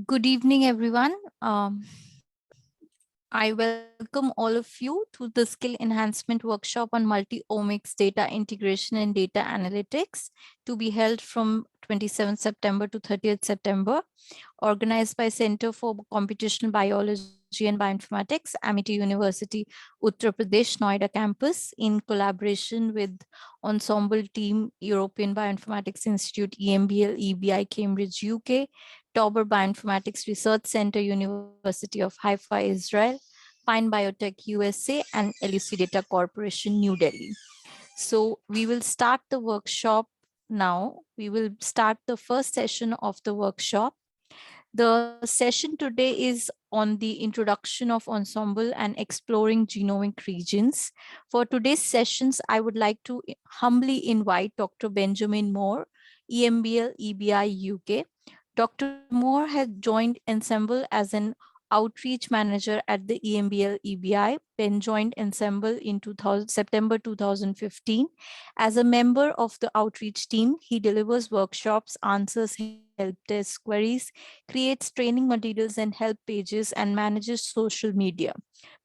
Good evening, everyone. I welcome all of you to the Skill Enhancement Workshop on Multi-Omics Data Integration and Data Analytics to be held from 27 September to 30th September, organized by Center for Computational Biology and Bioinformatics, Amity University, Uttar Pradesh, Noida campus, in collaboration with Ensemble Team, European Bioinformatics Institute, EMBL, EBI, Cambridge, UK, Tauber Bioinformatics Research Center, University of Haifa, Israel, Pine Biotech, USA, and LUC Data Corporation, New Delhi. So we will start the workshop now. We will start the first session of the workshop. The session today is on the introduction of ensemble and exploring genomic regions. For today's sessions, I would like to humbly invite Dr. Benjamin Moore, EMBL EBI UK. Dr. Moore has joined Ensemble as an outreach manager at the EMBL EBI. Ben joined Ensemble in September 2015. As a member of the outreach team, he delivers workshops, answers help desk queries, creates training materials and help pages, and manages social media.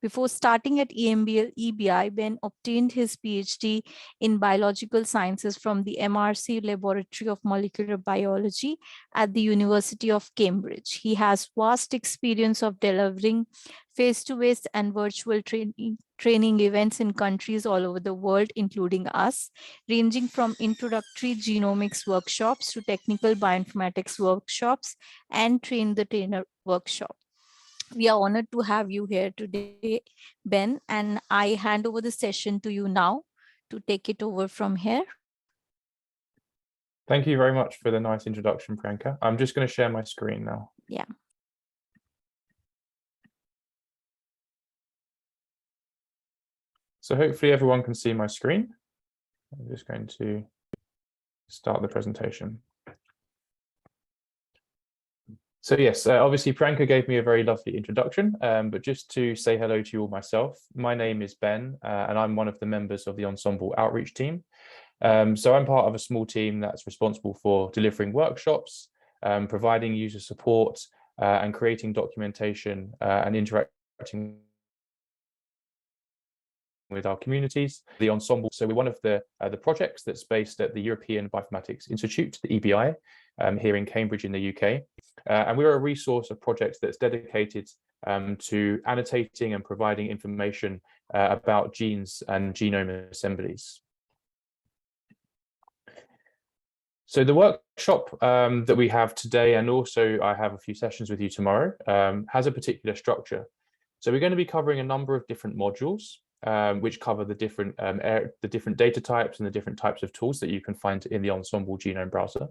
Before starting at EMBL EBI, Ben obtained his PhD in biological sciences from the MRC Laboratory of Molecular Biology at the University of Cambridge. He has vast experience of delivering face-to-face and virtual training events in countries all over the world, including us, ranging from introductory genomics workshops to technical bioinformatics workshops and train the trainer workshop. We are honored to have you here today, Ben, and I hand over the session to you now to take it over from here. Thank you very much for the nice introduction, Priyanka. I'm just going to share my screen now. Yeah. So hopefully everyone can see my screen. I'm just going to start the presentation. So yes, obviously Priyanka gave me a very lovely introduction, but just to say hello to you all myself, my name is Ben, and I'm one of the members of the Ensemble outreach team. So I'm part of a small team that's responsible for delivering workshops, providing user support, and creating documentation and interacting with our communities, the Ensemble. So we're one of the projects that's based at the European Bioinformatics Institute, the EBI, here in Cambridge in the UK. And we're a resource of projects that's dedicated to annotating and providing information about genes and genome assemblies. So the workshop that we have today, and also I have a few sessions with you tomorrow, has a particular structure. So we're going to be covering a number of different modules, which cover the different data types and the different types of tools that you can find in the Ensemble Genome Browser.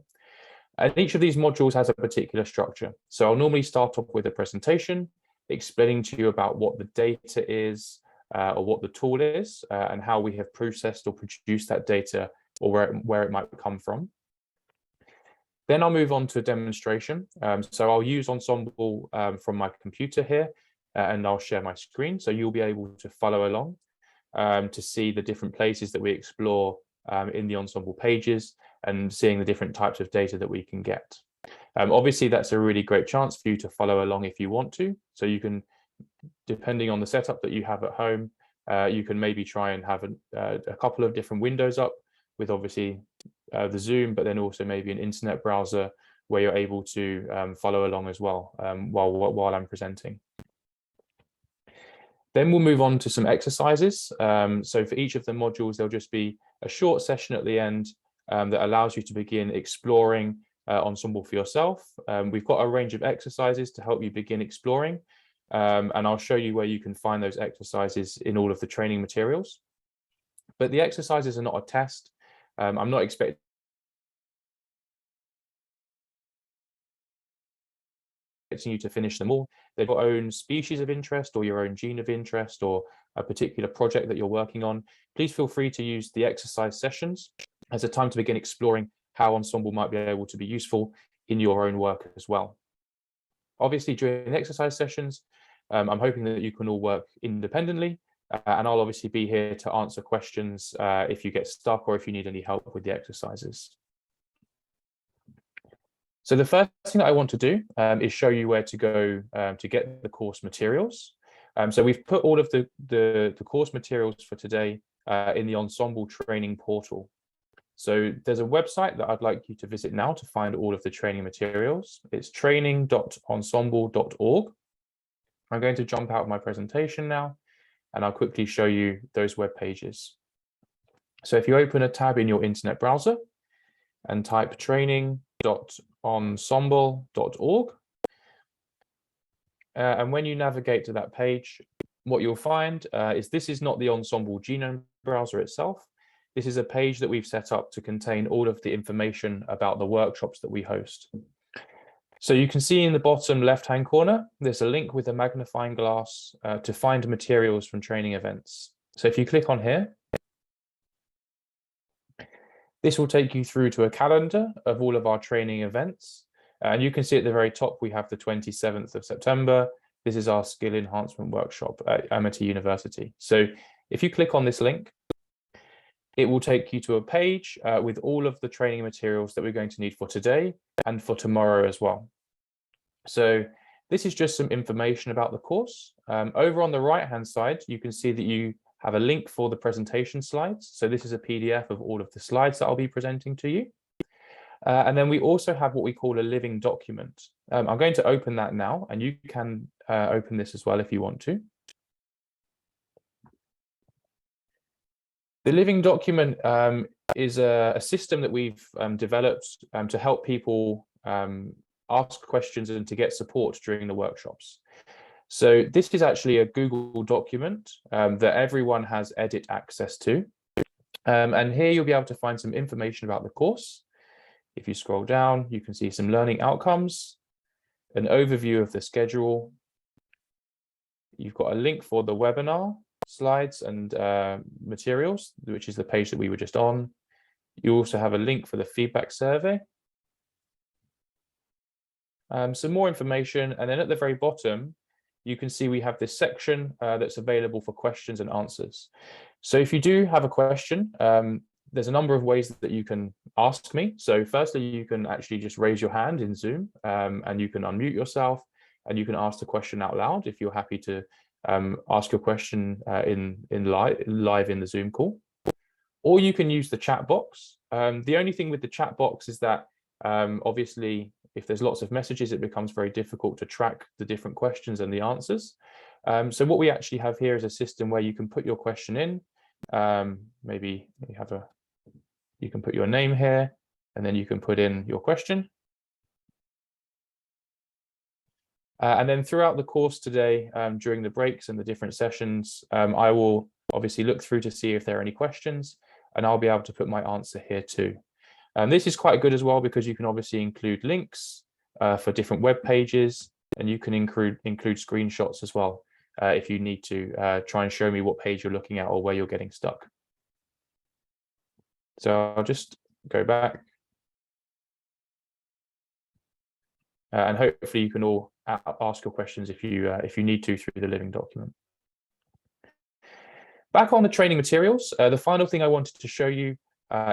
And each of these modules has a particular structure. So I'll normally start off with a presentation, explaining to you about what the data is, or what the tool is, and how we have processed or produced that data, or where it might come from. Then I'll move on to a demonstration. So I'll use Ensemble from my computer here, and I'll share my screen. So you'll be able to follow along to see the different places that we explore in the Ensemble pages and seeing the different types of data that we can get. Obviously, that's a really great chance for you to follow along if you want to. So you can, depending on the setup that you have at home, you can maybe try and have a couple of different windows up with obviously the Zoom, but then also maybe an internet browser where you're able to follow along as well while I'm presenting. Then we'll move on to some exercises. So for each of the modules, there'll just be a short session at the end that allows you to begin exploring Ensemble for yourself. We've got a range of exercises to help you begin exploring, and I'll show you where you can find those exercises in all of the training materials. But the exercises are not a test. I'm not expecting you to finish them all. They've got your own species of interest or your own gene of interest or a particular project that you're working on. Please feel free to use the exercise sessions as a time to begin exploring how Ensemble might be able to be useful in your own work as well. Obviously, during exercise sessions, I'm hoping that you can all work independently, and I'll obviously be here to answer questions if you get stuck or if you need any help with the exercises. So the first thing that I want to do is show you where to go to get the course materials. So we've put all of the course materials for today in the Ensemble training portal. So there's a website that I'd like you to visit now to find all of the training materials. It's training.ensemble.org. I'm going to jump out of my presentation now, and I'll quickly show you those web pages. So if you open a tab in your internet browser and type training.ensemble.org, and when you navigate to that page, what you'll find is this is not the Ensemble Genome browser itself. This is a page that we've set up to contain all of the information about the workshops that we host. So you can see in the bottom left-hand corner, there's a link with a magnifying glass to find materials from training events. So if you click on here, this will take you through to a calendar of all of our training events. And you can see at the very top, we have the 27th of September. This is our skill enhancement workshop at Amity University. So if you click on this link, it will take you to a page with all of the training materials that we're going to need for today and for tomorrow as well. So this is just some information about the course. Over on the right-hand side, you can see that you have a link for the presentation slides. So this is a PDF of all of the slides that I'll be presenting to you. And then we also have what we call a living document. I'm going to open that now, and you can open this as well if you want to. The living document is a system that we've developed to help people ask questions and to get support during the workshops. So this is actually a Google document that everyone has edit access to. And here you'll be able to find some information about the course. If you scroll down, you can see some learning outcomes, an overview of the schedule. You've got a link for the webinar slides and materials, which is the page that we were just on. You also have a link for the feedback survey. Some more information, and then at the very bottom, you can see we have this section that's available for questions and answers. So if you do have a question, there's a number of ways that you can ask me. So firstly, you can actually just raise your hand in Zoom, and you can unmute yourself, and you can ask the question out loud if you're happy to ask your question live in the Zoom call. Or you can use the chat box. The only thing with the chat box is that obviously, if there's lots of messages, it becomes very difficult to track the different questions and the answers. So what we actually have here is a system where you can put your question in. Maybe you can put your name here, and then you can put in your question. And then throughout the course today, during the breaks and the different sessions, I will obviously look through to see if there are any questions, and I'll be able to put my answer here too. This is quite good as well because you can obviously include links for different web pages, and you can include screenshots as well if you need to try and show me what page you're looking at or where you're getting stuck. So I'll just go back. And hopefully you can all ask your questions if you need to through the living document. Back on the training materials, the final thing I wanted to show you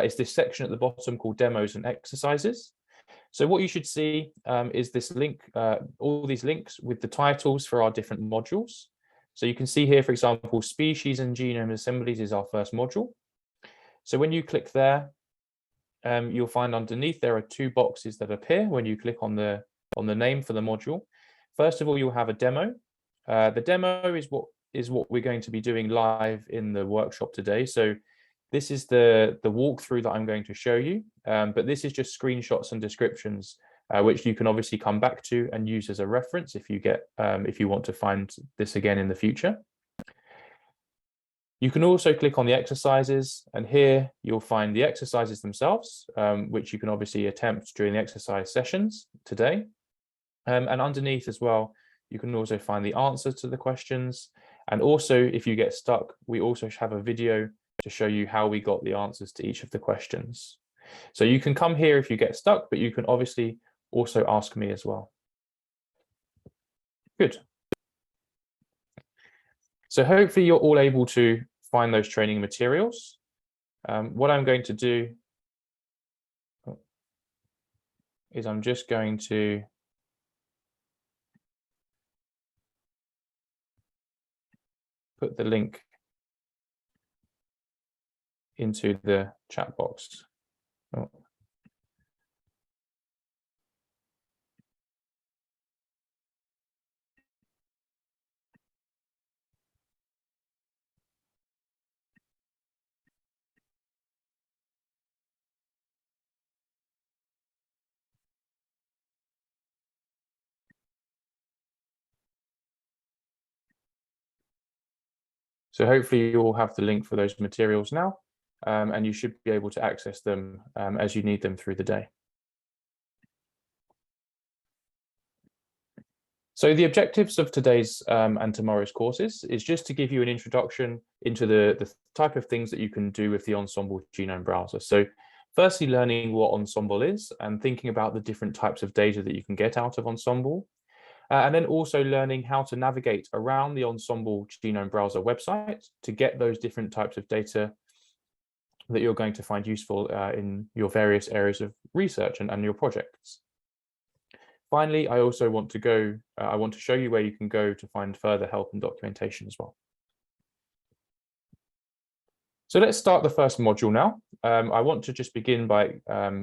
is this section at the bottom called demos and exercises. So what you should see is this link, all these links with the titles for our different modules. So you can see here, for example, species and genome assemblies is our first module. So when you click there, you'll find underneath there are two boxes that appear when you click on the name for the module. First of all, you'll have a demo. The demo is what we're going to be doing live in the workshop today. So this is the walkthrough that I'm going to show you, but this is just screenshots and descriptions, which you can obviously come back to and use as a reference if you want to find this again in the future. You can also click on the exercises, and here you'll find the exercises themselves, which you can obviously attempt during the exercise sessions today. And underneath as well, you can also find the answers to the questions. And also, if you get stuck, we also have a video to show you how we got the answers to each of the questions. So you can come here if you get stuck, but you can obviously also ask me as well. Good. So hopefully you're all able to find those training materials. What I'm going to do is I'm just going to put the link into the chat box. Oh. So hopefully you all have the link for those materials now, and you should be able to access them as you need them through the day. So the objectives of today's and tomorrow's courses is just to give you an introduction into the type of things that you can do with the Ensemble genome browser. So firstly, learning what Ensemble is and thinking about the different types of data that you can get out of Ensemble. And then also learning how to navigate around the Ensemble genome browser website to get those different types of data that you're going to find useful in your various areas of research and your projects. Finally, I also want to I want to show you where you can go to find further help and documentation as well. So let's start the first module now. I want to just begin by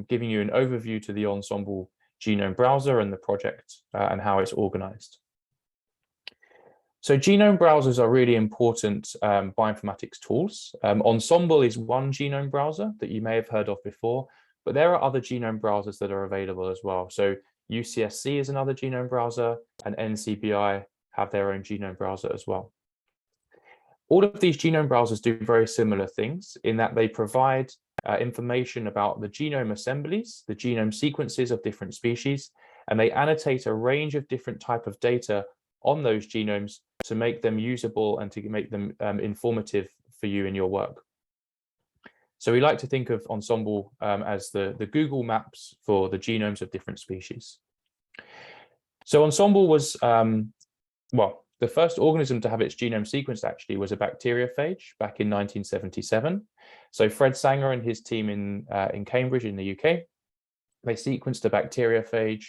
giving you an overview to the Ensemble genome browser and the project and how it's organized. So genome browsers are really important bioinformatics tools. Ensemble is one genome browser that you may have heard of before, but there are other genome browsers that are available as well. So UCSC is another genome browser, and NCBI have their own genome browser as well. All of these genome browsers do very similar things in that they provide information about the genome assemblies, the genome sequences of different species, and they annotate a range of different type of data on those genomes to make them usable and to make them informative for you in your work. So we like to think of Ensemble as the Google Maps for the genomes of different species. So Ensemble was, well, the first organism to have its genome sequenced actually was a bacteriophage back in 1977. So Fred Sanger and his team in Cambridge in the UK, they sequenced a bacteriophage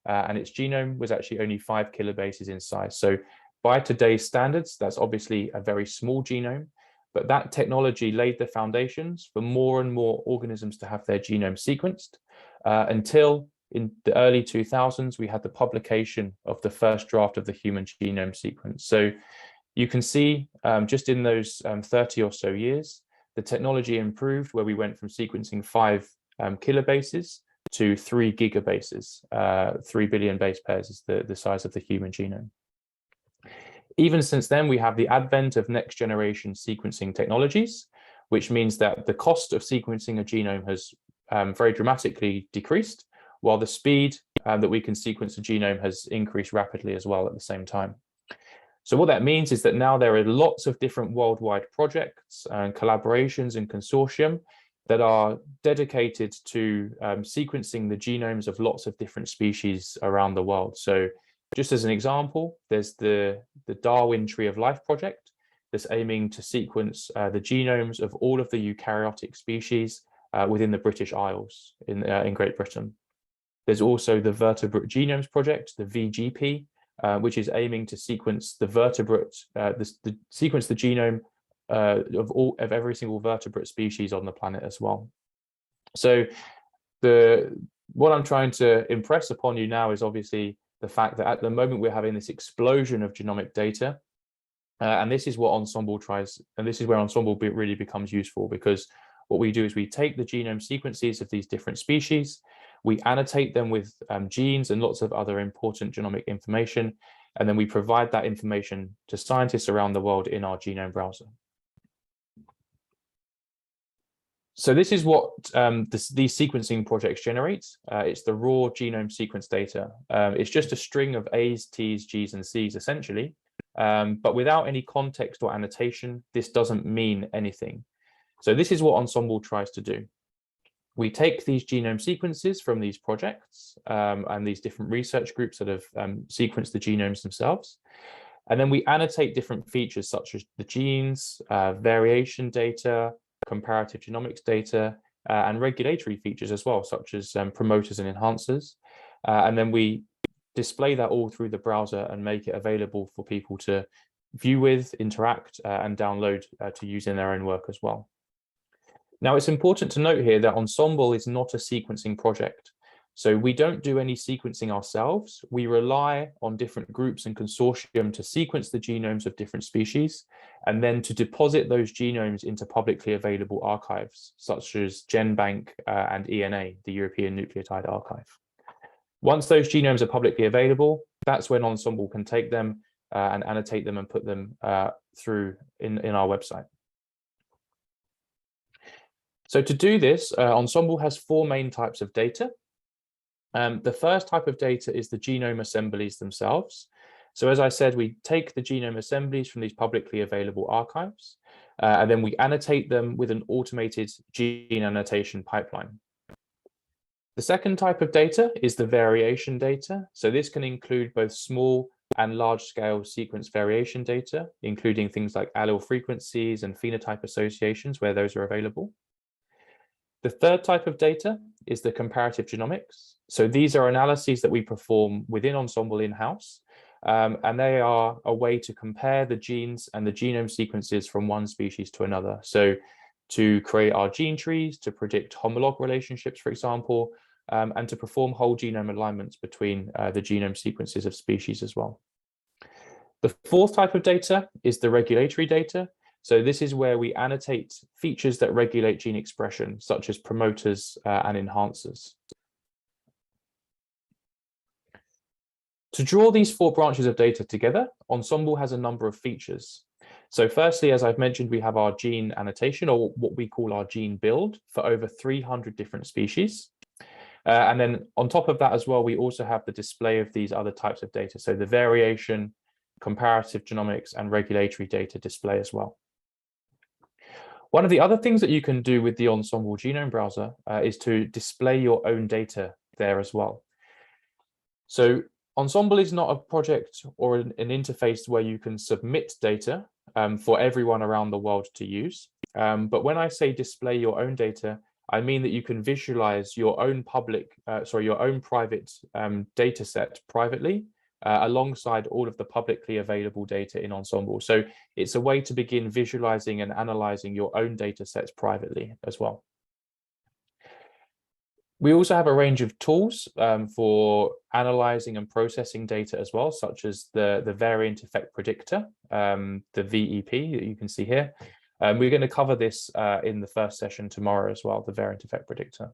and its genome was actually only 5 kilobases in size. So by today's standards, that's obviously a very small genome, but that technology laid the foundations for more and more organisms to have their genome sequenced until in the early 2000s, we had the publication of the first draft of the human genome sequence. So you can see just in those 30 or so years, the technology improved where we went from sequencing 5 kilobases to 3 gigabases. 3 billion base pairs is the size of the human genome. Even since then, we have the advent of next generation sequencing technologies, which means that the cost of sequencing a genome has very dramatically decreased, while the speed that we can sequence a genome has increased rapidly as well at the same time. So what that means is that now there are lots of different worldwide projects and collaborations and consortium that are dedicated to sequencing the genomes of lots of different species around the world. So just as an example, there's the Darwin Tree of Life project that's aiming to sequence the genomes of all of the eukaryotic species within the British Isles in Great Britain. There's also the Vertebrate Genomes Project, the VGP, which is aiming to sequence the vertebrate, sequence the genome of every single vertebrate species on the planet as well. So what I'm trying to impress upon you now is obviously the fact that at the moment we're having this explosion of genomic data, and this is what Ensemble tries, and this is where Ensemble really becomes useful, because what we do is we take the genome sequences of these different species, we annotate them with genes and lots of other important genomic information, and then we provide that information to scientists around the world in our genome browser. So this is what these sequencing projects generate. It's the raw genome sequence data. It's just a string of A's, T's, G's, and C's essentially, but without any context or annotation, this doesn't mean anything. So this is what Ensemble tries to do. We take these genome sequences from these projects and these different research groups that have sequenced the genomes themselves. And then we annotate different features such as the genes, variation data, comparative genomics data, and regulatory features as well, such as promoters and enhancers. And then we display that all through the browser and make it available for people to view with, interact, and download to use in their own work as well. Now, it's important to note here that Ensemble is not a sequencing project. So we don't do any sequencing ourselves. We rely on different groups and consortium to sequence the genomes of different species, and then to deposit those genomes into publicly available archives, such as GenBank and ENA, the European Nucleotide Archive. Once those genomes are publicly available, that's when Ensemble can take them and annotate them and put them through in our website. So to do this, Ensemble has four main types of data. The first type of data is the genome assemblies themselves. So as I said, we take the genome assemblies from these publicly available archives, and then we annotate them with an automated gene annotation pipeline. The second type of data is the variation data. So this can include both small and large-scale sequence variation data, including things like allele frequencies and phenotype associations where those are available. The third type of data is the comparative genomics. So these are analyses that we perform within Ensemble in-house, and they are a way to compare the genes and the genome sequences from one species to another. So to create our gene trees, to predict homolog relationships, for example, and to perform whole genome alignments between the genome sequences of species as well. The fourth type of data is the regulatory data. So this is where we annotate features that regulate gene expression, such as promoters and enhancers. To draw these four branches of data together, Ensemble has a number of features. So firstly, as I've mentioned, we have our gene annotation, or what we call our gene build, for over 300 different species. And then on top of that as well, we also have the display of these other types of data. So the variation, comparative genomics, and regulatory data display as well. One of the other things that you can do with the Ensemble Genome Browser is to display your own data there as well. So Ensemble is not a project or an interface where you can submit data for everyone around the world to use. But when I say display your own data, I mean that you can visualize your own your own private data set privately alongside all of the publicly available data in Ensemble. So it's a way to begin visualizing and analyzing your own data sets privately as well. We also have a range of tools for analyzing and processing data as well, such as the variant effect predictor, the VEP that you can see here. We're going to cover this in the first session tomorrow as well, the variant effect predictor.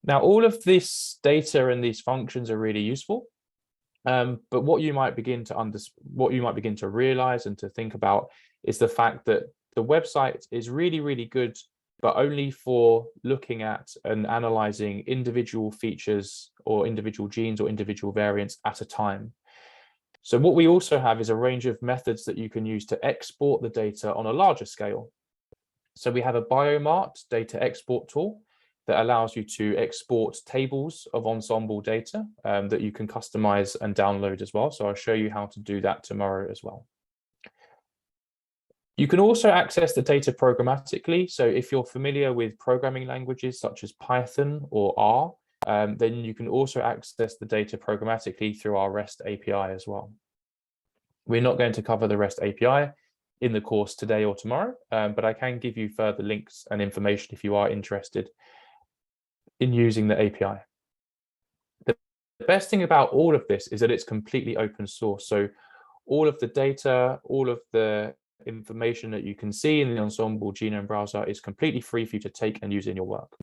Now, all of this data and these functions are really useful. But what you might begin to realize and to think about is the fact that the website is really, really good, but only for looking at and analyzing individual features or individual genes or individual variants at a time. So what we also have is a range of methods that you can use to export the data on a larger scale. So we have a Biomart data export tool that allows you to export tables of Ensemble data that you can customize and download as well. So I'll show you how to do that tomorrow as well. You can also access the data programmatically. So if you're familiar with programming languages such as Python or R, then you can also access the data programmatically through our REST API as well. We're not going to cover the REST API in the course today or tomorrow, but I can give you further links and information if you are interested in using the API. The best thing about all of this is that it's completely open source. So all of the data, all of the information that you can see in the Ensemble Genome Browser is completely free for you to take and use in your work.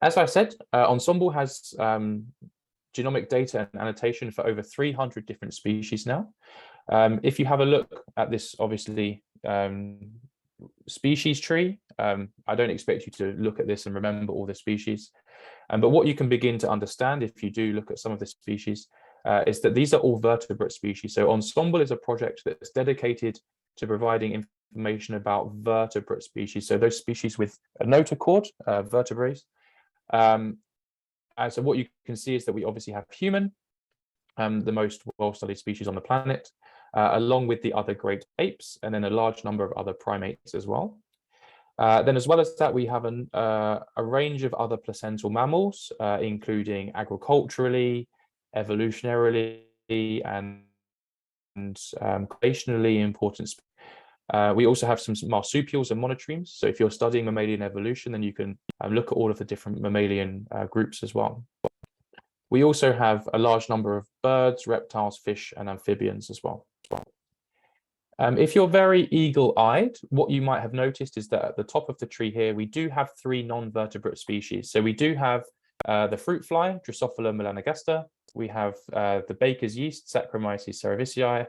As I said, Ensemble has genomic data and annotation for over 300 different species now. If you have a look at this, obviously, species tree, I don't expect you to look at this and remember all the species. But what you can begin to understand if you do look at some of the species is that these are all vertebrate species. So Ensemble is a project that's dedicated to providing information about vertebrate species. So those species with a notochord, vertebrates. And so what you can see is that we obviously have human, the most well-studied species on the planet, along with the other great apes, and then a large number of other primates as well. Then as well as that, we have a range of other placental mammals, including agriculturally, evolutionarily, and creationally important. We also have some marsupials and monotremes. So if you're studying mammalian evolution, then you can look at all of the different mammalian groups as well. We also have a large number of birds, reptiles, fish, and amphibians as well. If you're very eagle-eyed, what you might have noticed is that at the top of the tree here, we do have 3 non-vertebrate species. So we do have the fruit fly, Drosophila melanogaster. We have the baker's yeast, Saccharomyces cerevisiae,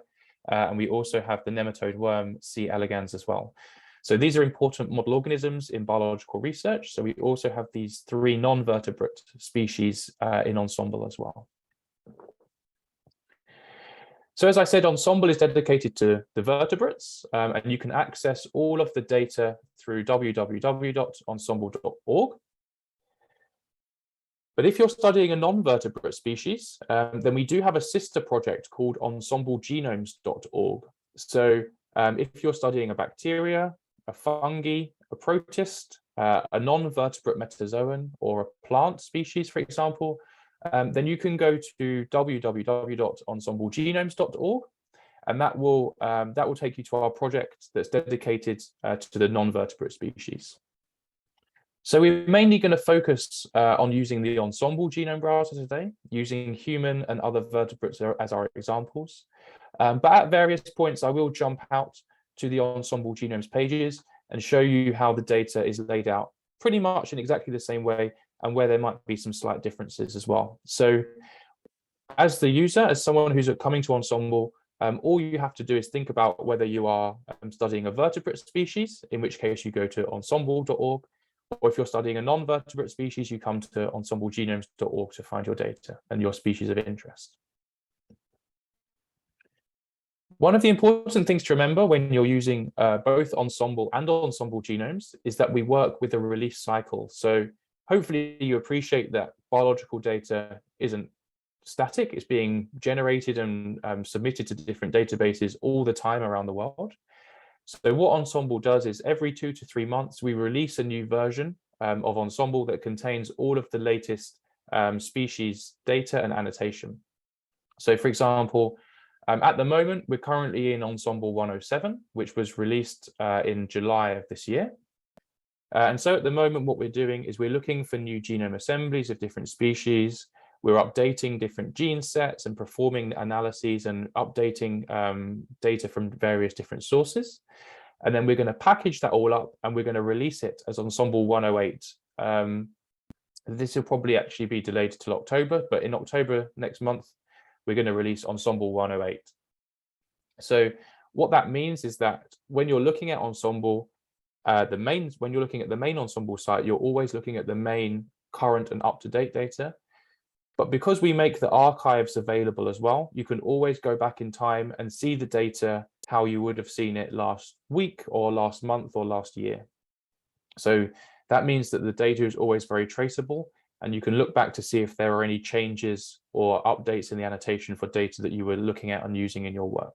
and we also have the nematode worm, C. elegans as well. So these are important model organisms in biological research. So we also have these 3 non-vertebrate species in Ensemble as well. So as I said, Ensemble is dedicated to the vertebrates, and you can access all of the data through www.ensemble.org. But if you're studying a non-vertebrate species, then we do have a sister project called ensemblegenomes.org. So if you're studying a bacteria, a fungi, a protist, a non-vertebrate metazoan, or a plant species, for example, then you can go to www.ensemblegenomes.org, and that will take you to our project that's dedicated to the non-vertebrate species. So we're mainly going to focus on using the Ensemble genome browser today, using human and other vertebrates as our examples. But at various points, I will jump out to the Ensemble genomes pages and show you how the data is laid out pretty much in exactly the same way, and where there might be some slight differences as well. So as the user, as someone who's coming to Ensemble, all you have to do is think about whether you are studying a vertebrate species, in which case you go to ensemble.org, or if you're studying a non-vertebrate species, you come to ensemblegenomes.org to find your data and your species of interest. One of the important things to remember when you're using both Ensemble and Ensemble genomes is that we work with a release cycle. So hopefully you appreciate that biological data isn't static. It's being generated and submitted to different databases all the time around the world. So what Ensemble does is every 2 to 3 months, we release a new version of Ensemble that contains all of the latest species data and annotation. So for example, at the moment, we're currently in Ensemble 107, which was released in July of this year. And so at the moment, what we're doing is we're looking for new genome assemblies of different species. We're updating different gene sets and performing analyses and updating data from various different sources. And then we're going to package that all up and we're going to release it as Ensemble 108. This will probably actually be delayed till October, but in October next month, we're going to release Ensemble 108. So what that means is that when you're looking at Ensemble, when you're looking at the main Ensemble site, you're always looking at the main current and up-to-date data. But because we make the archives available as well, you can always go back in time and see the data how you would have seen it last week or last month or last year. So that means that the data is always very traceable, and you can look back to see if there are any changes or updates in the annotation for data that you were looking at and using in your work.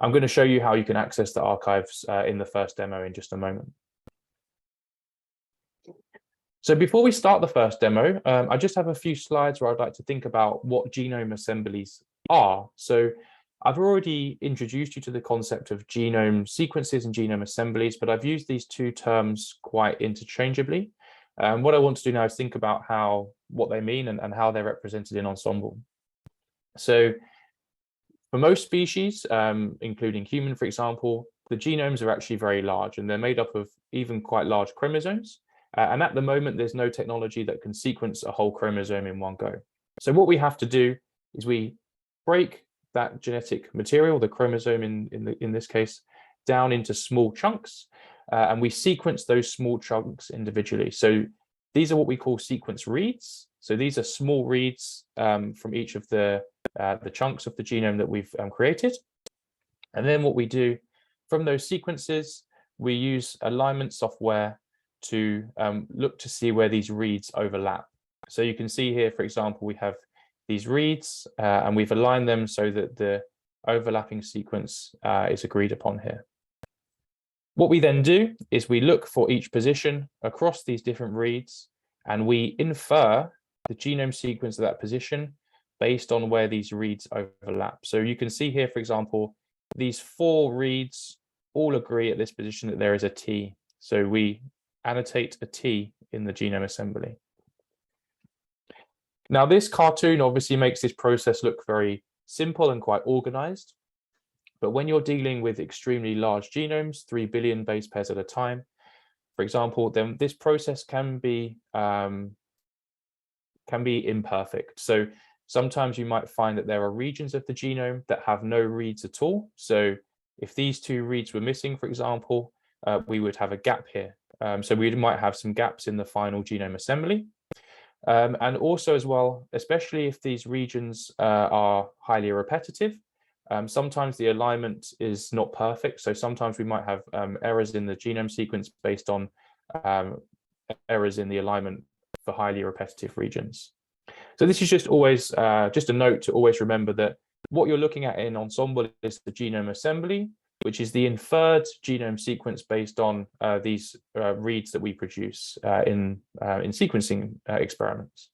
I'm going to show you how you can access the archives in the first demo in just a moment. So before we start the first demo, I just have a few slides where I'd like to think about what genome assemblies are. So I've already introduced you to the concept of genome sequences and genome assemblies, but I've used these two terms quite interchangeably. What I want to do now is think about what they mean and how they're represented in Ensemble. So for most species, including human, for example, the genomes are actually very large, and they're made up of even quite large chromosomes. And at the moment, there's no technology that can sequence a whole chromosome in one go. So what we have to do is we break that genetic material, the chromosome in this case, down into small chunks, and we sequence those small chunks individually. So these are what we call sequence reads. So these are small reads from each of the chunks of the genome that we've created. And then what we do from those sequences, we use alignment software to look to see where these reads overlap. So you can see here, for example, we have these reads and we've aligned them so that the overlapping sequence is agreed upon here. What we then do is we look for each position across these different reads, and we infer the genome sequence of that position based on where these reads overlap. So you can see here, for example, these 4 reads all agree at this position that there is a T. So we annotate a T in the genome assembly. Now, this cartoon obviously makes this process look very simple and quite organized. But when you're dealing with extremely large genomes, 3 billion base pairs at a time, for example, then this process can be imperfect. So sometimes you might find that there are regions of the genome that have no reads at all. So if these 2 reads were missing, for example, we would have a gap here. So we might have some gaps in the final genome assembly. And also as well, especially if these regions are highly repetitive, sometimes the alignment is not perfect. So sometimes we might have errors in the genome sequence based on errors in the alignment for highly repetitive regions. So this is just always just a note to always remember that what you're looking at in Ensemble is the genome assembly, which is the inferred genome sequence based on these reads that we produce in sequencing experiments.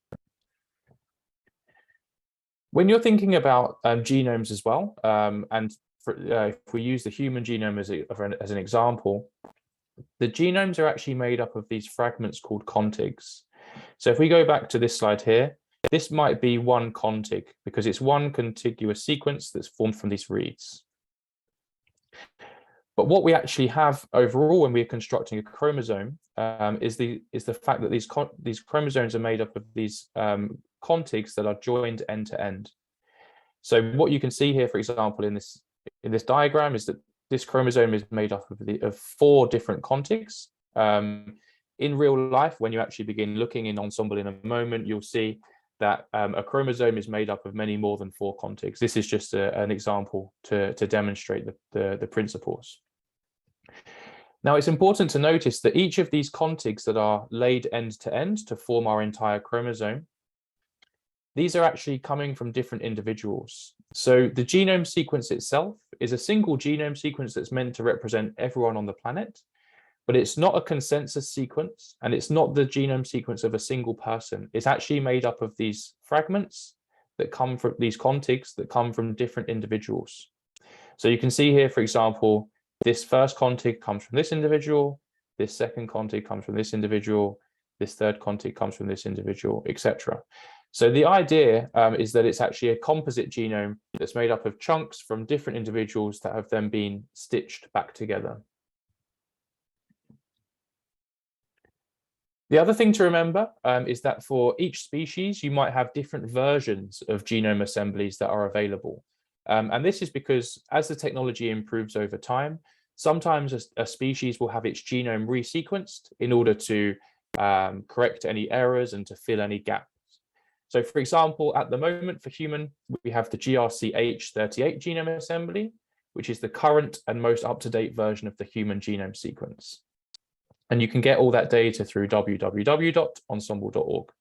When you're thinking about genomes as well, and if we use the human genome as an example, the genomes are actually made up of these fragments called contigs. So if we go back to this slide here, this might be one contig because it's one contiguous sequence that's formed from these reads. But what we actually have overall when we're constructing a chromosome is the fact that these chromosomes are made up of these contigs that are joined end to end. So what you can see here, for example, in this diagram, is that this chromosome is made up of 4 different contigs. In real life, when you actually begin looking in Ensemble in a moment, you'll see that a chromosome is made up of many more than 4 contigs. This is just an example to demonstrate the principles. Now, it's important to notice that each of these contigs that are laid end to end to form our entire chromosome, these are actually coming from different individuals. So the genome sequence itself is a single genome sequence that's meant to represent everyone on the planet, but it's not a consensus sequence, and it's not the genome sequence of a single person. It's actually made up of these fragments that come from these contigs that come from different individuals. So you can see here, for example, this first contig comes from this individual, this second contig comes from this individual, this third contig comes from this individual, etc. So the idea is that it's actually a composite genome that's made up of chunks from different individuals that have then been stitched back together. The other thing to remember is that for each species, you might have different versions of genome assemblies that are available. And this is because as the technology improves over time, sometimes a species will have its genome resequenced in order to correct any errors and to fill any gaps. So for example, at the moment for human, we have the GRCH38 genome assembly, which is the current and most up-to-date version of the human genome sequence. And you can get all that data through www.ensemble.org.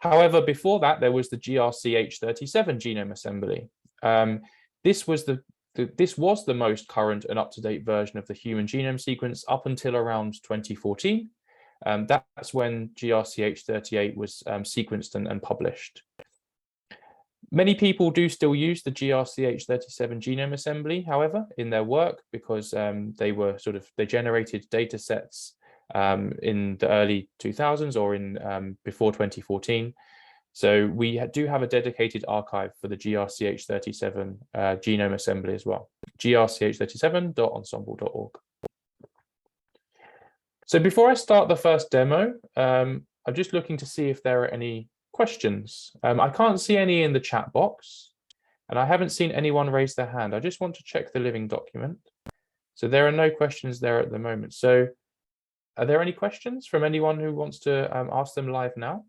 However, before that, there was the GRCH37 genome assembly. This was the most current and up-to-date version of the human genome sequence up until around 2014. That's when GRCH38 was sequenced and published. Many people do still use the GRCH37 genome assembly, however, in their work because they generated data sets in the early 2000s or in before 2014. So we do have a dedicated archive for the GRCH37 genome assembly as well, grch37.ensemble.org. So before I start the first demo, I'm just looking to see if there are any questions. I can't see any in the chat box, and I haven't seen anyone raise their hand. I just want to check the living document. So there are no questions there at the moment. So are there any questions from anyone who wants to ask them live now?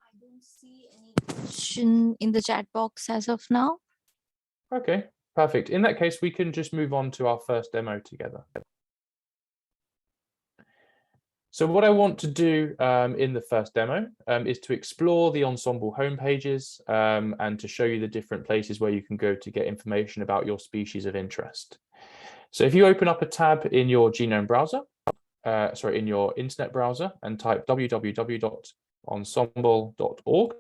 I don't see any question in the chat box as of now. Okay, perfect. In that case, we can just move on to our first demo together. So what I want to do in the first demo is to explore the Ensembl homepages and to show you the different places where you can go to get information about your species of interest. So if you open up a tab in your genome browser, in your internet browser, and type www.ensembl.org,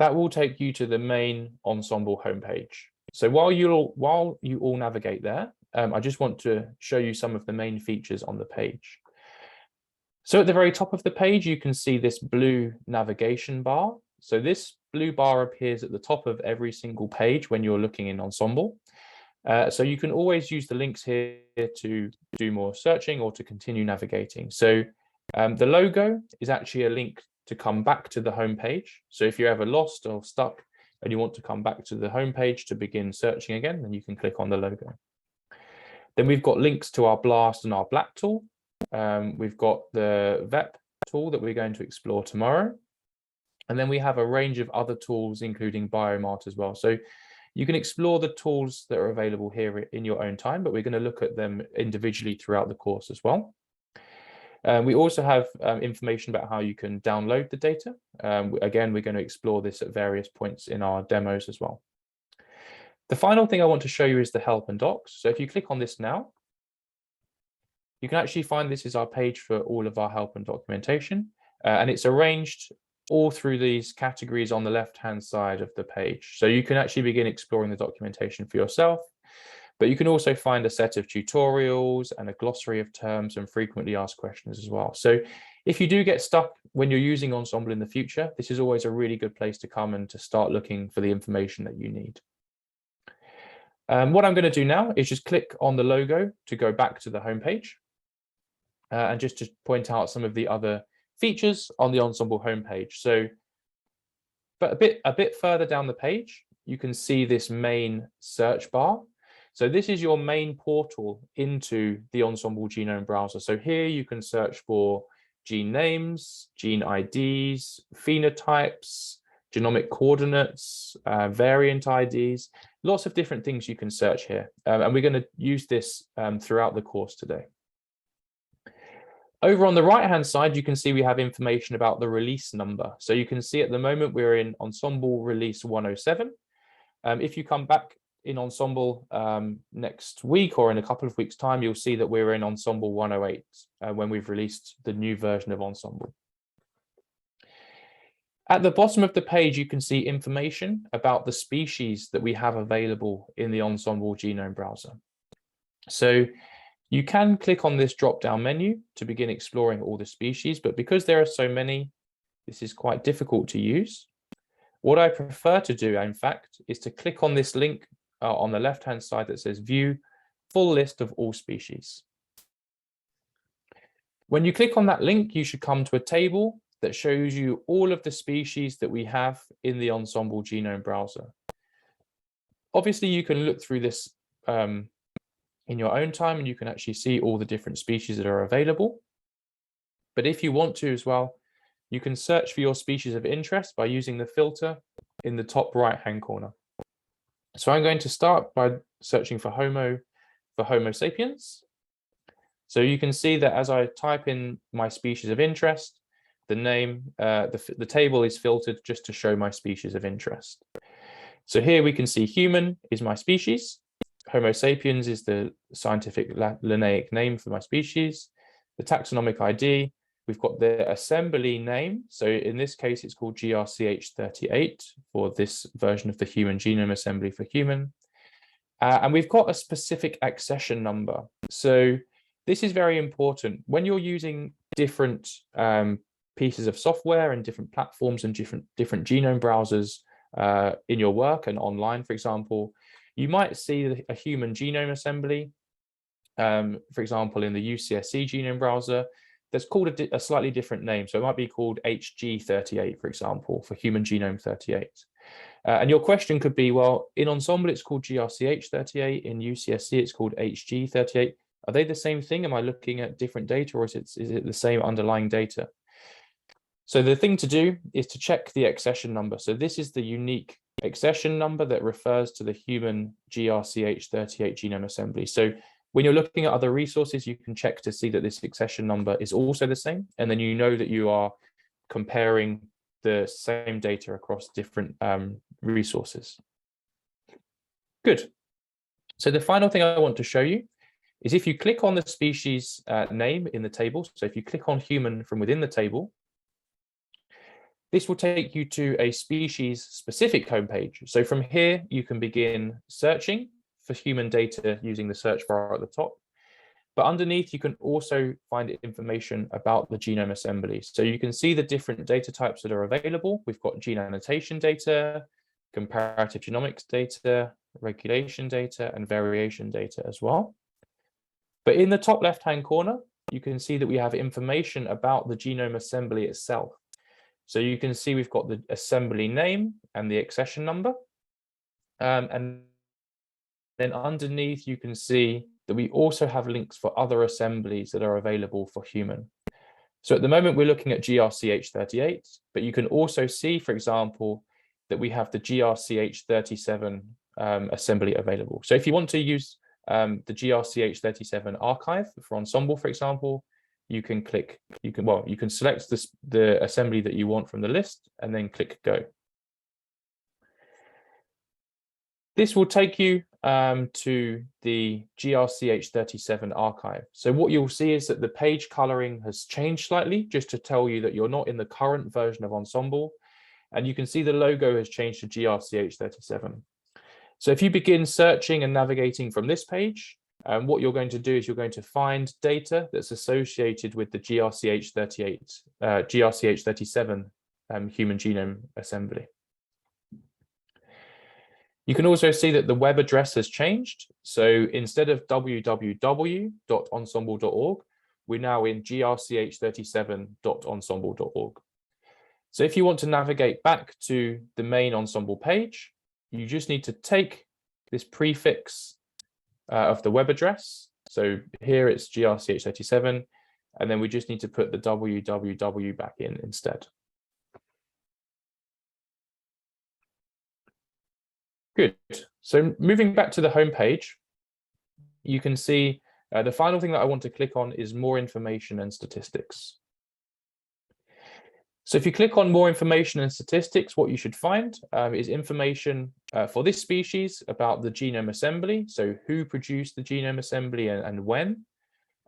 that will take you to the main Ensembl homepage. So while you all navigate there, I just want to show you some of the main features on the page. So at the very top of the page, you can see this blue navigation bar. So this blue bar appears at the top of every single page when you're looking in Ensembl. So you can always use the links here to do more searching or to continue navigating. So the logo is actually a link to come back to the home page. So if you're ever lost or stuck and you want to come back to the home page to begin searching again, then you can click on the logo. Then we've got links to our BLAST and our BLAT tool. We've got the VEP tool that we're going to explore tomorrow. And then we have a range of other tools, including Biomart as well. So you can explore the tools that are available here in your own time, but we're going to look at them individually throughout the course as well. We also have information about how you can download the data. Again, we're going to explore this at various points in our demos as well. The final thing I want to show you is the help and docs. So if you click on this now, you can actually find this is our page for all of our help and documentation, and it's arranged all through these categories on the left-hand side of the page. So you can actually begin exploring the documentation for yourself, but you can also find a set of tutorials and a glossary of terms and frequently asked questions as well. So if you do get stuck when you're using Ensembl in the future, this is always a really good place to come and to start looking for the information that you need. What I'm going to do now is just click on the logo to go back to the homepage and just to point out some of the other features on the Ensembl homepage. So, but a bit further down the page, you can see this main search bar. So this is your main portal into the Ensembl genome browser. So here you can search for gene names, gene IDs, phenotypes, genomic coordinates, variant IDs, lots of different things you can search here. And we're going to use this throughout the course today. Over on the right-hand side, you can see we have information about the release number. So you can see at the moment we're in Ensembl release 107. If you come back in Ensembl next week or in a couple of weeks' time, you'll see that we're in Ensembl 108 when we've released the new version of Ensembl. At the bottom of the page, you can see information about the species that we have available in the Ensembl genome browser. So you can click on this drop-down menu to begin exploring all the species, but because there are so many, this is quite difficult to use. What I prefer to do, in fact, is to click on this link on the left-hand side that says View Full List of All Species. When you click on that link, you should come to a table that shows you all of the species that we have in the Ensembl genome browser. Obviously, you can look through this in your own time, and you can actually see all the different species that are available. But if you want to as well, you can search for your species of interest by using the filter in the top right-hand corner. So I'm going to start by searching for Homo sapiens. So you can see that as I type in my species of interest, the name, the table is filtered just to show my species of interest. So here we can see human is my species. Homo sapiens is the scientific linaic name for my species. The taxonomic ID, we've got the assembly name. So in this case, it's called GRCH38 for this version of the Human Genome Assembly for human. And we've got a specific accession number. So this is very important. When you're using different pieces of software and different platforms and different genome browsers in your work and online, for example, you might see a human genome assembly, for example, in the UCSC genome browser, that's called a slightly different name. So it might be called HG38, for example, for human genome 38. And your question could be, well, in Ensembl, it's called GRCH38. In UCSC, it's called HG38. Are they the same thing? Am I looking at different data, or is it the same underlying data? So the thing to do is to check the accession number. So this is the unique accession number that refers to the human GRCH38 genome assembly. So When you're looking at other resources, you can check to see that this accession number is also the same, and then you know that you are comparing the same data across different resources. Good. So the final thing I want to show you is if you click on the species name in the table, so if you click on human from within the table, this will take you to a species-specific homepage. So from here, you can begin searching for human data using the search bar at the top. But underneath, you can also find information about the genome assembly. So you can see the different data types that are available. We've got gene annotation data, comparative genomics data, regulation data, and variation data as well. But in the top left-hand corner, you can see that we have information about the genome assembly itself. So you can see we've got the assembly name and the accession number. And then underneath, you can see that we also have links for other assemblies that are available for human. So at the moment, we're looking at GRCH38, but you can also see, for example, that we have the GRCH37 assembly available. So if you want to use the GRCH37 archive for Ensemble, for example, you can select the assembly that you want from the list and then click go. This will take you to the GRCH37 archive. So what you'll see is that the page coloring has changed slightly, just to tell you that you're not in the current version of Ensemble. And you can see the logo has changed to GRCH37. So if you begin searching and navigating from this page, what you're going to do is you're going to find data that's associated with the GRCH37 human genome assembly. You can also see that the web address has changed. So instead of www.ensemble.org, we're now in grch37.ensemble.org. So if you want to navigate back to the main Ensemble page, you just need to take this prefix of the web address. So here it's grch37, and then we just need to put the www back in instead. Good. So moving back to the home page, you can see the final thing that I want to click on is more information and statistics. So if you click on more information and statistics, what you should find is information for this species about the genome assembly. So who produced the genome assembly and when.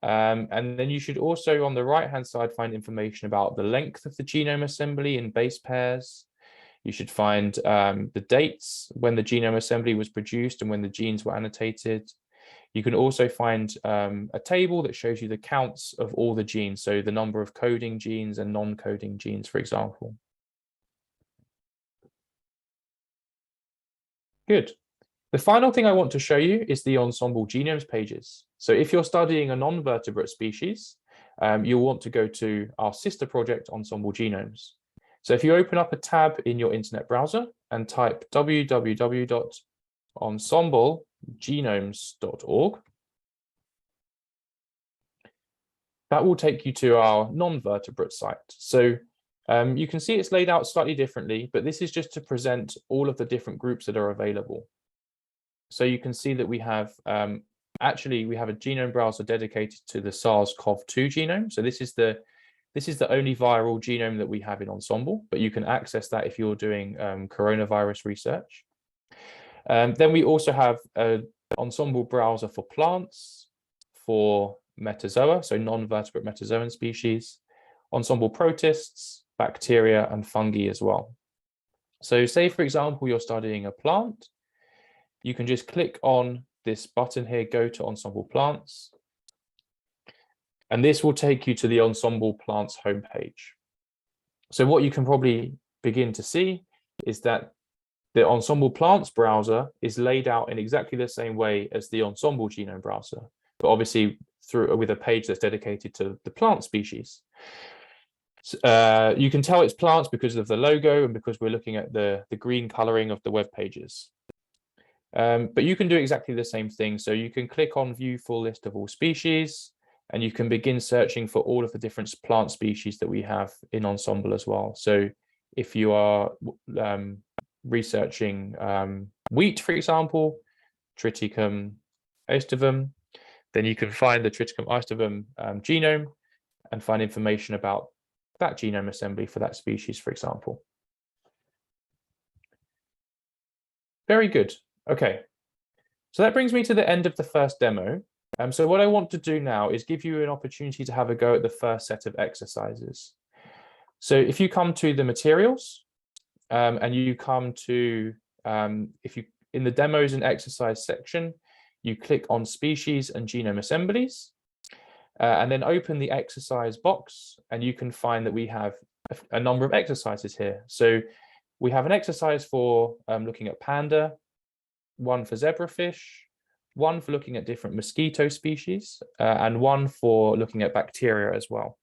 And then you should also on the right-hand side find information about the length of the genome assembly in base pairs. You should find the dates when the genome assembly was produced and when the genes were annotated. You can also find a table that shows you the counts of all the genes, so the number of coding genes and non-coding genes, for example. Good. The final thing I want to show you is the Ensemble genomes pages. So if you're studying a non-vertebrate species, you'll want to go to our sister project, Ensemble Genomes. So if you open up a tab in your internet browser and type www.ensemblegenomes.org, that will take you to our non-vertebrate site. So you can see it's laid out slightly differently, but this is just to present all of the different groups that are available. So you can see that we have actually we have a genome browser dedicated to the SARS-CoV-2 genome. So this is the only viral genome that we have in Ensemble, but you can access that if you're doing coronavirus research. Then we also have an Ensemble browser for plants, for metazoa, so non-vertebrate metazoan species, Ensemble protists, bacteria, and fungi as well. So say, for example, you're studying a plant, you can just click on this button here, go to Ensemble plants, and this will take you to the Ensemble plants homepage. So what you can probably begin to see is that the Ensemble plants browser is laid out in exactly the same way as the Ensemble genome browser, but obviously with a page that's dedicated to the plant species. You can tell it's plants because of the logo and because we're looking at the green coloring of the web pages. But you can do exactly the same thing. So you can click on view full list of all species, and you can begin searching for all of the different plant species that we have in Ensemble as well. So if you are researching wheat, for example, Triticum aestivum, then you can find the Triticum istoverm genome and find information about that genome assembly for that species, for example. Very good. Okay. So that brings me to the end of the first demo. So what I want to do now is give you an opportunity to have a go at the first set of exercises. So if you come to the materials and you come to, in the demos and exercise section, you click on species and genome assemblies, and then open the exercise box, and you can find that we have a number of exercises here. So we have an exercise for looking at panda, one for zebrafish, one for looking at different mosquito species, and one for looking at bacteria as well.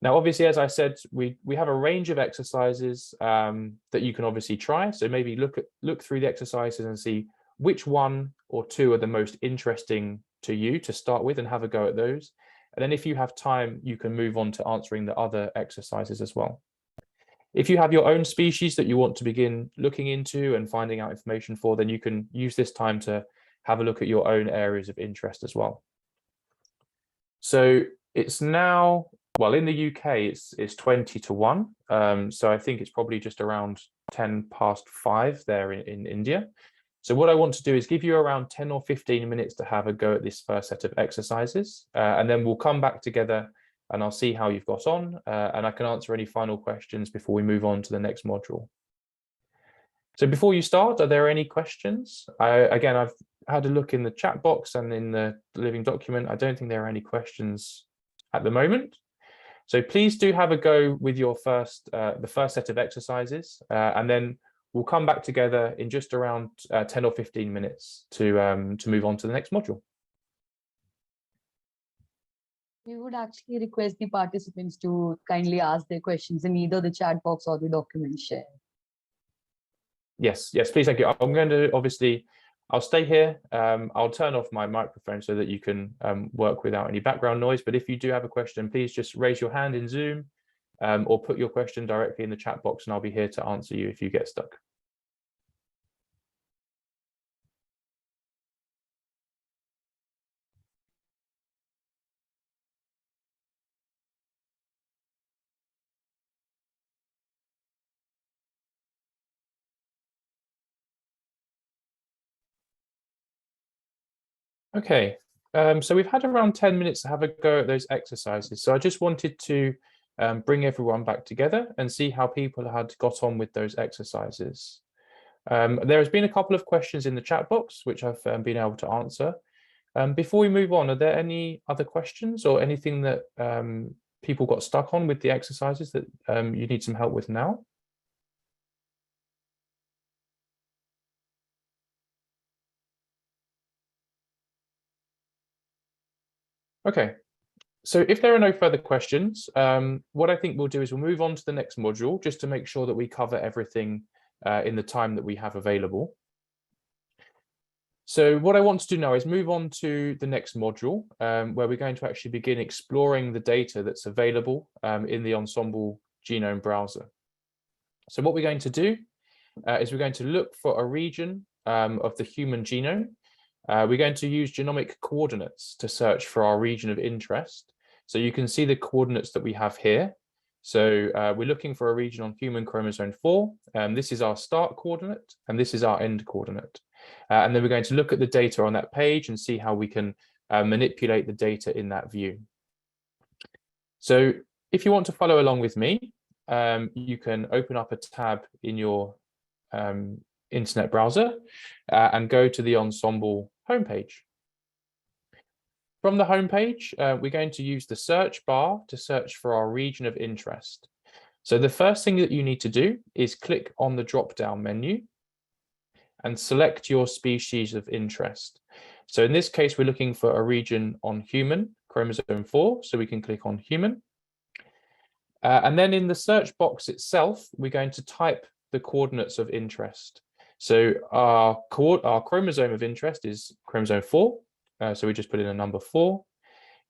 Now, obviously, as I said, we have a range of exercises that you can obviously try. So maybe look through the exercises and see which one or two are the most interesting to you to start with and have a go at those. And then if you have time, you can move on to answering the other exercises as well. If you have your own species that you want to begin looking into and finding out information for, then you can use this time to have a look at your own areas of interest as well. So it's now, well, in the UK, it's 20 to 1. So I think it's probably just around 5:10 there in India. So what I want to do is give you around 10 or 15 minutes to have a go at this first set of exercises, and then we'll come back together and I'll see how you've got on, and I can answer any final questions before we move on to the next module. So before you start, are there any questions? Again, I've had a look in the chat box and in the living document. I don't think there are any questions at the moment. So please do have a go with your the first set of exercises, and then we'll come back together in just around 10 or 15 minutes to move on to the next module. We would actually request the participants to kindly ask their questions in either the chat box or the document share. Yes, please, thank you. I'm going to, obviously, I'll stay here. I'll turn off my microphone so that you can work without any background noise. But if you do have a question, please just raise your hand in Zoom or put your question directly in the chat box, and I'll be here to answer you if you get stuck. Okay, so we've had around 10 minutes to have a go at those exercises. So I just wanted to bring everyone back together and see how people had got on with those exercises. There has been a couple of questions in the chat box, which I've been able to answer. Before we move on, are there any other questions or anything that people got stuck on with the exercises that you need some help with now? Okay, so if there are no further questions, what I think we'll do is we'll move on to the next module just to make sure that we cover everything in the time that we have available. So what I want to do now is move on to the next module, where we're going to actually begin exploring the data that's available in the Ensemble genome browser. So what we're going to do is we're going to look for a region of the human genome. We're going to use genomic coordinates to search for our region of interest. So you can see the coordinates that we have here. So we're looking for a region on human chromosome 4. This is our start coordinate, and this is our end coordinate. And then we're going to look at the data on that page and see how we can manipulate the data in that view. So if you want to follow along with me, you can open up a tab in your internet browser and go to the Ensemble homepage. From the homepage, we're going to use the search bar to search for our region of interest. So the first thing that you need to do is click on the drop-down menu and select your species of interest. So in this case, we're looking for a region on human chromosome 4, so we can click on human. And then in the search box itself, we're going to type the coordinates of interest. So our chromosome of interest is chromosome 4. So we just put in a number 4.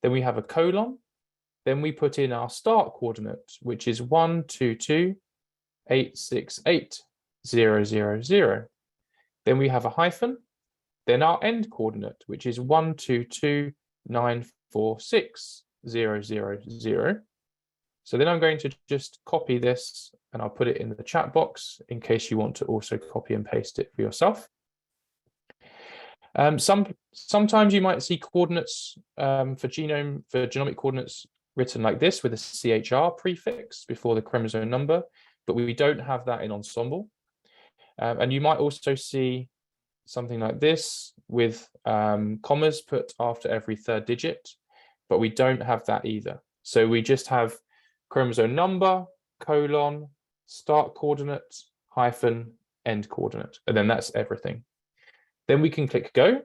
Then we have a colon. Then we put in our start coordinate, which is 122.868.000. Then we have a hyphen. then our end coordinate, which is 122.946.000. So then I'm going to just copy this and I'll put it in the chat box in case you want to also copy and paste it for yourself. Sometimes you might see coordinates for genomic coordinates written like this with a CHR prefix before the chromosome number, but we don't have that in Ensemble. And you might also see something like this with commas put after every third digit, but we don't have that either. So we just have chromosome number, colon, start coordinate, hyphen, end coordinate, and then that's everything. Then we can click go.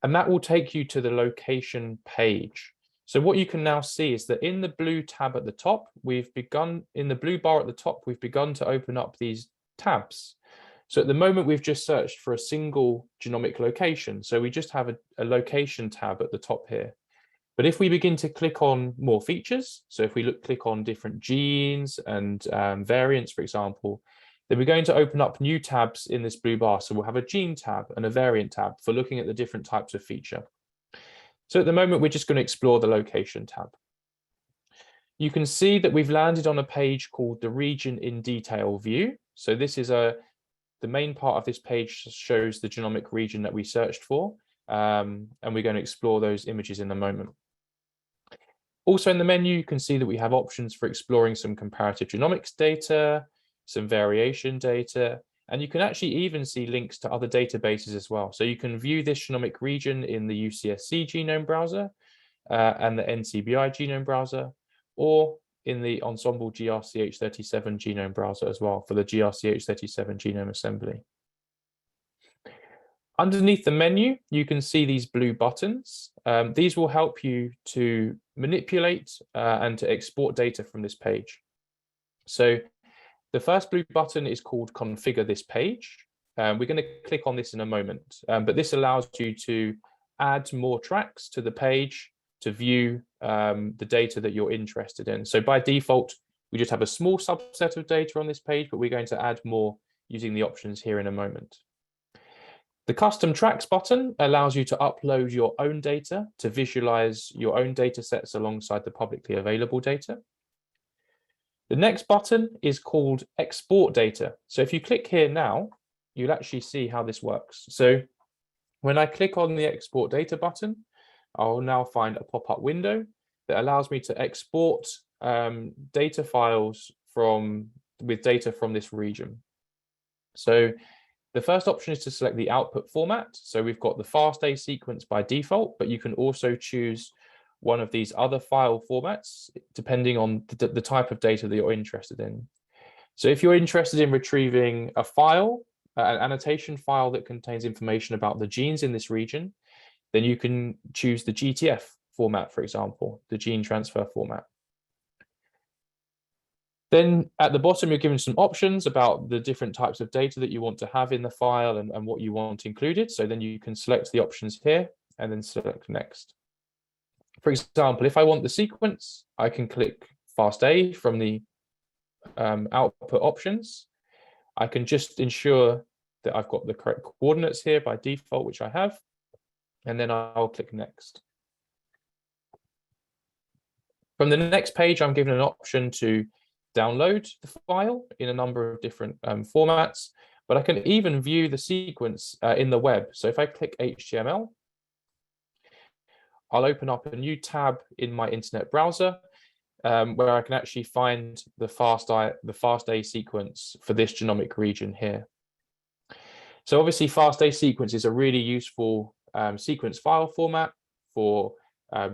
And that will take you to the location page. So what you can now see is that in the blue tab at the top, in the blue bar at the top, we've begun to open up these tabs. So at the moment, we've just searched for a single genomic location. So we just have a location tab at the top here. But if we begin to click on more features, so if we click on different genes and variants, for example, then we're going to open up new tabs in this blue bar. So we'll have a gene tab and a variant tab for looking at the different types of feature. So at the moment, we're just going to explore the location tab. You can see that we've landed on a page called the region in detail view. So this is the main part of this page shows the genomic region that we searched for. And we're going to explore those images in a moment. Also in the menu, you can see that we have options for exploring some comparative genomics data, some variation data, and you can actually even see links to other databases as well. So you can view this genomic region in the UCSC genome browser and the NCBI genome browser, or in the Ensemble GRCH37 genome browser as well for the GRCH37 genome assembly. Underneath the menu, you can see these blue buttons. These will help you to manipulate and to export data from this page. So the first blue button is called Configure this page. We're going to click on this in a moment, but this allows you to add more tracks to the page to view the data that you're interested in. So by default, we just have a small subset of data on this page, but we're going to add more using the options here in a moment. The Custom Tracks button allows you to upload your own data to visualize your own data sets alongside the publicly available data. The next button is called Export Data. So if you click here now, you'll actually see how this works. So when I click on the Export Data button, I'll now find a pop-up window that allows me to export data files with data from this region. So the first option is to select the output format. So we've got the FASTA sequence by default, but you can also choose one of these other file formats, depending on the type of data that you're interested in. So if you're interested in retrieving a file, an annotation file that contains information about the genes in this region, then you can choose the GTF format, for example, the gene transfer format. Then at the bottom, you're given some options about the different types of data that you want to have in the file and what you want included. So then you can select the options here and then select next. For example, if I want the sequence, I can click FASTA from the output options. I can just ensure that I've got the correct coordinates here by default, which I have, and then I'll click next. From the next page, I'm given an option to download the file in a number of different formats, but I can even view the sequence in the web. So if I click HTML, I'll open up a new tab in my internet browser where I can actually find the FASTA sequence for this genomic region here. So obviously FASTA sequence is a really useful sequence file format for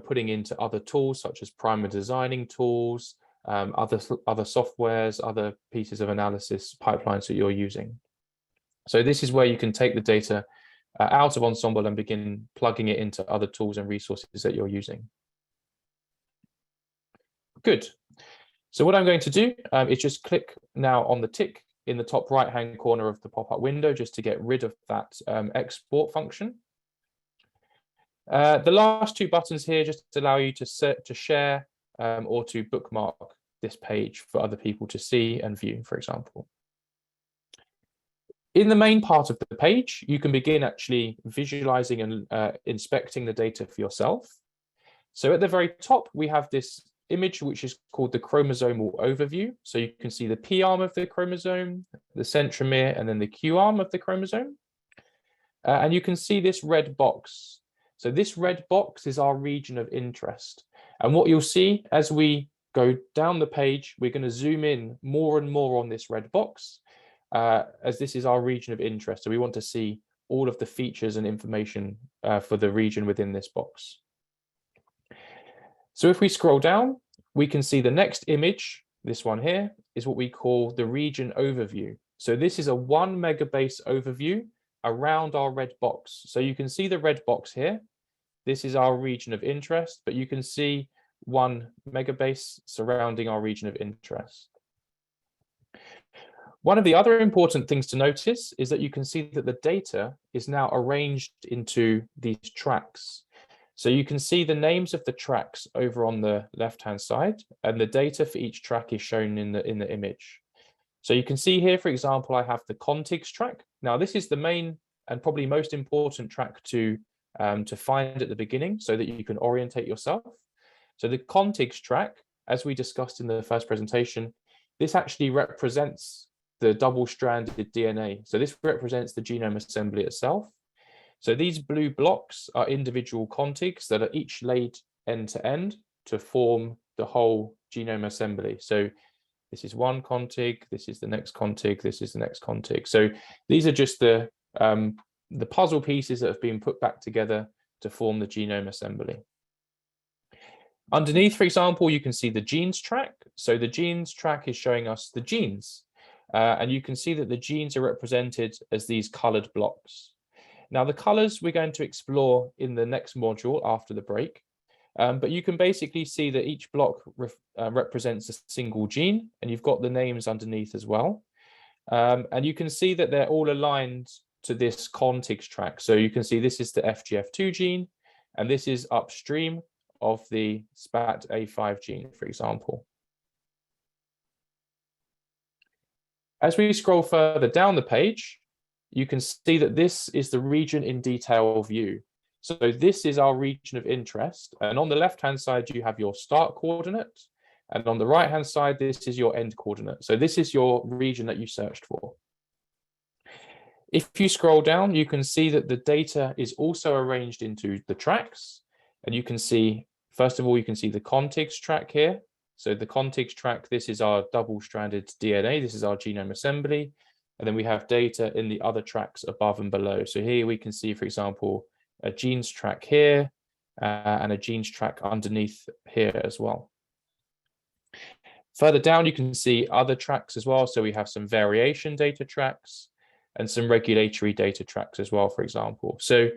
putting into other tools such as primer designing tools, other softwares, other pieces of analysis pipelines that you're using. So this is where you can take the data out of Ensemble and begin plugging it into other tools and resources that you're using. Good. So what I'm going to do is just click now on the tick in the top right-hand corner of the pop-up window just to get rid of that export function. The last two buttons here just allow you to share or to bookmark this page for other people to see and view, for example. In the main part of the page, you can begin actually visualizing and inspecting the data for yourself. So at the very top, we have this image, which is called the chromosomal overview. So you can see the P arm of the chromosome, the centromere, and then the Q arm of the chromosome. And you can see this red box. So this red box is our region of interest. And what you'll see as we go down the page, we're going to zoom in more and more on this red box, as this is our region of interest. So we want to see all of the features and information for the region within this box. So if we scroll down, we can see the next image, this one here, is what we call the region overview. So this is a 1 megabase overview around our red box. So you can see the red box here. This is our region of interest, but you can see 1 megabase surrounding our region of interest. One of the other important things to notice is that you can see that the data is now arranged into these tracks. So you can see the names of the tracks over on the left-hand side, and the data for each track is shown in the image. So you can see here, for example, I have the contigs track. Now, this is the main and probably most important track to find at the beginning so that you can orientate yourself. So the contigs track, as we discussed in the first presentation, this actually represents the double-stranded DNA. So this represents the genome assembly itself. So these blue blocks are individual contigs that are each laid end to end to form the whole genome assembly. So this is one contig, this is the next contig, this is the next contig. So these are just the puzzle pieces that have been put back together to form the genome assembly. Underneath, for example, you can see the genes track. So the genes track is showing us the genes. And you can see that the genes are represented as these colored blocks. Now, the colors we're going to explore in the next module after the break. But you can basically see that each block represents a single gene, and you've got the names underneath as well. And you can see that they're all aligned to this contigs track. So you can see this is the FGF2 gene, and this is upstream of the SPAT-A5 gene, for example. As we scroll further down the page, you can see that this is the region in detail view. So this is our region of interest. And on the left-hand side, you have your start coordinate. And on the right-hand side, this is your end coordinate. So this is your region that you searched for. If you scroll down, you can see that the data is also arranged into the tracks. And you can see, first of all, you can see the contigs track here. So the contigs track, this is our double-stranded DNA. This is our genome assembly. And then we have data in the other tracks above and below. So here we can see, for example, a genes track here and a genes track underneath here as well. Further down, you can see other tracks as well. So we have some variation data tracks and some regulatory data tracks as well, for example. So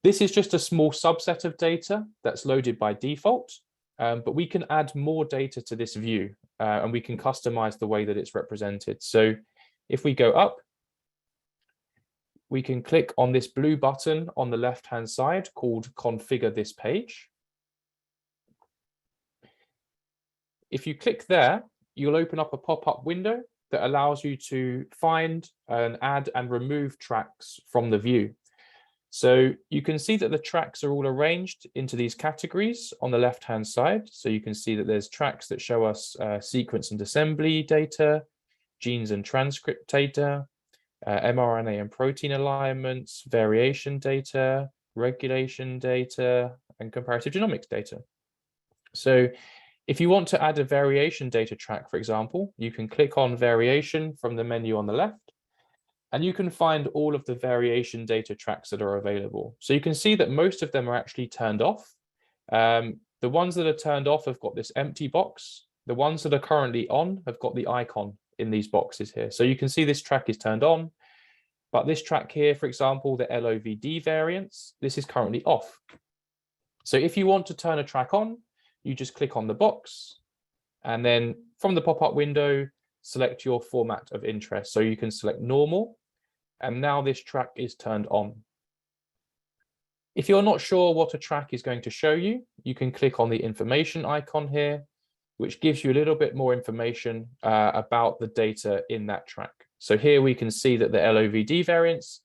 this is just a small subset of data that's loaded by default, but we can add more data to this view and we can customize the way that it's represented. So if we go up, we can click on this blue button on the left-hand side called Configure this page. If you click there, you'll open up a pop-up window that allows you to find and add and remove tracks from the view. So you can see that the tracks are all arranged into these categories on the left-hand side. So you can see that there's tracks that show us sequence and assembly data, genes and transcript data, mRNA and protein alignments, variation data, regulation data, and comparative genomics data. So if you want to add a variation data track, for example, you can click on variation from the menu on the left, and you can find all of the variation data tracks that are available. So you can see that most of them are actually turned off. The ones that are turned off have got this empty box. The ones that are currently on have got the icon in these boxes here. So you can see this track is turned on, but this track here, for example, the LOVD variants, this is currently off. So if you want to turn a track on, you just click on the box, and then from the pop-up window, select your format of interest. So you can select normal, and now this track is turned on. If you're not sure what a track is going to show you, you can click on the information icon here, which gives you a little bit more information about the data in that track. So here we can see that the LOVD variants,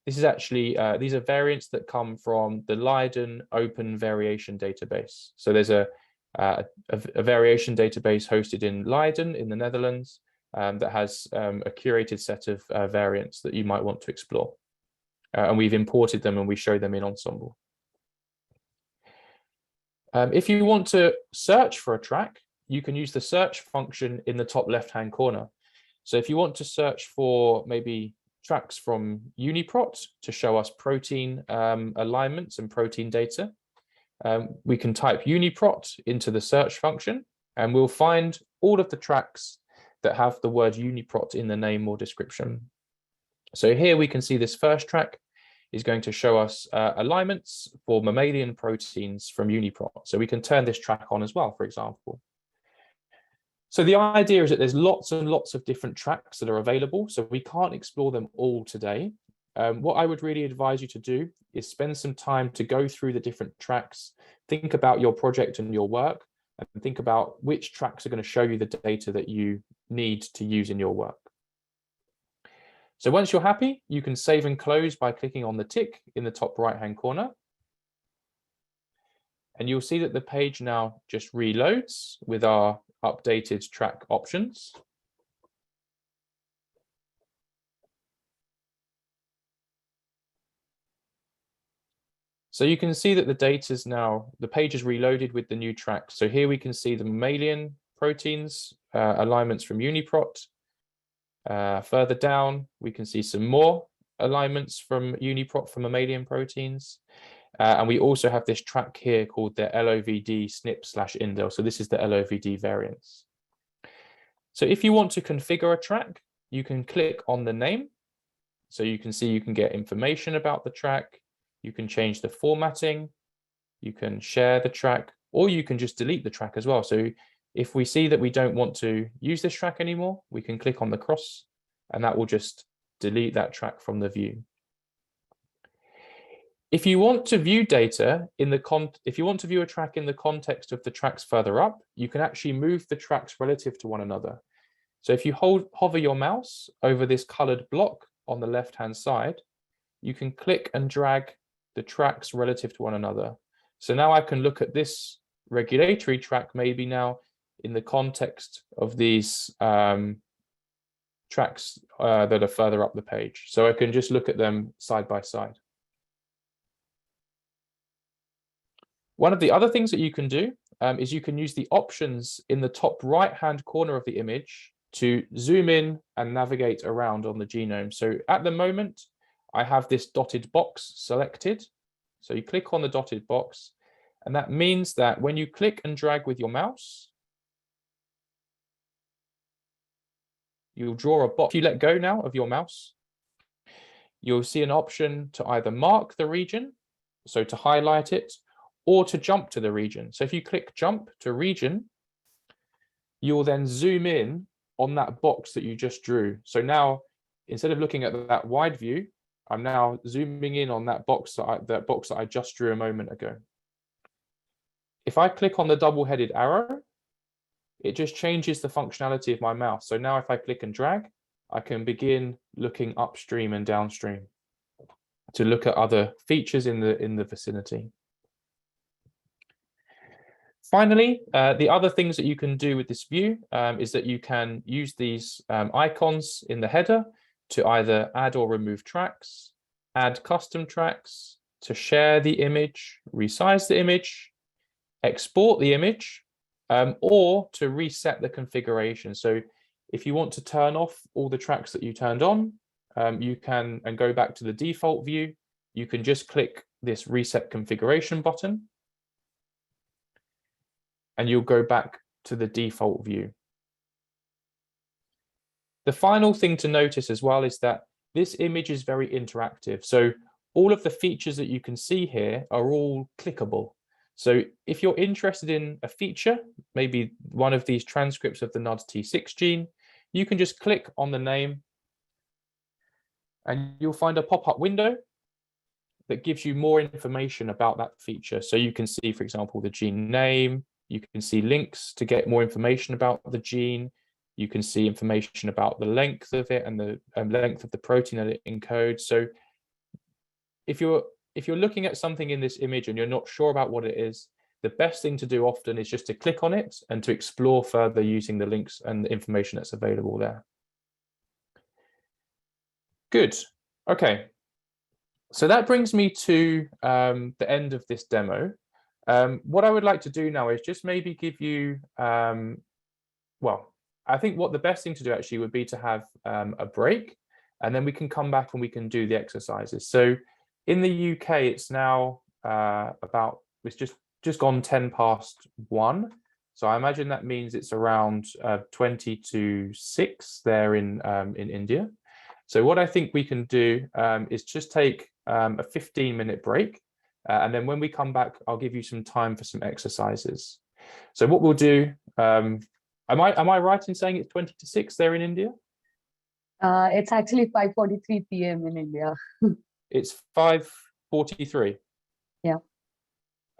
this is actually, these are variants that come from the Leiden Open Variation Database. So there's a variation database hosted in Leiden in the Netherlands that has a curated set of variants that you might want to explore. And we've imported them and we show them in Ensemble. If you want to search for a track, you can use the search function in the top left-hand corner. So if you want to search for maybe tracks from UniProt to show us protein alignments and protein data, we can type UniProt into the search function and we'll find all of the tracks that have the word UniProt in the name or description. So here we can see this first track is going to show us alignments for mammalian proteins from UniProt. So we can turn this track on as well, for example. So the idea is that there's lots and lots of different tracks that are available, so we can't explore them all today. What I would really advise you to do is spend some time to go through the different tracks, think about your project and your work, and think about which tracks are going to show you the data that you need to use in your work. So once you're happy, you can save and close by clicking on the tick in the top right-hand corner. And you'll see that the page now just reloads with our updated track options. So you can see that the data's now, the page is reloaded with the new tracks. So here we can see the mammalian proteins, alignments from UniProt. Further down, we can see some more alignments from UniProt for mammalian proteins. And we also have this track here called the LOVD SNP/indel. So this is the LOVD variants. So if you want to configure a track, you can click on the name. So you can see you can get information about the track. You can change the formatting. You can share the track, or you can just delete the track as well. So if we see that we don't want to use this track anymore, we can click on the cross and that will just delete that track from the view. If you want to view data in the if you want to view a track in the context of the tracks further up, you can actually move the tracks relative to one another. So if you hover your mouse over this colored block on the left-hand side, you can click and drag the tracks relative to one another. So now I can look at this regulatory track maybe now in the context of these tracks that are further up the page. So I can just look at them side by side. One of the other things that you can do is you can use the options in the top right-hand corner of the image to zoom in and navigate around on the genome. So at the moment, I have this dotted box selected. So you click on the dotted box, and that means that when you click and drag with your mouse, you'll draw a box. If you let go now of your mouse, you'll see an option to either mark the region, so to highlight it, or to jump to the region. So if you click jump to region, you'll then zoom in on that box that you just drew. So now, instead of looking at that wide view, I'm now zooming in on that box that I just drew a moment ago. If I click on the double-headed arrow, it just changes the functionality of my mouse. So now if I click and drag, I can begin looking upstream and downstream to look at other features in the vicinity. Finally, the other things that you can do with this view is that you can use these icons in the header to either add or remove tracks, add custom tracks, to share the image, resize the image, export the image, or to reset the configuration. So if you want to turn off all the tracks that you turned on, you can, and go back to the default view, you can just click this reset configuration button, and you'll go back to the default view. The final thing to notice as well is that this image is very interactive. So all of the features that you can see here are all clickable. So if you're interested in a feature, maybe one of these transcripts of the NUDT6 gene, you can just click on the name and you'll find a pop-up window that gives you more information about that feature. So you can see, for example, the gene name, you can see links to get more information about the gene. You can see information about the length of it and the length of the protein that it encodes. So if you're looking at something in this image and you're not sure about what it is, the best thing to do often is just to click on it and to explore further using the links and the information that's available there. Good. Okay. So that brings me to the end of this demo. What I would like to do now is just maybe give you, well, I think what the best thing to do actually would be to have a break, and then we can come back and we can do the exercises. So in the UK, it's now it's just gone 1:10. So I imagine that means it's around 20 to 6 there in India. So what I think we can do is just take a 15-minute break. And then when we come back, I'll give you some time for some exercises. So what we'll do, am I right in saying it's 20 to 6 there in India? It's actually 5:43 p.m. in India. It's 5:43. Yeah.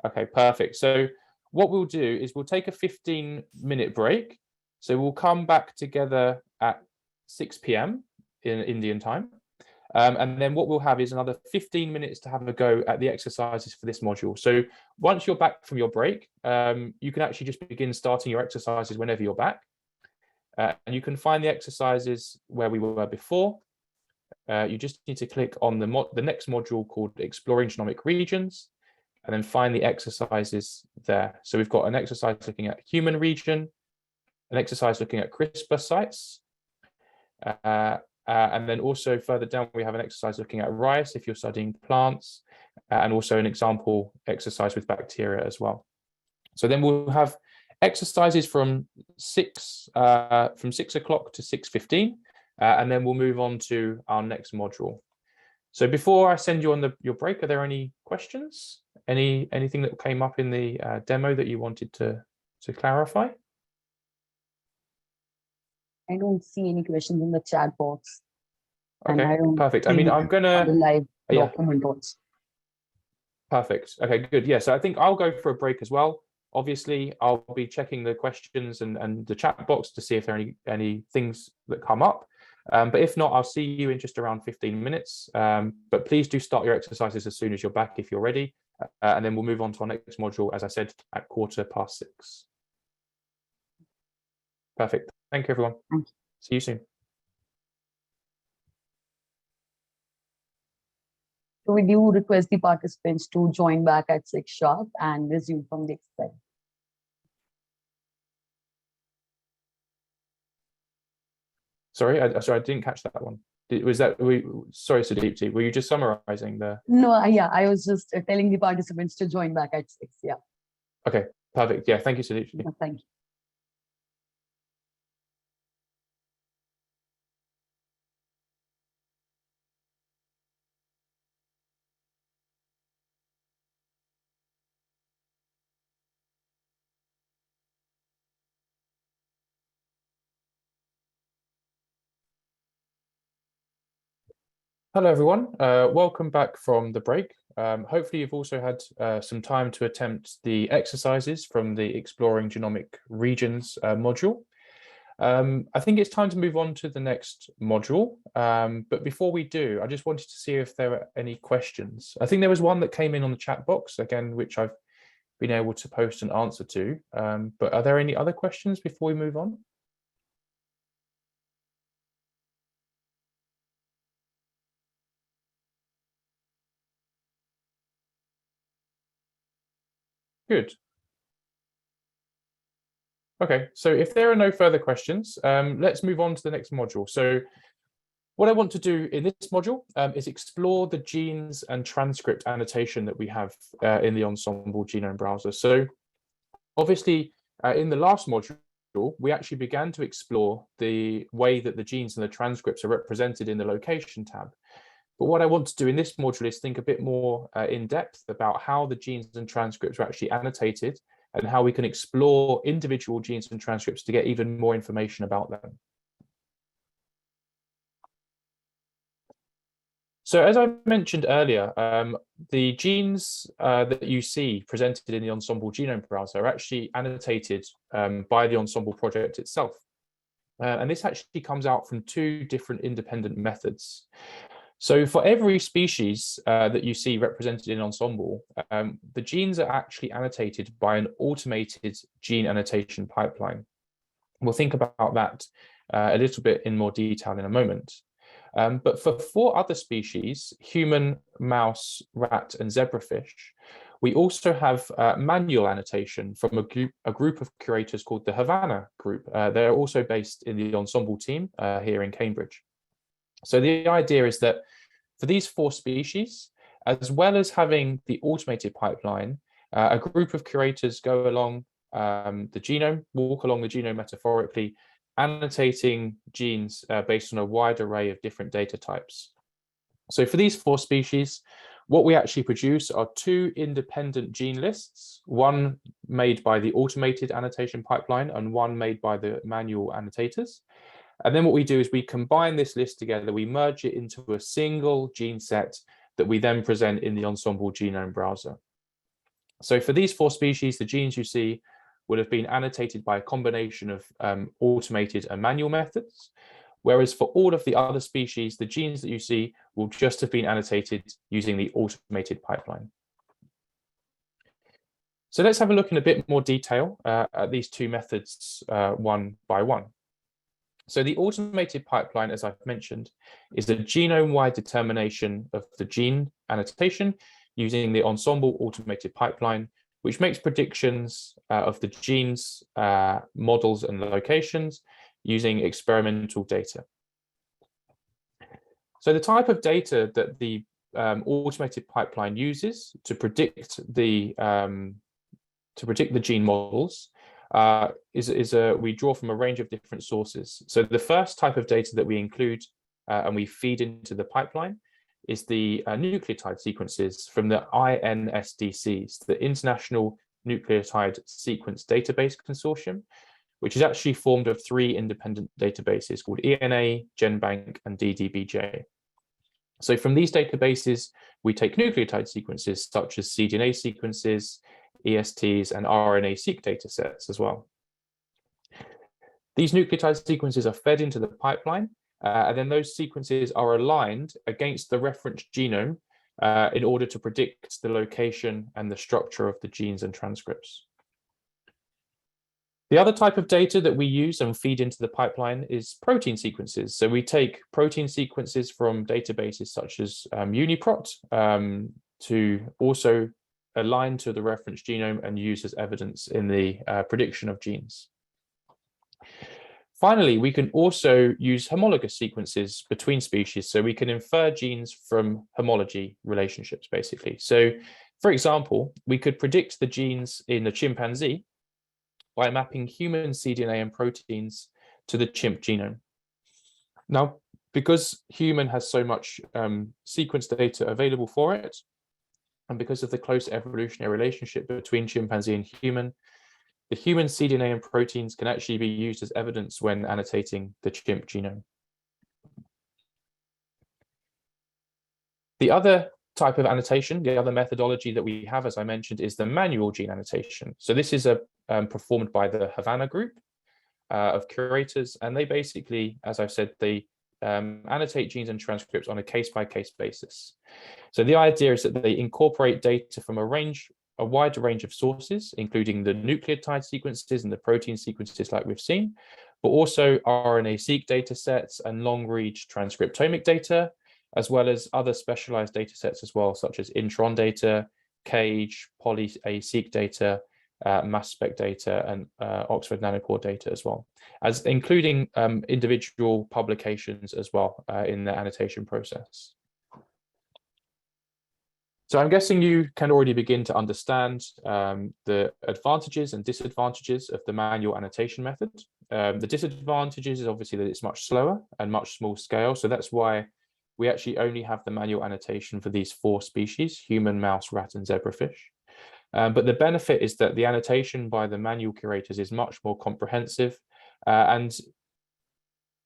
Okay, perfect. So what we'll do is we'll take a 15-minute break. So we'll come back together at 6 p.m. in Indian time. And then what we'll have is another 15 minutes to have a go at the exercises for this module. So once you're back from your break, you can actually just begin starting your exercises whenever you're back. And you can find the exercises where we were before. You just need to click on the next module called Exploring Genomic Regions, and then find the exercises there. So we've got an exercise looking at human region, an exercise looking at CRISPR sites, and then also further down, we have an exercise looking at rice if you're studying plants, and also an example exercise with bacteria as well. So then we'll have exercises from 6 o'clock to 6:15, and then we'll move on to our next module. So before I send you on your break, are there any questions? Anything that came up in the demo that you wanted to clarify? I don't see any questions in the chat box. Okay, perfect. I mean, I'm gonna the live yeah. document also. Perfect. Okay, good. Yeah, so I think I'll go for a break as well. Obviously, I'll be checking the questions and the chat box to see if there are any things that come up. But if not, I'll see you in just around 15 minutes. But please do start your exercises as soon as you're back if you're ready. And then we'll move on to our next module, as I said, at 6:15. Perfect. Thank you, everyone. See you soon. So we do request the participants to join back at 6 sharp and resume from the exercise. Sorry, I didn't catch that one. Sorry, Sudipti, were you just summarizing the? No, yeah, I was just telling the participants to join back at 6. Yeah. Okay, perfect. Yeah, thank you, Sudipti. Yeah, thank you. Hello, everyone. Welcome back from the break. Hopefully, you've also had some time to attempt the exercises from the Exploring Genomic Regions module. I think it's time to move on to the next module. But before we do, I just wanted to see if there were any questions. I think there was one that came in on the chat box, again, which I've been able to post an answer to. But are there any other questions before we move on? Good. Okay, so if there are no further questions, let's move on to the next module. So what I want to do in this module is explore the genes and transcript annotation that we have in the Ensembl Genome Browser. So obviously, in the last module, we actually began to explore the way that the genes and the transcripts are represented in the location tab. But what I want to do in this module is think a bit more in depth about how the genes and transcripts are actually annotated and how we can explore individual genes and transcripts to get even more information about them. So as I mentioned earlier, the genes that you see presented in the Ensembl Genome Browser are actually annotated by the Ensembl project itself. And this actually comes out from two different independent methods. So for every species that you see represented in Ensemble, the genes are actually annotated by an automated gene annotation pipeline. We'll think about that a little bit in more detail in a moment. But for 4 other species, human, mouse, rat, and zebrafish, we also have manual annotation from a group of curators called the Havana group. They're also based in the Ensemble team here in Cambridge. So the idea is that for these 4 species, as well as having the automated pipeline, a group of curators go along the genome, walk along the genome metaphorically, annotating genes based on a wide array of different data types. So for these 4 species, what we actually produce are 2 independent gene lists, one made by the automated annotation pipeline and one made by the manual annotators. And then what we do is we combine this list together, we merge it into a single gene set that we then present in the Ensemble genome browser. So for these 4 species, the genes you see would have been annotated by a combination of automated and manual methods. Whereas for all of the other species, the genes that you see will just have been annotated using the automated pipeline. So let's have a look in a bit more detail at these 2 methods one by one. So the automated pipeline, as I've mentioned, is a genome-wide determination of the gene annotation using the Ensemble automated pipeline, which makes predictions of the genes, models, and locations using experimental data. So the type of data that the automated pipeline uses to predict the gene models we draw from a range of different sources. So the first type of data that we include and we feed into the pipeline is the nucleotide sequences from the INSDCs, the International Nucleotide Sequence Database Consortium, which is actually formed of 3 independent databases called ENA, GenBank, and DDBJ. So from these databases, we take nucleotide sequences such as cDNA sequences, ESTs, and RNA-seq datasets as well. These nucleotide sequences are fed into the pipeline, and then those sequences are aligned against the reference genome in order to predict the location and the structure of the genes and transcripts. The other type of data that we use and feed into the pipeline is protein sequences. So we take protein sequences from databases such as UniProt to also align to the reference genome and use as evidence in the prediction of genes. Finally, we can also use homologous sequences between species, so we can infer genes from homology relationships, basically. So, for example, we could predict the genes in a chimpanzee by mapping human cDNA and proteins to the chimp genome. Now, because human has so much sequence data available for it, and because of the close evolutionary relationship between chimpanzee and human, the human cDNA and proteins can actually be used as evidence when annotating the chimp genome. The other type of annotation, the other methodology that we have, as I mentioned, is the manual gene annotation. So this is performed by the Havana group of curators, and they basically, as I've said, they annotate genes and transcripts on a case-by-case basis. So the idea is that they incorporate data from a wide range of sources, including the nucleotide sequences and the protein sequences like we've seen, but also RNA-seq data sets and long-read transcriptomic data, as well as other specialized data sets as well, such as intron data, CAGE, poly-A-seq data, mass spec data, and Oxford nanopore data as well, as including individual publications as well in the annotation process. So I'm guessing you can already begin to understand the advantages and disadvantages of the manual annotation method. The disadvantages is obviously that it's much slower and much small scale. So that's why we actually only have the manual annotation for these 4 species, human, mouse, rat, and zebrafish. But the benefit is that the annotation by the manual curators is much more comprehensive, and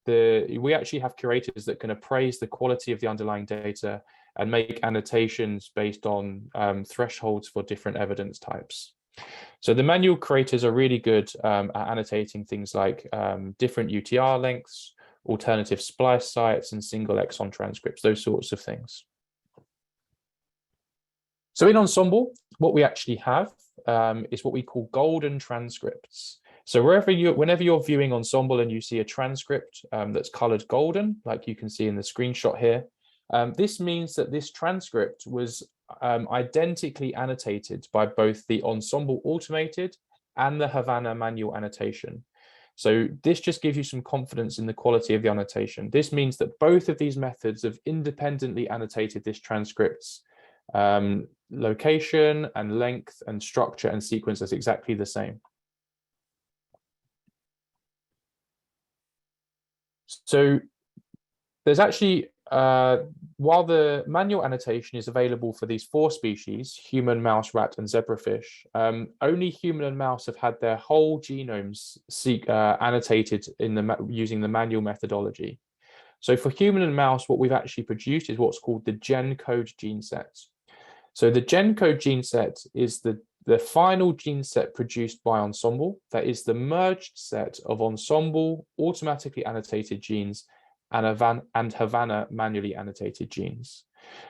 we actually have curators that can appraise the quality of the underlying data and make annotations based on thresholds for different evidence types. So the manual creators are really good at annotating things like different UTR lengths, alternative splice sites, and single exon transcripts, those sorts of things. So in Ensemble, what we actually have is what we call golden transcripts. So whenever you're viewing Ensemble and you see a transcript that's colored golden, like you can see in the screenshot here, this means that this transcript was identically annotated by both the Ensemble automated and the Havana manual annotation. So this just gives you some confidence in the quality of the annotation. This means that both of these methods have independently annotated this transcript's location and length and structure and sequence as exactly the same. So there's actually, while the manual annotation is available for these 4 species, human, mouse, rat, and zebrafish, only human and mouse have had their whole genomes annotated using the manual methodology. So for human and mouse, what we've actually produced is what's called the GenCode gene set. So the GenCode gene set is the final gene set produced by Ensemble. That is the merged set of Ensemble automatically annotated genes and Havana manually annotated genes.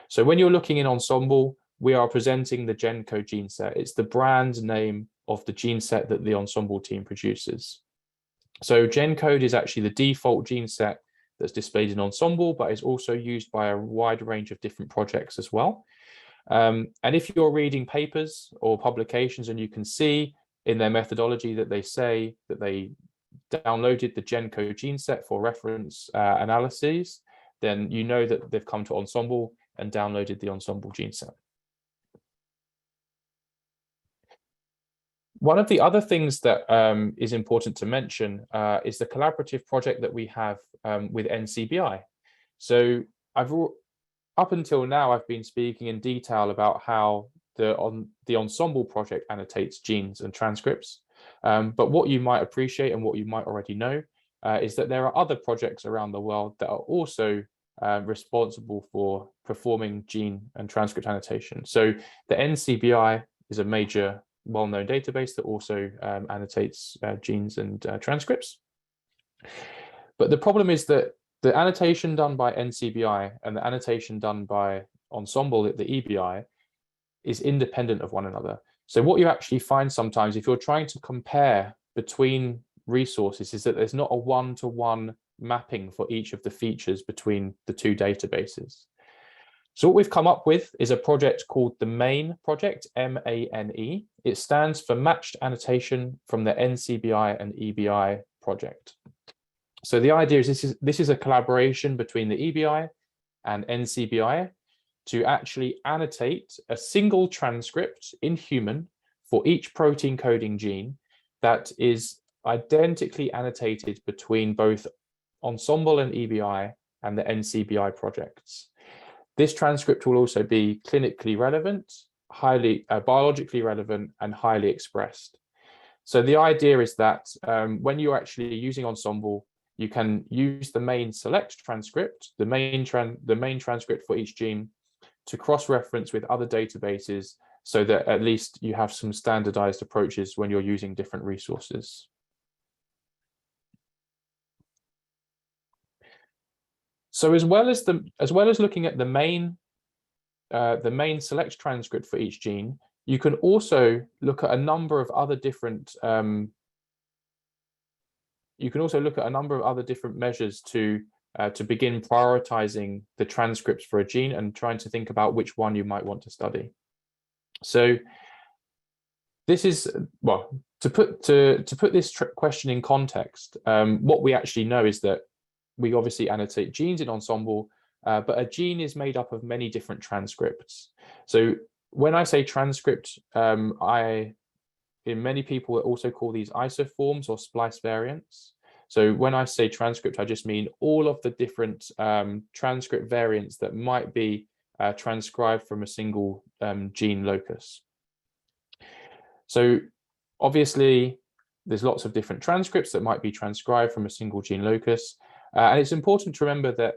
So when you're looking in Ensemble, we are presenting the GenCode gene set. It's the brand name of the gene set that the Ensemble team produces. So GenCode is actually the default gene set that's displayed in Ensemble, but is also used by a wide range of different projects as well. And if you're reading papers or publications and you can see in their methodology that they say that they downloaded the GenCode gene set for reference analyses, then you know that they've come to Ensemble and downloaded the Ensemble gene set. One of the other things that is important to mention is the collaborative project that we have with NCBI. So up until now, I've been speaking in detail about how the Ensemble project annotates genes and transcripts. But what you might appreciate and what you might already know is that there are other projects around the world that are also responsible for performing gene and transcript annotation. So the NCBI is a major well-known database that also annotates genes and transcripts. But the problem is that the annotation done by NCBI and the annotation done by Ensemble, the EBI, is independent of one another. So what you actually find sometimes if you're trying to compare between resources is that there's not a one-to-one mapping for each of the features between the 2 databases. So what we've come up with is a project called the MANE project, M-A-N-E. It stands for Matched Annotation from the NCBI and EBI project. So the idea is this is a collaboration between the EBI and NCBI to actually annotate a single transcript in human for each protein coding gene that is identically annotated between both Ensemble and EBI and the NCBI projects. This transcript will also be clinically relevant, highly biologically relevant, and highly expressed. So the idea is that when you're actually using Ensemble, you can use the main select transcript, the main transcript for each gene, to cross-reference with other databases so that at least you have some standardized approaches when you're using different resources. So as well as looking at the main select transcript for each gene, you can also look at a number of other different measures to begin prioritizing the transcripts for a gene and trying to think about which one you might want to study. So this is, well, to put this question in context, what we actually know is that we obviously annotate genes in Ensemble, but a gene is made up of many different transcripts. So when I say transcript, many people also call these isoforms or splice variants. So when I say transcript, I just mean all of the different transcript variants that might be transcribed from a single gene locus. So obviously, there's lots of different transcripts that might be transcribed from a single gene locus. And it's important to remember that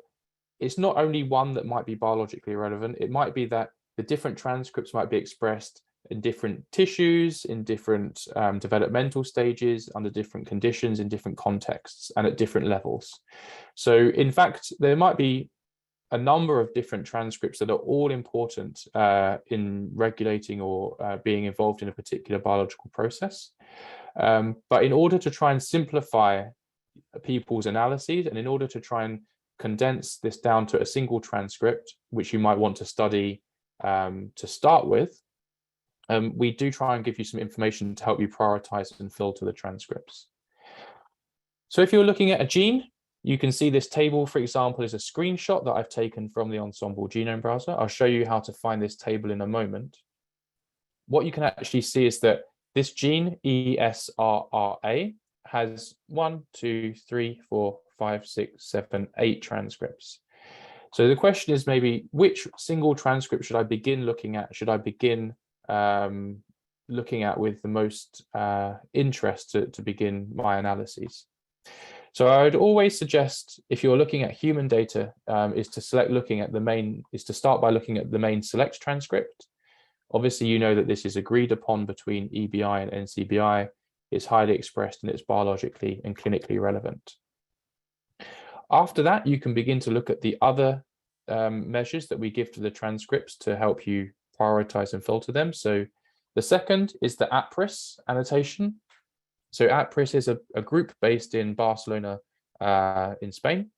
it's not only one that might be biologically relevant. It might be that the different transcripts might be expressed in different tissues, in different developmental stages, under different conditions, in different contexts, and at different levels. So in fact, there might be a number of different transcripts that are all important in regulating or being involved in a particular biological process. But in order to try and simplify people's analyses, and in order to try and condense this down to a single transcript, which you might want to study to start with, we do try and give you some information to help you prioritize and filter the transcripts. So if you're looking at a gene, you can see this table, for example, is a screenshot that I've taken from the Ensembl genome browser. I'll show you how to find this table in a moment. What you can actually see is that this gene, ESRRA, has 1, 2, 3, 4, 5, 6, 7, 8 transcripts. So the question is maybe which single transcript should I begin looking at? Should I begin looking at with the most interest to begin my analyses? So I would always suggest, if you're looking at human data, is to start by looking at the main select transcript. Obviously, you know that this is agreed upon between EBI and NCBI. It's highly expressed and it's biologically and clinically relevant. After that, you can begin to look at the other measures that we give to the transcripts to help you prioritize and filter them. So the second is the APRIS annotation. So APRIS is a group based in Barcelona in Spain.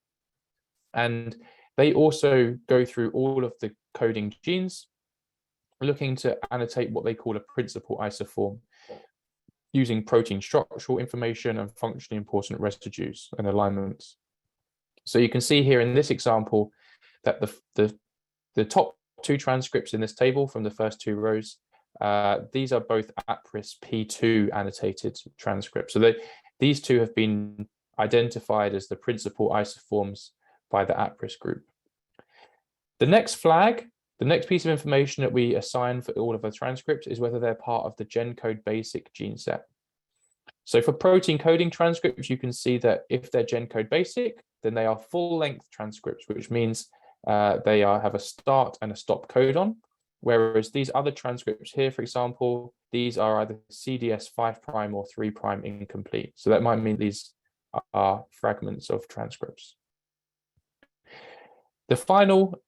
And they also go through all of the coding genes, looking to annotate what they call a principal isoform, using protein structural information and functionally important residues and alignments. So you can see here in this example that the top 2 transcripts in this table from the first 2 rows, these are both APRIS P2 annotated transcripts. So these 2 have been identified as the principal isoforms by the APRIS group. The next flag, the next piece of information that we assign for all of our transcripts is whether they're part of the GenCode basic gene set. So for protein coding transcripts, you can see that if they're GenCode basic, then they are full length transcripts, which means they have a start and a stop codon. Whereas these other transcripts here, for example, these are either CDS 5' or 3' incomplete. So that might mean these are fragments of transcripts. The final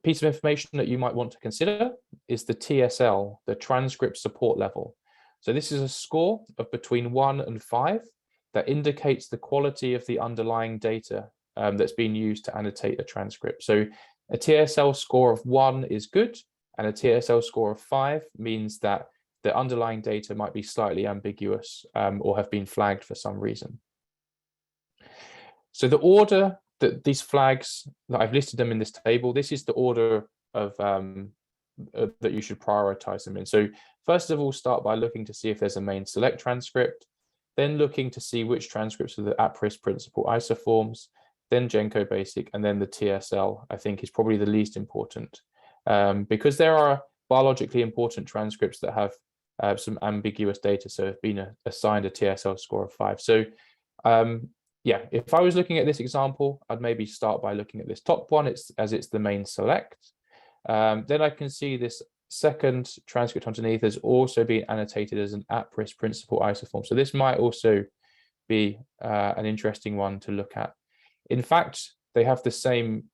piece of information that you might want to consider is the TSL, the transcript support level. So this is a score of between 1 and 5 that indicates the quality of the underlying data that's been used to annotate a transcript. So a TSL score of 1 is good, and a TSL score of 5 means that the underlying data might be slightly ambiguous or have been flagged for some reason. So the order that these flags, that I've listed them in this table, this is the order of that you should prioritize them in. So first of all, start by looking to see if there's a main select transcript, then looking to see which transcripts are the APRIS principal isoforms, then GenCode basic, and then the TSL, I think, is probably the least important. Because there are biologically important transcripts that have some ambiguous data, so have been assigned a TSL score of 5. So yeah, if I was looking at this example, I'd maybe start by looking at this top one, as it's the main select. Then I can see this second transcript underneath has also been annotated as an APRIS principal isoform. So this might also be an interesting one to look at. In fact, they have the same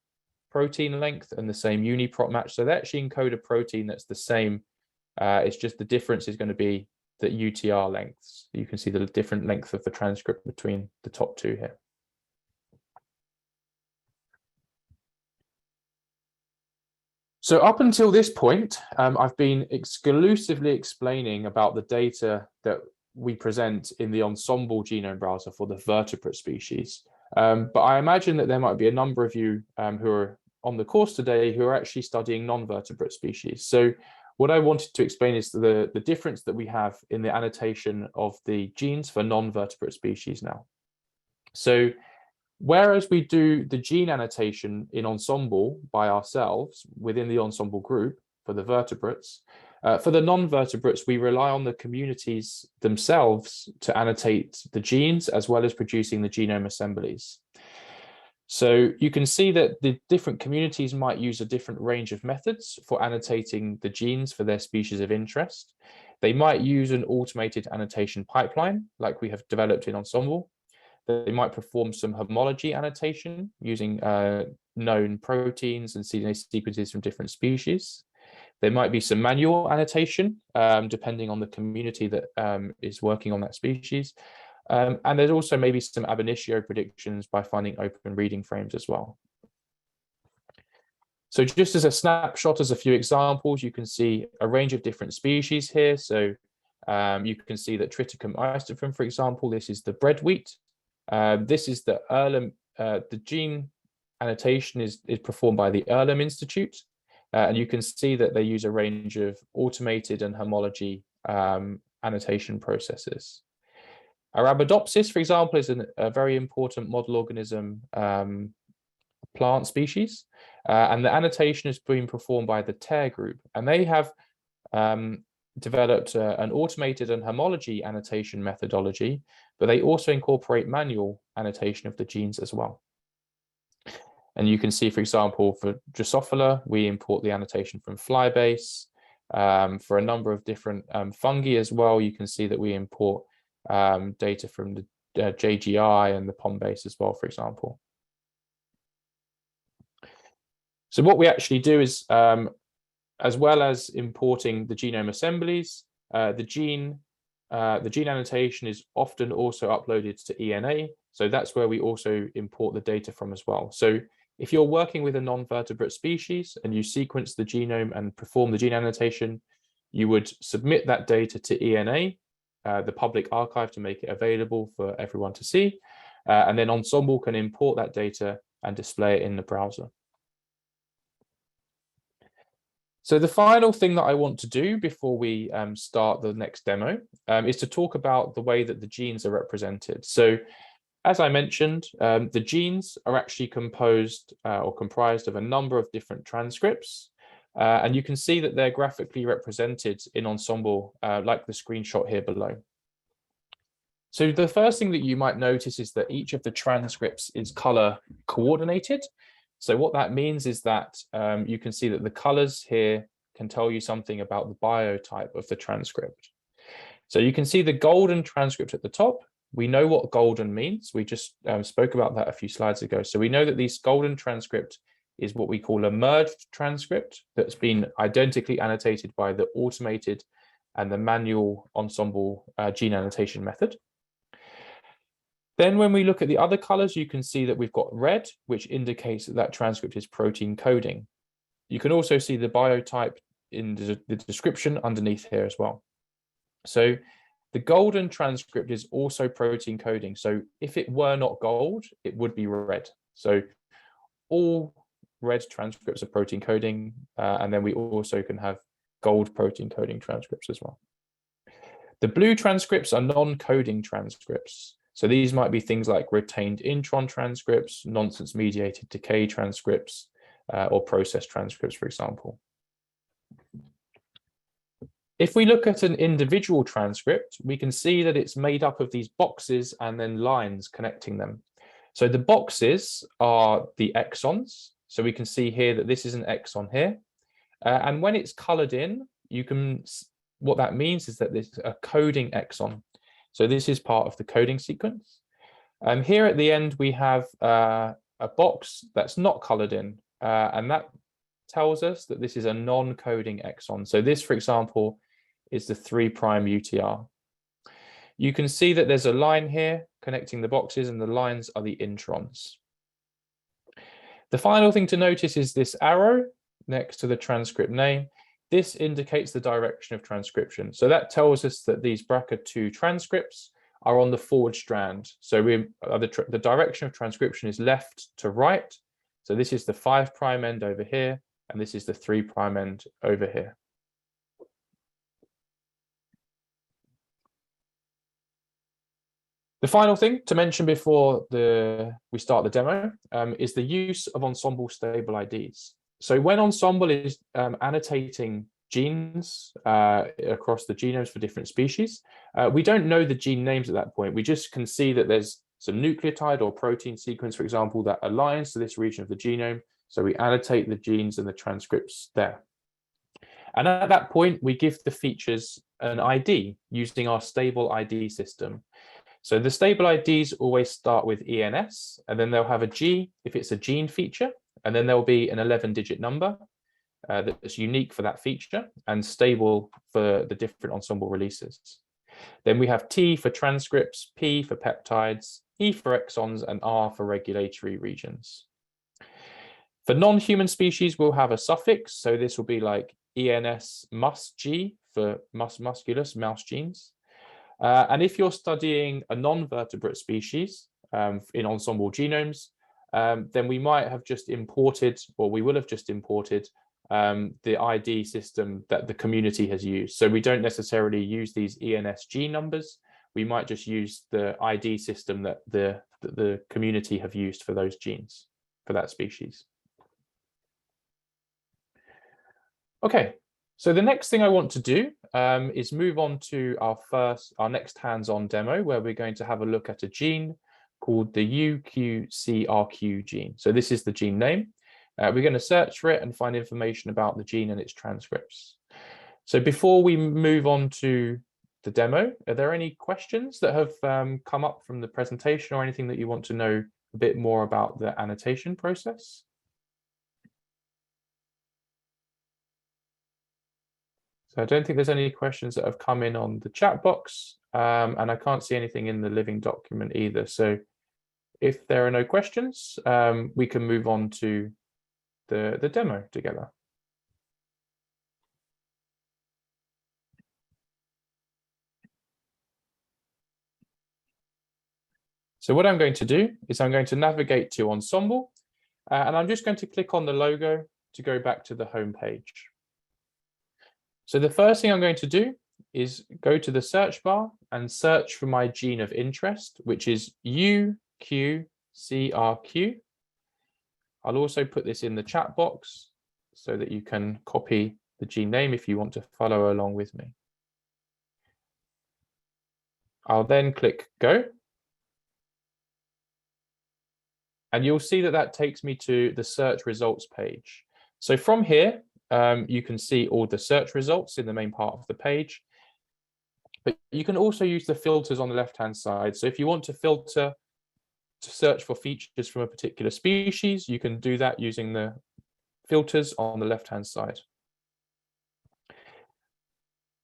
protein length and the same uniprot match. So they actually encode a protein that's the same. It's just the difference is going to be the UTR lengths. You can see the different length of the transcript between the top 2 here. So up until this point, I've been exclusively explaining about the data that we present in the Ensembl genome browser for the vertebrate species. But I imagine that there might be a number of you who are on the course today who are actually studying non-vertebrate species. So what I wanted to explain is the difference that we have in the annotation of the genes for non-vertebrate species now. So whereas we do the gene annotation in Ensembl by ourselves within the Ensembl group for the vertebrates, for the non-vertebrates, we rely on the communities themselves to annotate the genes as well as producing the genome assemblies. So you can see that the different communities might use a different range of methods for annotating the genes for their species of interest. They might use an automated annotation pipeline, like we have developed in Ensemble. They might perform some homology annotation using known proteins and DNA sequences from different species. There might be some manual annotation, depending on the community that is working on that species. And there's also maybe some ab initio predictions by finding open reading frames as well. So just as a snapshot, as a few examples, you can see a range of different species here. So you can see that Triticum istaphrum, for example, this is the bread wheat. This is the Earlham, the gene annotation is performed by the Earlham Institute. And you can see that they use a range of automated and homology annotation processes. Arabidopsis, for example, is a very important model organism plant species. And the annotation is being performed by the TARE group. And they have developed an automated and homology annotation methodology, but they also incorporate manual annotation of the genes as well. And you can see, for example, for Drosophila, we import the annotation from Flybase. For a number of different fungi as well, you can see that we import data from the JGI and the POMBase as well, for example. So what we actually do is, as well as importing the genome assemblies, the gene annotation is often also uploaded to ENA. So that's where we also import the data from as well. So if you're working with a non-vertebrate species and you sequence the genome and perform the gene annotation, you would submit that data to ENA, the public archive, to make it available for everyone to see. And then Ensemble can import that data and display it in the browser. So the final thing that I want to do before we start the next demo is to talk about the way that the genes are represented. So as I mentioned, the genes are actually composed or comprised of a number of different transcripts. And you can see that they're graphically represented in Ensemble, like the screenshot here below. So the first thing that you might notice is that each of the transcripts is color coordinated. So what that means is that you can see that the colors here can tell you something about the biotype of the transcript. So you can see the golden transcript at the top. We know what golden means. We just spoke about that a few slides ago. So we know that this golden transcript is what we call a merged transcript that's been identically annotated by the automated and the manual Ensemble gene annotation method. Then when we look at the other colors, you can see that we've got red, which indicates that that transcript is protein coding. You can also see the biotype in the description underneath here as well. So the golden transcript is also protein coding. So if it were not gold, it would be red. So all red transcripts are protein coding, and then we also can have gold protein coding transcripts as well. The blue transcripts are non-coding transcripts. So these might be things like retained intron transcripts, nonsense-mediated decay transcripts, or process transcripts, for example. If we look at an individual transcript, we can see that it's made up of these boxes and then lines connecting them. So the boxes are the exons. So we can see here that this is an exon here. And when it's colored in, what that means is that this is a coding exon. So this is part of the coding sequence. Here at the end, we have a box that's not colored in, and that tells us that this is a non-coding exon. So this, for example, is the 3' UTR. You can see that there's a line here connecting the boxes, and the lines are the introns. The final thing to notice is this arrow next to the transcript name. This indicates the direction of transcription. So that tells us that these BRCA2 transcripts are on the forward strand. So the direction of transcription is left to right. So this is the 5' end over here, and this is the 3' end over here. The final thing to mention before we start the demo is the use of Ensemble stable IDs. So when Ensemble is annotating genes across the genomes for different species, we don't know the gene names at that point. We just can see that there's some nucleotide or protein sequence, for example, that aligns to this region of the genome. So we annotate the genes and the transcripts there. And at that point, we give the features an ID using our stable ID system. So the stable IDs always start with ENS, and then they'll have a G if it's a gene feature, and then there'll be an 11-digit number that's unique for that feature and stable for the different ensemble releases. Then we have T for transcripts, P for peptides, E for exons, and R for regulatory regions. For non-human species, we'll have a suffix. So this will be like ENS mus-G for musculus, mouse genes. And if you're studying a non-vertebrate species in ensemble genomes, then we might have just imported, or we will have just imported the ID system that the community has used. So we don't necessarily use these ENSG numbers. We might just use the ID system that the community have used for those genes, for that species. Okay, so the next thing I want to do is move on to our next hands-on demo, where we're going to have a look at a gene called the UQCRQ gene. So this is the gene name. We're going to search for it and find information about the gene and its transcripts. So before we move on to the demo, are there any questions that have come up from the presentation or anything that you want to know a bit more about the annotation process? So I don't think there's any questions that have come in on the chat box, and I can't see anything in the living document either. So if there are no questions, we can move on to the demo together. So what I'm going to do is I'm going to navigate to Ensemble, and I'm just going to click on the logo to go back to the home page. So the first thing I'm going to do is go to the search bar and search for my gene of interest, which is UQCRQ. I'll also put this in the chat box so that you can copy the gene name if you want to follow along with me. I'll then click Go. And you'll see that that takes me to the search results page. So from here, you can see all the search results in the main part of the page. But you can also use the filters on the left-hand side. So if you want to filter to search for features from a particular species, you can do that using the filters on the left-hand side.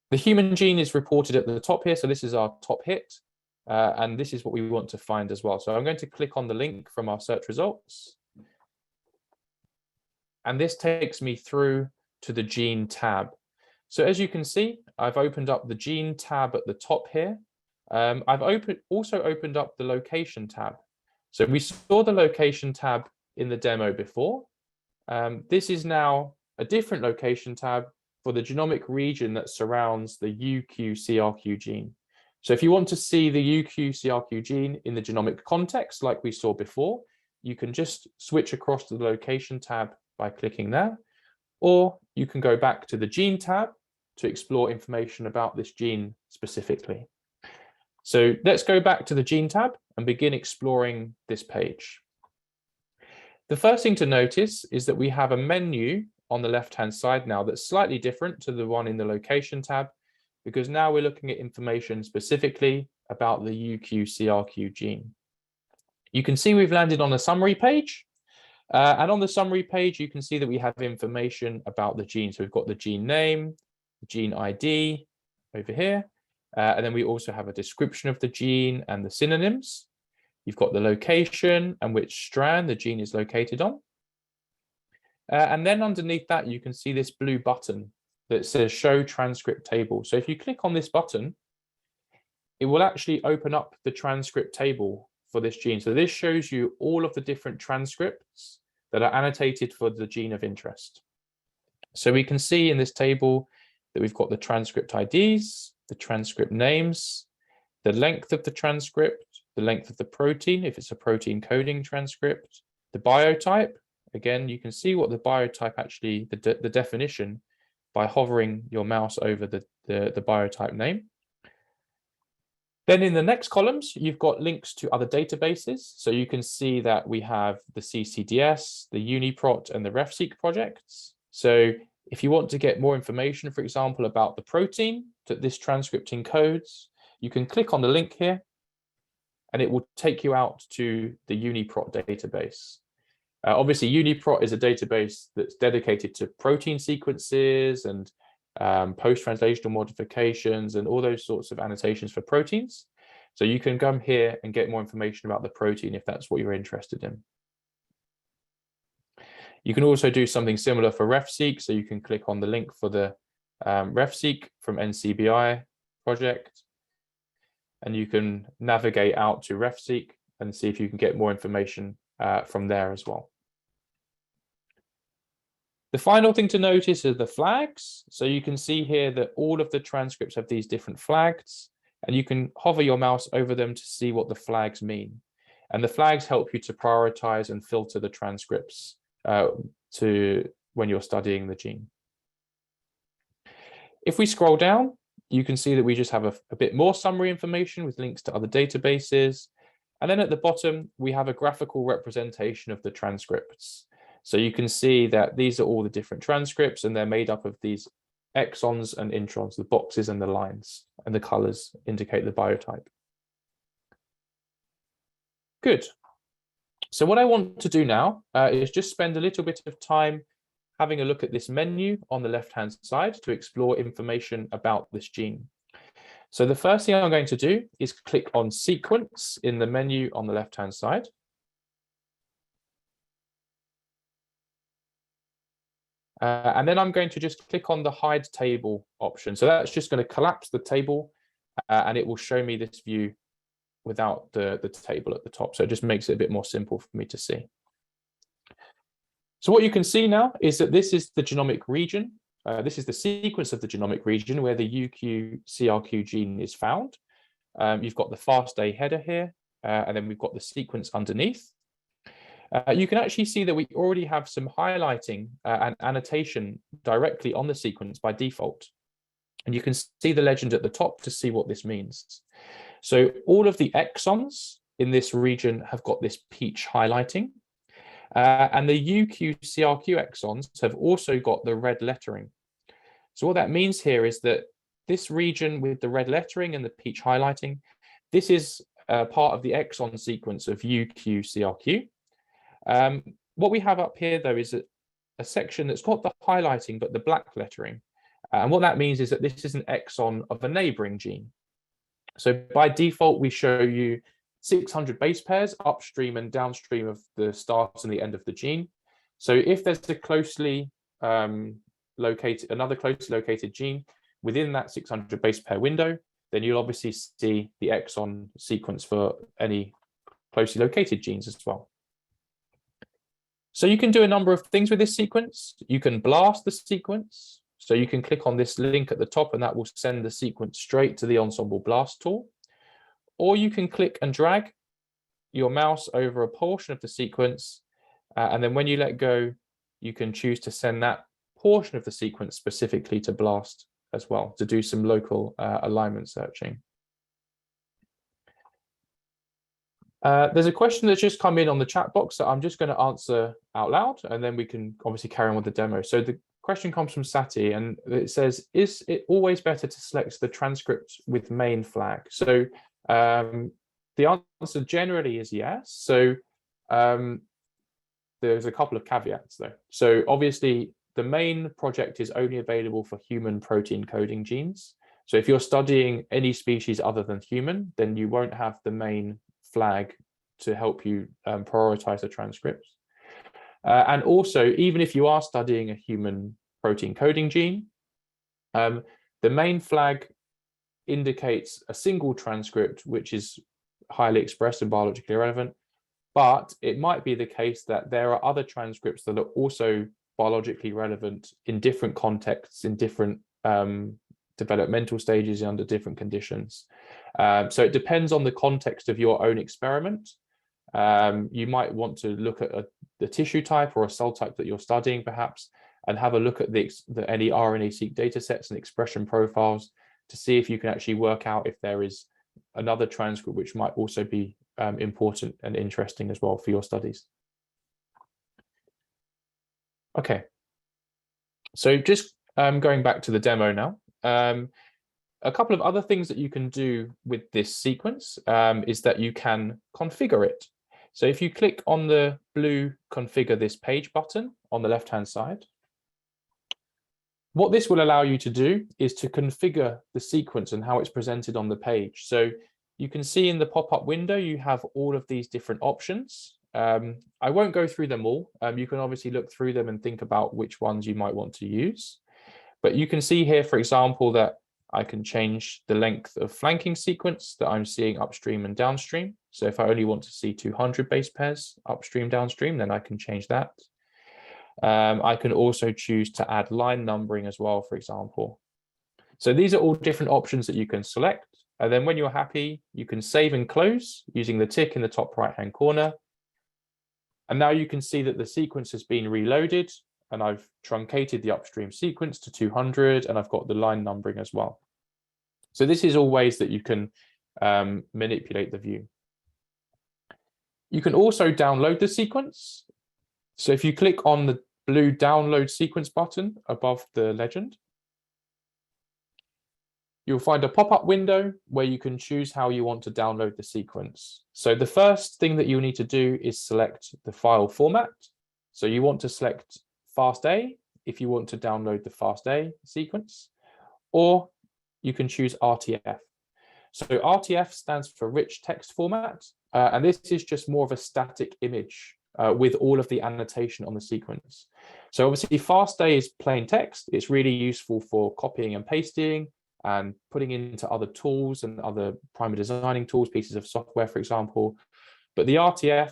The human gene is reported at the top here. So this is our top hit. And this is what we want to find as well. So I'm going to click on the link from our search results. And this takes me through to the gene tab. So as you can see, I've opened up the gene tab at the top here. I've also opened up the location tab. So we saw the location tab in the demo before. This is now a different location tab for the genomic region that surrounds the UQCRQ gene. So if you want to see the UQCRQ gene in the genomic context, like we saw before, you can just switch across to the location tab by clicking there, or you can go back to the gene tab to explore information about this gene specifically. So let's go back to the gene tab and begin exploring this page. The first thing to notice is that we have a menu on the left-hand side now that's slightly different to the one in the location tab, because now we're looking at information specifically about the UQCRQ gene. You can see we've landed on a summary page. And on the summary page, you can see that we have information about the gene. So we've got the gene name, the gene ID over here. And then we also have a description of the gene and the synonyms. You've got the location and which strand the gene is located on. And then underneath that, you can see this blue button that says Show Transcript Table. So if you click on this button, it will actually open up the transcript table for this gene. So this shows you all of the different transcripts that are annotated for the gene of interest. So we can see in this table that we've got the transcript IDs, the transcript names, the length of the transcript, the length of the protein, if it's a protein coding transcript, the biotype. Again, you can see what the biotype actually, the definition, by hovering your mouse over the biotype name. Then in the next columns, you've got links to other databases. So you can see that we have the CCDS, the UniProt, and the RefSeq projects. So if you want to get more information, for example, about the protein that this transcript encodes, you can click on the link here, and it will take you out to the UniProt database. Obviously, UniProt is a database that's dedicated to protein sequences and post-translational modifications and all those sorts of annotations for proteins. So you can come here and get more information about the protein if that's what you're interested in. You can also do something similar for RefSeq. So you can click on the link for the RefSeq from NCBI project, and you can navigate out to RefSeq and see if you can get more information from there as well. The final thing to notice are the flags. So you can see here that all of the transcripts have these different flags, and you can hover your mouse over them to see what the flags mean. And the flags help you to prioritize and filter the transcripts to when you're studying the gene. If we scroll down, you can see that we just have a bit more summary information with links to other databases. And then at the bottom, we have a graphical representation of the transcripts. So you can see that these are all the different transcripts, and they're made up of these exons and introns, the boxes and the lines, and the colors indicate the biotype. Good. So what I want to do now is just spend a little bit of time having a look at this menu on the left-hand side to explore information about this gene. So the first thing I'm going to do is click on sequence in the menu on the left-hand side. And then I'm going to just click on the hide table option. So that's just going to collapse the table and it will show me this view without the table at the top. So it just makes it a bit more simple for me to see. So what you can see now is that this is the genomic region. This is the sequence of the genomic region where the UQ-CRQ gene is found. You've got the FASTA header here, and then we've got the sequence underneath. You can actually see that we already have some highlighting and annotation directly on the sequence by default. And you can see the legend at the top to see what this means. So all of the exons in this region have got this peach highlighting. And the UQ-CRQ exons have also got the red lettering. So what that means here is that this region with the red lettering and the peach highlighting, this is part of the exon sequence of UQ-CRQ. What we have up here, though, is a section that's got the highlighting but the black lettering. And what that means is that this is an exon of a neighboring gene. So by default, we show you 600 base pairs upstream and downstream of the start and the end of the gene. So if there's a closely another closely located gene within that 600 base pair window, then you'll obviously see the exon sequence for any closely located genes as well. So you can do a number of things with this sequence. You can blast the sequence. So you can click on this link at the top and that will send the sequence straight to the Ensemble Blast tool. Or you can click and drag your mouse over a portion of the sequence. And then when you let go, you can choose to send that portion of the sequence specifically to BLAST as well, to do some local alignment searching. There's a question that's just come in on the chat box that I'm just going to answer out loud, and then we can obviously carry on with the demo. So the question comes from Sati, and it says, is it always better to select the transcript with main flag? So the answer generally is yes. So there's a couple of caveats though. So obviously the main project is only available for human protein coding genes. So if you're studying any species other than human, then you won't have the main flag to help you prioritize the transcripts. And also, even if you are studying a human protein coding gene, the main flag indicates a single transcript which is highly expressed and biologically relevant, but it might be the case that there are other transcripts that are also biologically relevant in different contexts, in different developmental stages, under different conditions. So it depends on the context of your own experiment. You might want to look at the tissue type or a cell type that you're studying perhaps, and have a look at any RNA-seq data sets and expression profiles to see if you can actually work out if there is another transcript which might also be important and interesting as well for your studies. Okay, so just going back to the demo now. A couple of other things that you can do with this sequence is that you can configure it. So if you click on the blue configure this page button on the left-hand side, what this will allow you to do is to configure the sequence and how it's presented on the page. So you can see in the pop-up window, you have all of these different options. I won't go through them all. You can obviously look through them and think about which ones you might want to use. But you can see here, for example, that I can change the length of flanking sequence that I'm seeing upstream and downstream. So if I only want to see 200 base pairs upstream, downstream, then I can change that. I can also choose to add line numbering as well, for example. So these are all different options that you can select. And then when you're happy, you can save and close using the tick in the top right-hand corner. And now you can see that the sequence has been reloaded, and I've truncated the upstream sequence to 200, and I've got the line numbering as well. So this is all ways that you can manipulate the view. You can also download the sequence. So if you click on the blue download sequence button above the legend, you'll find a pop-up window where you can choose how you want to download the sequence. So the first thing that you'll need to do is select the file format. So you want to select FASTA if you want to download the FASTA sequence, or you can choose RTF. So RTF stands for rich text format, and this is just more of a static image with all of the annotation on the sequence. So obviously FASTA is plain text. It's really useful for copying and pasting and putting into other tools and other primer designing tools, pieces of software, for example. But the RTF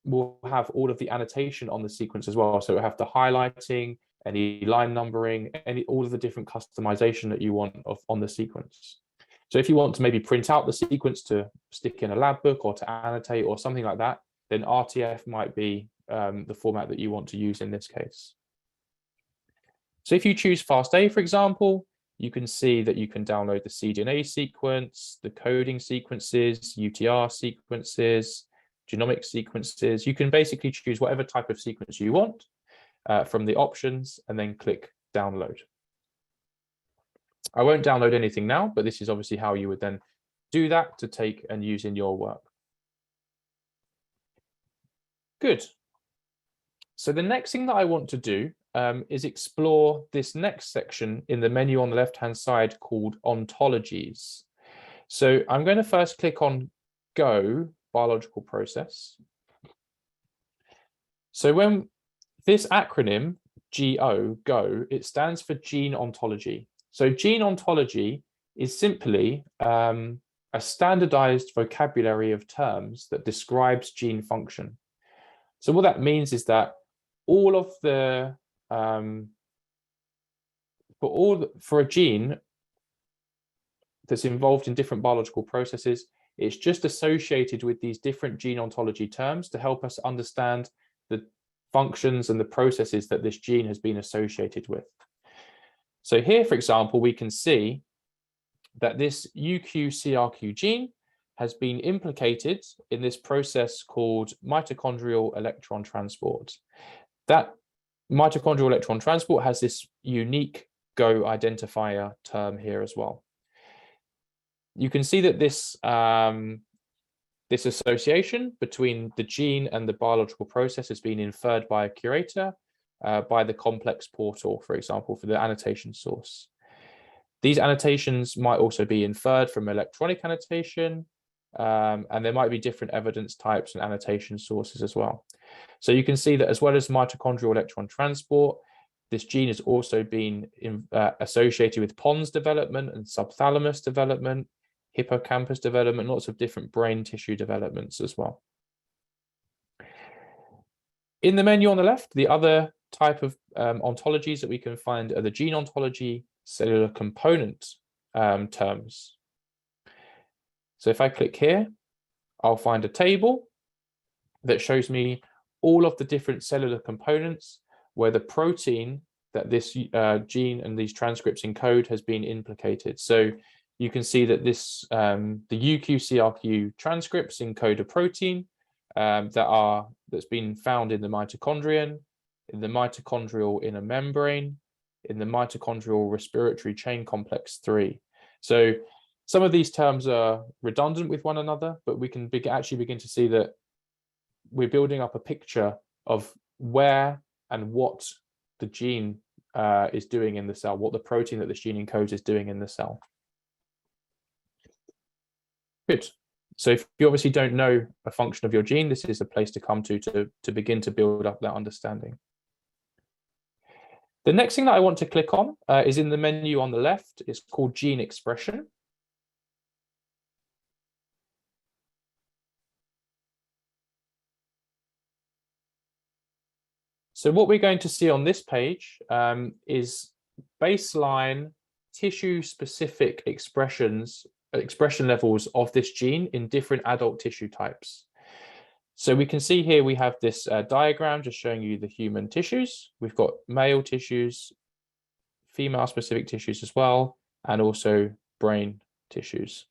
will have all of the annotation on the sequence as well. So it'll have the highlighting, any line numbering, all of the different customization that you want on the sequence. So if you want to maybe print out the sequence to stick in a lab book or to annotate or something like that, then RTF might be the format that you want to use in this case. So if you choose FASTA, for example, you can see that you can download the cDNA sequence, the coding sequences, UTR sequences, genomic sequences. You can basically choose whatever type of sequence you want from the options and then click download. I won't download anything now, but this is obviously how you would then do that to take and use in your work. Good. So the next thing that I want to do is explore this next section in the menu on the left-hand side called ontologies. So I'm going to first click on Go, biological process. So when this acronym, GO, it stands for gene ontology. So gene ontology is simply a standardized vocabulary of terms that describes gene function. So what that means is that all of the for a gene that's involved in different biological processes, it's just associated with these different gene ontology terms to help us understand the functions and the processes that this gene has been associated with. So here, for example, we can see that this UQCRQ gene has been implicated in this process called mitochondrial electron transport. That mitochondrial electron transport has this unique Go identifier term here as well. You can see that this this association between the gene and the biological process has been inferred by a curator by the complex portal, for example, for the annotation source. These annotations might also be inferred from electronic annotation, and there might be different evidence types and annotation sources as well. So you can see that as well as mitochondrial electron transport, this gene has also been associated with pons development and subthalamus development, hippocampus development, lots of different brain tissue developments as well. In the menu on the left, the other type of ontologies that we can find are the gene ontology cellular component terms. So if I click here, I'll find a table that shows me all of the different cellular components where the protein that this gene and these transcripts encode has been implicated. So you can see that this the UQCRQ transcripts encode a protein that's been found in the mitochondrion, in the mitochondrial inner membrane, in the mitochondrial respiratory chain complex 3. So some of these terms are redundant with one another, but we can actually begin to see that we're building up a picture of where and what the gene is doing in the cell, what the protein that this gene encodes is doing in the cell. Good. So if you obviously don't know a function of your gene, this is a place to come to begin to build up that understanding. The next thing that I want to click on is in the menu on the left. It's called gene expression. So what we're going to see on this page is baseline tissue-specific expression levels of this gene in different adult tissue types. So we can see here we have this diagram just showing you the human tissues. We've got male tissues, female specific tissues as well, and also brain tissues.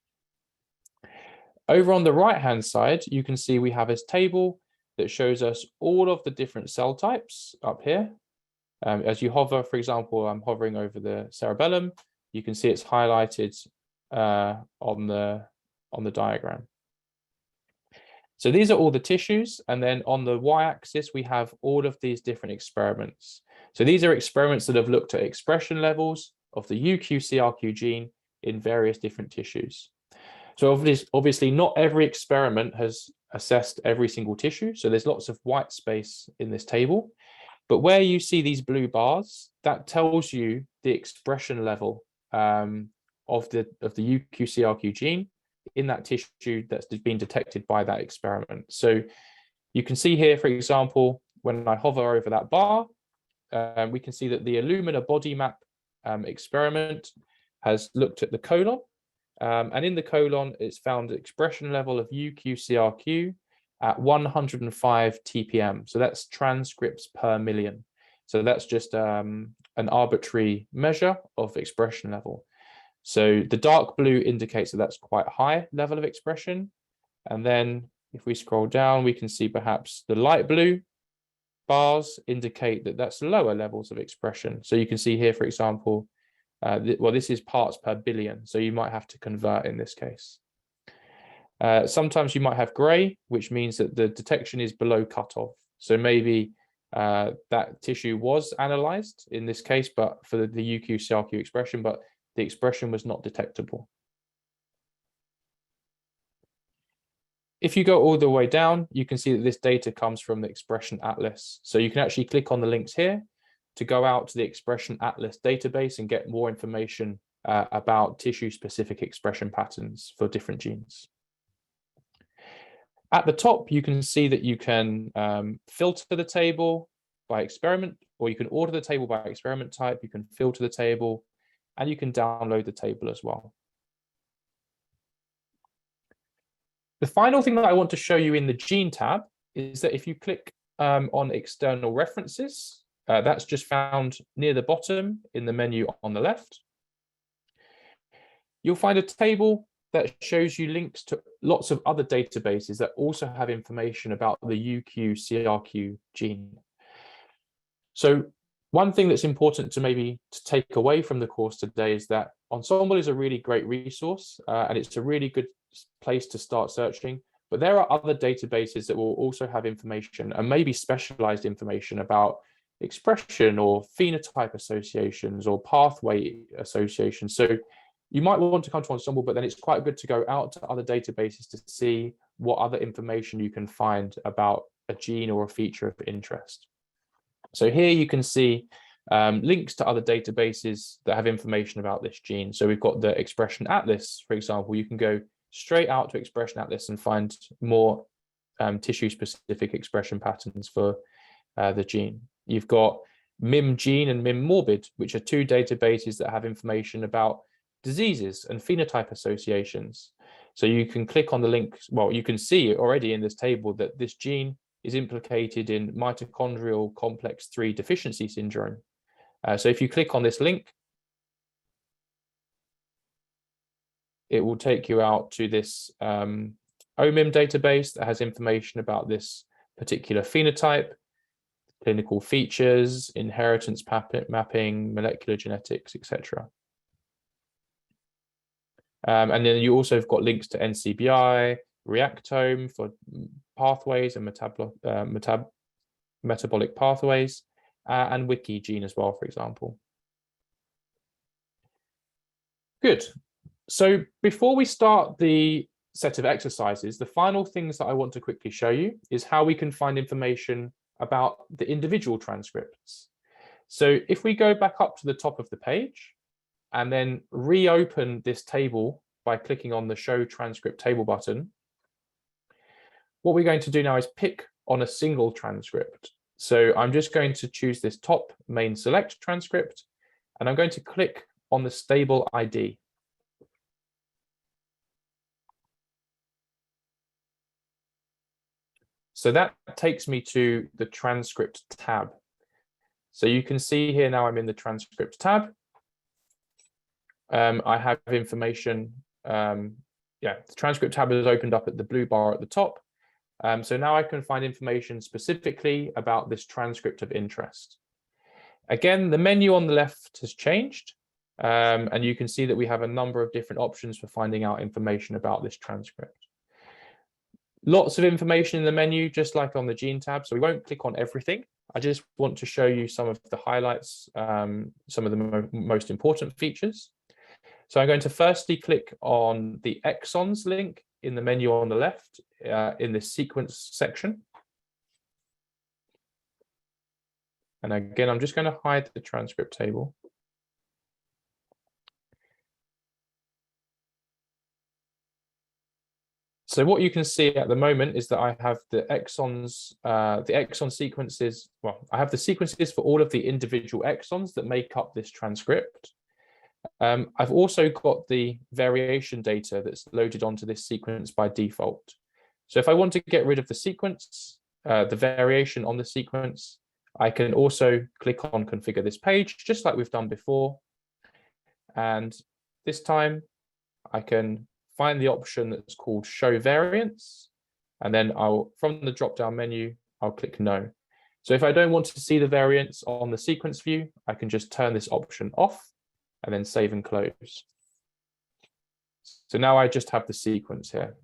Over on the right-hand side, you can see we have this table that shows us all of the different cell types up here. As you hover, for example, I'm hovering over the cerebellum, you can see it's highlighted on the diagram. So these are all the tissues, and then on the y-axis we have all of these different experiments. So these are experiments that have looked at expression levels of the UQCRQ gene in various different tissues. So obviously not every experiment has assessed every single tissue, so there's lots of white space in this table. But where you see these blue bars, that tells you the expression level of the UQCRQ gene in that tissue that's been detected by that experiment. So you can see here, for example, when I hover over that bar, we can see that the Illumina body map experiment has looked at the colon, and in the colon it's found expression level of UQCRQ at 105 TPM. So that's transcripts per million. So that's just an arbitrary measure of expression level. So the dark blue indicates that that's quite a high level of expression. And then if we scroll down, we can see perhaps the light blue bars indicate that that's lower levels of expression. So you can see here, for example, well, this is parts per billion. So you might have to convert in this case. Sometimes you might have gray, which means that the detection is below cutoff. So maybe that tissue was analyzed in this case, but for the UQCRQ expression, but the expression was not detectable. If you go all the way down, you can see that this data comes from the Expression Atlas. So you can actually click on the links here to go out to the Expression Atlas database and get more information about tissue-specific expression patterns for different genes. At the top, you can see that you can filter the table by experiment, or you can order the table by experiment type, you can filter the table, and you can download the table as well. The final thing that I want to show you in the Gene tab is that if you click on External References, that's just found near the bottom in the menu on the left. You'll find a table that shows you links to lots of other databases that also have information about the UQCRQ gene. So one thing that's important to maybe take away from the course today is that Ensemble is a really great resource and it's a really good place to start searching, but there are other databases that will also have information and maybe specialized information about expression or phenotype associations or pathway associations. So you might want to come to Ensemble, but then it's quite good to go out to other databases to see what other information you can find about a gene or a feature of interest. So here you can see links to other databases that have information about this gene. So we've got the Expression Atlas, for example. You can go straight out to Expression Atlas and find more tissue-specific expression patterns for the gene. You've got MIM-Gene and MIM-Morbid, which are two databases that have information about diseases and phenotype associations. So you can click on the link, well, you can see already in this table that this gene is implicated in mitochondrial complex 3 deficiency syndrome. So if you click on this link, it will take you out to this OMIM database that has information about this particular phenotype, clinical features, inheritance mapping, molecular genetics, etc. And then you also have got links to NCBI, Reactome for pathways and metabolic pathways, and WikiGene as well, for example. Good. So before we start the set of exercises, the final things that I want to quickly show you is how we can find information about the individual transcripts. So if we go back up to the top of the page and then reopen this table by clicking on the Show Transcript Table button, what we're going to do now is pick on a single transcript. So I'm just going to choose this top main select transcript, and I'm going to click on the stable ID. So that takes me to the transcript tab. So you can see here now I'm in the transcript tab. I have information. The transcript tab is opened up at the blue bar at the top. So now I can find information specifically about this transcript of interest. Again, the menu on the left has changed, and you can see that we have a number of different options for finding out information about this transcript. Lots of information in the menu, just like on the gene tab, so we won't click on everything. I just want to show you some of the highlights, some of the most important features. So I'm going to firstly click on the exons link in the menu on the left in the sequence section. And again, I'm just going to hide the transcript table. So what you can see at the moment is that I have the exons, the exon sequences. Well, I have the sequences for all of the individual exons that make up this transcript. I've also got the variation data that's loaded onto this sequence by default. So if I want to get rid of the sequence, the variation on the sequence, I can also click on configure this page, just like we've done before. And this time I can find the option that's called show variants. And then from the drop-down menu, I'll click no. So if I don't want to see the variants on the sequence view, I can just turn this option off and then save and close. So now I just have the sequence here.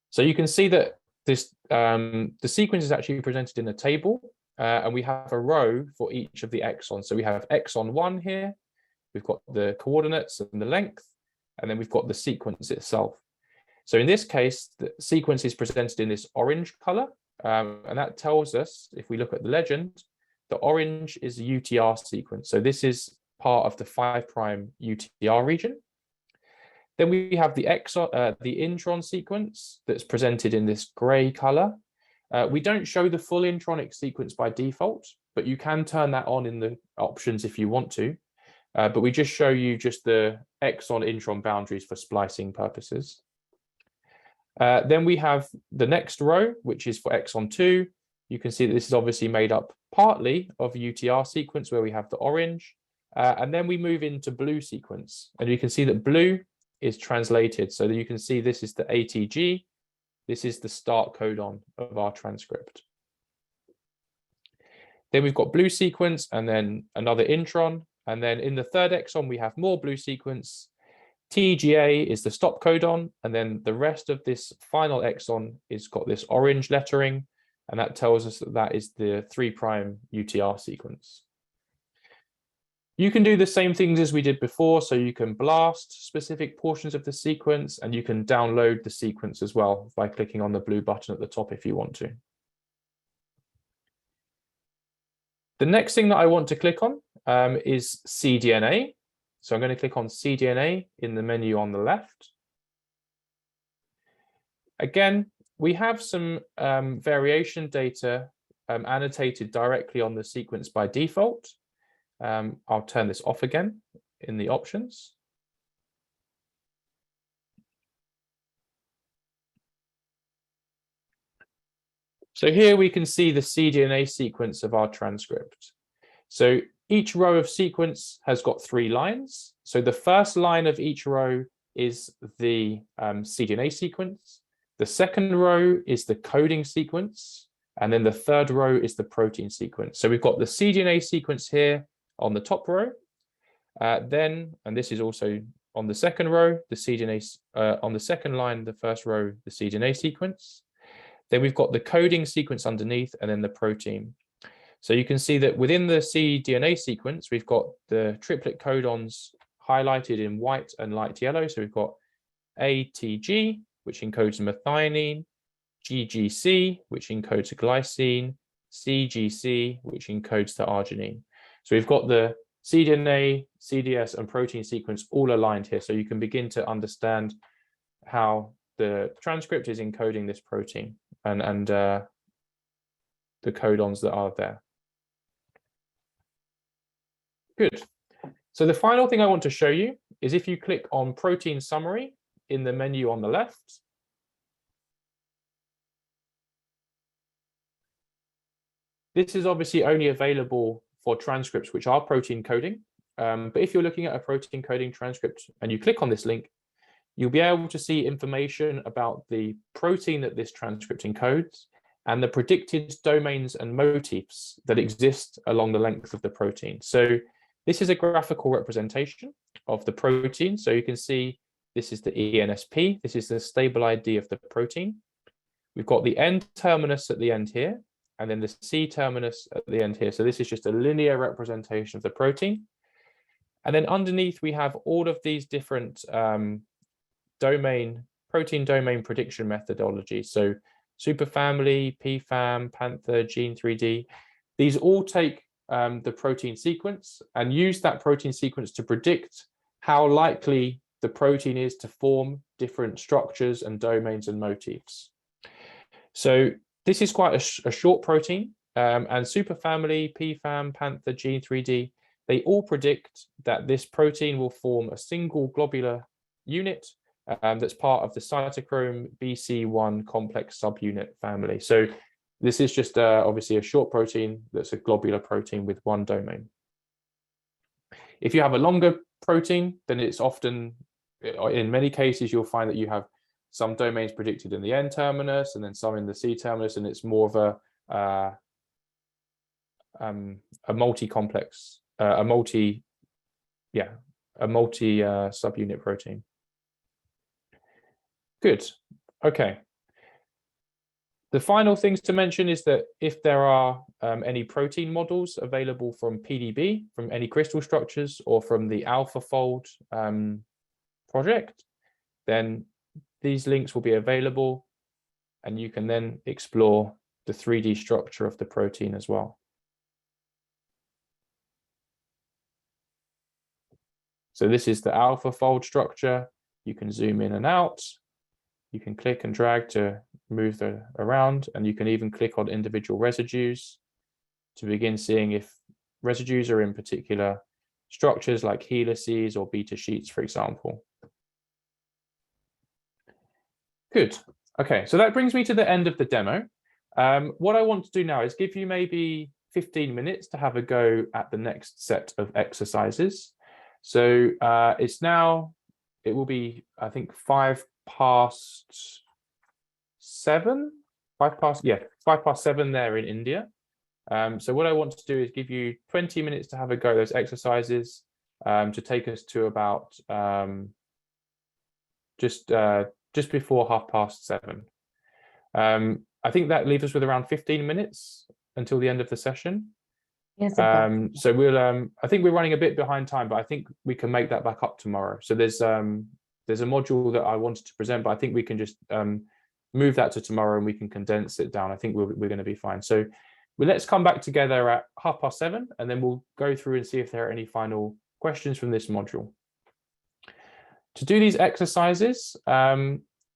So you can see that this the sequence is actually presented in a table, and we have a row for each of the exons. So we have exon 1 here, we've got the coordinates and the length, and then we've got the sequence itself. So in this case, the sequence is presented in this orange color, and that tells us, if we look at the legend, the orange is the UTR sequence. So this is part of the 5' UTR region. Then we have the exon, the intron sequence that's presented in this gray color. We don't show the full intronic sequence by default, but you can turn that on in the options if you want to. But we just show you just the exon intron boundaries for splicing purposes. Then we have the next row, which is for exon 2. You can see that this is obviously made up partly of UTR sequence where we have the orange. And then we move into blue sequence, and you can see that blue is translated. So that you can see this is the ATG. This is the start codon of our transcript. Then we've got blue sequence and then another intron. And then in the third exon, we have more blue sequence. TGA is the stop codon. And then the rest of this final exon is got this orange lettering. And that tells us that that is the 3' UTR sequence. You can do the same things as we did before. So you can blast specific portions of the sequence, and you can download the sequence as well by clicking on the blue button at the top if you want to. The next thing that I want to click on is cDNA. So I'm going to click on cDNA in the menu on the left. Again, we have some variation data annotated directly on the sequence by default. I'll turn this off again in the options. So here we can see the cDNA sequence of our transcript. So each row of sequence has got 3 lines. So the first line of each row is the cDNA sequence. The second row is the coding sequence. And then the third row is the protein sequence. So we've got the cDNA sequence here on the top row. Then, and this is also on the second row, the cDNA, on the second line, the first row, the cDNA sequence. Then we've got the coding sequence underneath and then the protein. So you can see that within the cDNA sequence, we've got the triplet codons highlighted in white and light yellow. So we've got ATG, which encodes methionine, GGC, which encodes glycine, CGC, which encodes the arginine. So we've got the cDNA, CDS, and protein sequence all aligned here. So you can begin to understand how the transcript is encoding this protein and the codons that are there. Good. So the final thing I want to show you is if you click on protein summary in the menu on the left, this is obviously only available for transcripts which are protein coding. But if you're looking at a protein coding transcript and you click on this link, you'll be able to see information about the protein that this transcript encodes and the predicted domains and motifs that exist along the length of the protein. So this is a graphical representation of the protein. So you can see this is the ENSP. This is the stable ID of the protein. We've got the N terminus at the end here, and then the C terminus at the end here. So this is just a linear representation of the protein. And then underneath, we have all of these different protein domain prediction methodologies. So superfamily, PFAM, Panther, Gene3D. These all take the protein sequence and use that protein sequence to predict how likely the protein is to form different structures and domains and motifs. So this is quite a short protein, and superfamily, PFAM, Panther, Gene3D, they all predict that this protein will form a single globular unit that's part of the cytochrome BC1 complex subunit family. So this is just obviously a short protein that's a globular protein with one domain. If you have a longer protein, then it's often, in many cases, you'll find that you have some domains predicted in the N terminus and then some in the C terminus, and it's more of a multi-complex, a multi subunit protein. Good. Okay. The final things to mention is that if there are any protein models available from PDB, from any crystal structures, or from the AlphaFold project, then these links will be available, and you can then explore the 3D structure of the protein as well. So this is the AlphaFold structure. You can zoom in and out. You can click and drag to move around, and you can even click on individual residues to begin seeing if residues are in particular structures like helices or beta sheets, for example. Good. Okay, so that brings me to the end of the demo. What I want to do now is give you maybe 15 minutes to have a go at the next set of exercises. So it will be, I think, 5 past 7 there in India. So what I want to do is give you 20 minutes to have a go at those exercises to take us to about just before 7:30. I think that leaves us with around 15 minutes until the end of the session. Yes. So we'll I think we're running a bit behind time, but I think we can make that back up tomorrow. So there's a module that I wanted to present, but I think we can just move that to tomorrow and we can condense it down. I think we're going to be fine. So let's come back together at 7:30, and then we'll go through and see if there are any final questions from this module. To do these exercises,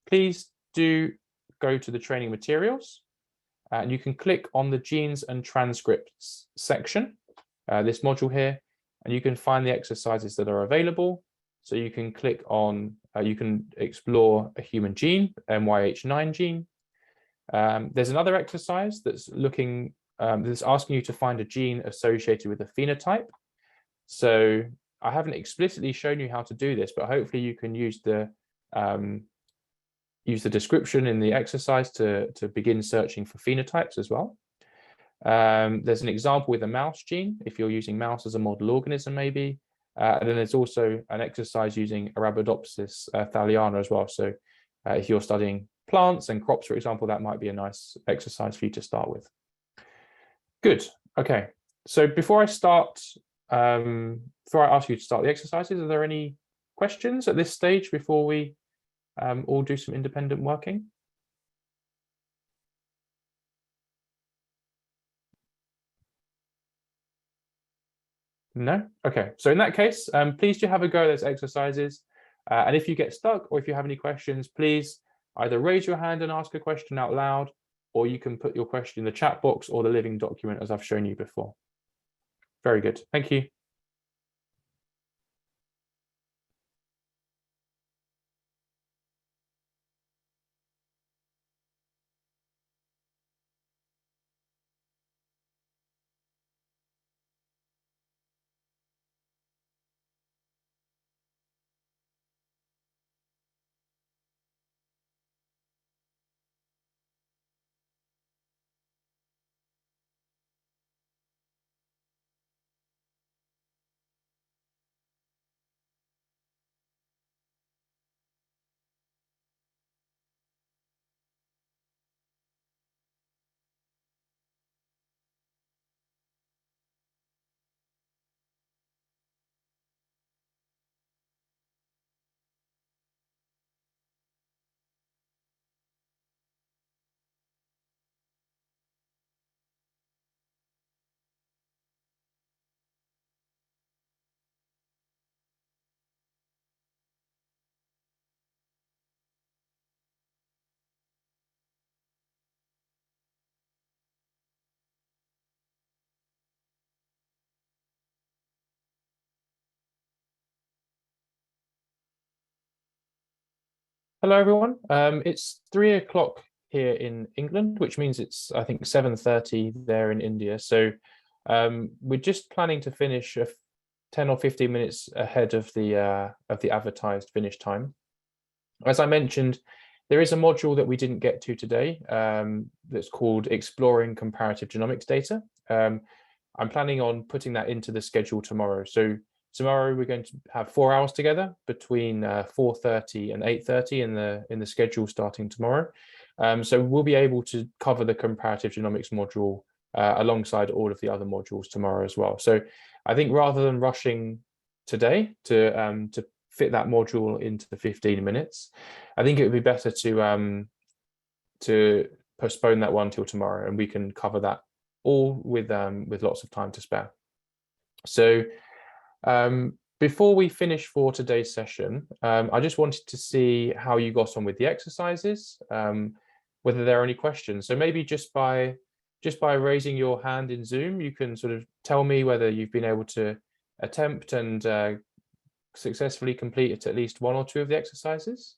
please do go to the training materials, and you can click on the genes and transcripts section, this module here, and you can find the exercises that are available. So you can click on, you can explore a human gene, MYH9 gene. There's another exercise that's looking, that's asking you to find a gene associated with a phenotype. So I haven't explicitly shown you how to do this, but hopefully you can use the description in the exercise to begin searching for phenotypes as well. There's an example with a mouse gene, if you're using mouse as a model organism, maybe. And then there's also an exercise using Arabidopsis thaliana as well. So if you're studying plants and crops, for example, that might be a nice exercise for you to start with. Good. Okay. So before I ask you to start the exercises, are there any questions at this stage before we all do some independent working? No? Okay. So in that case, please do have a go at those exercises. And if you get stuck or if you have any questions, please either raise your hand and ask a question out loud, or you can put your question in the chat box or the living document as I've shown you before. Very good. Thank you. Hello, everyone. It's 3 o'clock here in England, which means it's, I think, 7:30 there in India. So we're just planning to finish 10 or 15 minutes ahead of the advertised finish time. As I mentioned, there is a module that we didn't get to today that's called Exploring Comparative Genomics Data. I'm planning on putting that into the schedule tomorrow. So tomorrow we're going to have 4 hours together between 4:30 and 8:30 in the schedule starting tomorrow. So we'll be able to cover the comparative genomics module alongside all of the other modules tomorrow as well. So I think rather than rushing today to fit that module into the 15 minutes, I think it would be better to postpone that one till tomorrow, and we can cover that all with lots of time to spare. So before we finish for today's session, I just wanted to see how you got on with the exercises, whether there are any questions. So maybe just by raising your hand in Zoom, you can sort of tell me whether you've been able to attempt and successfully complete at least one or two of the exercises.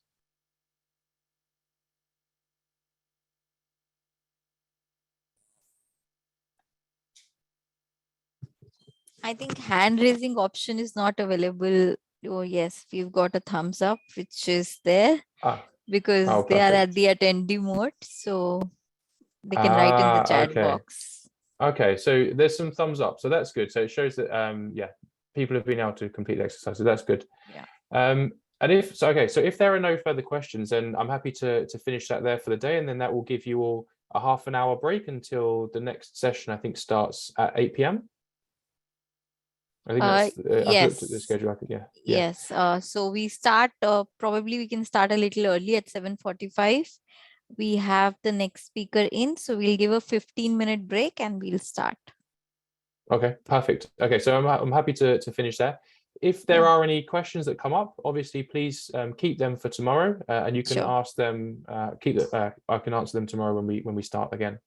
I think hand raising option is not available. Oh yes, we've got a thumbs up, which is there because they are at the attendee mode, so they can write in the chat box. Okay, so there's some thumbs up, so that's good. So it shows that yeah, people have been able to complete the exercise, so that's good. Yeah. And if there are no further questions, then I'm happy to finish that there for the day, and then that will give you all a half an hour break until the next session, I think, starts at 8 p.m. I think that's, yes. I've looked at the schedule, I think, yeah. Yes, so we start, probably we can start a little early at 7:45. We have the next speaker in, so we'll give a 15-minute break and we'll start. Okay, perfect. Okay, so I'm happy to finish there. If there are any questions that come up, obviously, please keep them for tomorrow, and you can ask them. I can answer them tomorrow when we start again.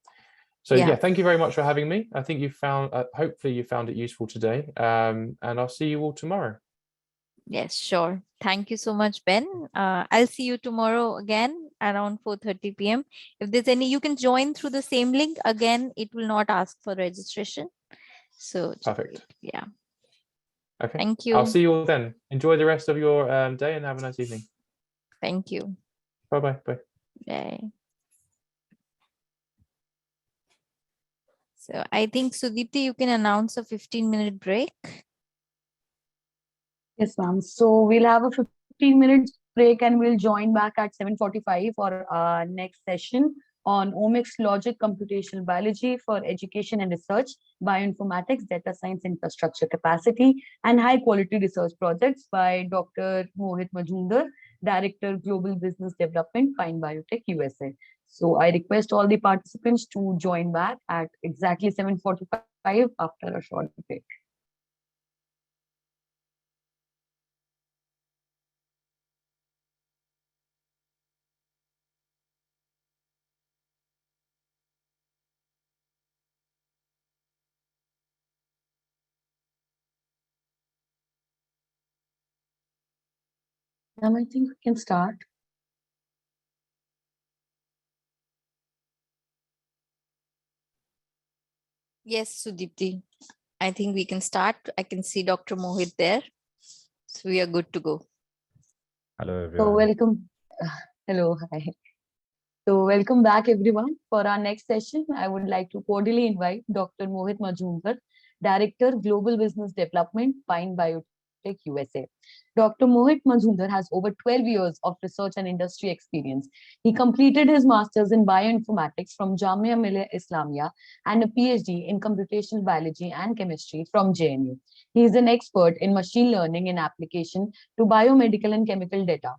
So yeah, thank you very much for having me. I think you found, hopefully you found it useful today, and I'll see you all tomorrow. Yes, sure. Thank you so much, Ben. I'll see you tomorrow again around 4:30 p.m. If there's any, you can join through the same link. Again, it will not ask for registration. So perfect. Yeah. Okay. Thank you. I'll see you all then. Enjoy the rest of your day and have a nice evening. Thank you. Bye-bye. Bye. Bye. So I think Sudipti, you can announce a 15-minute break. Yes, ma'am. So we'll have a 15 minutes break and we'll join back at 7:45 for our next session on omics, logic, computational biology for education and research, bioinformatics, data science infrastructure capacity, and high quality research projects by Dr. Mohit Majumdar, Director, Global Business Development, Pine Biotech, USA. So I request all the participants to join back at exactly 7:45 after a short break. I think we can start. Yes, Sudipti. I think we can start. I can see Dr. Mohit there. So we are good to go. Hello, So everyone. welcome. Hello, hi. So welcome back everyone. For our next session, I would like to cordially invite Dr. Mohit Majumdar, Director, Global Business Development, Pine Biotech, USA. Dr. Mohit Majumdar has over 12 years of research and industry experience. He completed his master's in bioinformatics from Jamia Millia Islamia and a PhD in computational biology and chemistry from JNU. He is an expert in machine learning in application to biomedical and chemical data.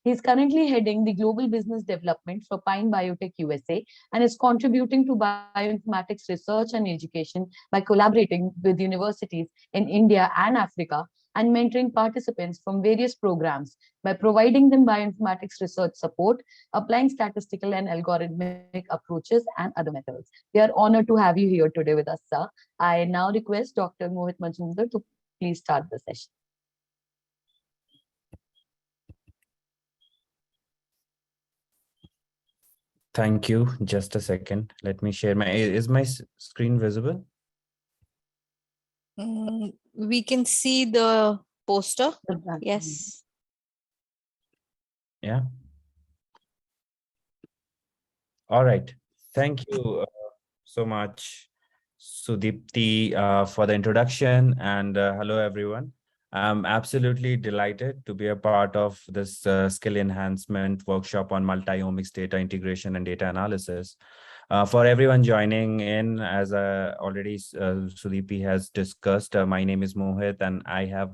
He is currently heading the global business development for Pine Biotech USA and is contributing to bioinformatics research and education by collaborating with universities in India and Africa and mentoring participants from various programs by providing them bioinformatics research support, applying statistical and algorithmic approaches, and other methods. We are honored to have you here today with us, sir. I now request Dr. Mohit Majumdar to please start the session. Thank you. Just a second. Let me share is my screen visible? We can see the poster. Exactly. Yes. Yeah. All right. Thank you so much, Sudipti, for the introduction, and hello, everyone. I'm absolutely delighted to be a part of this skill enhancement workshop on multi-omics data integration and data analysis. For everyone joining in, as already Sudipti has discussed, my name is Mohit, and I have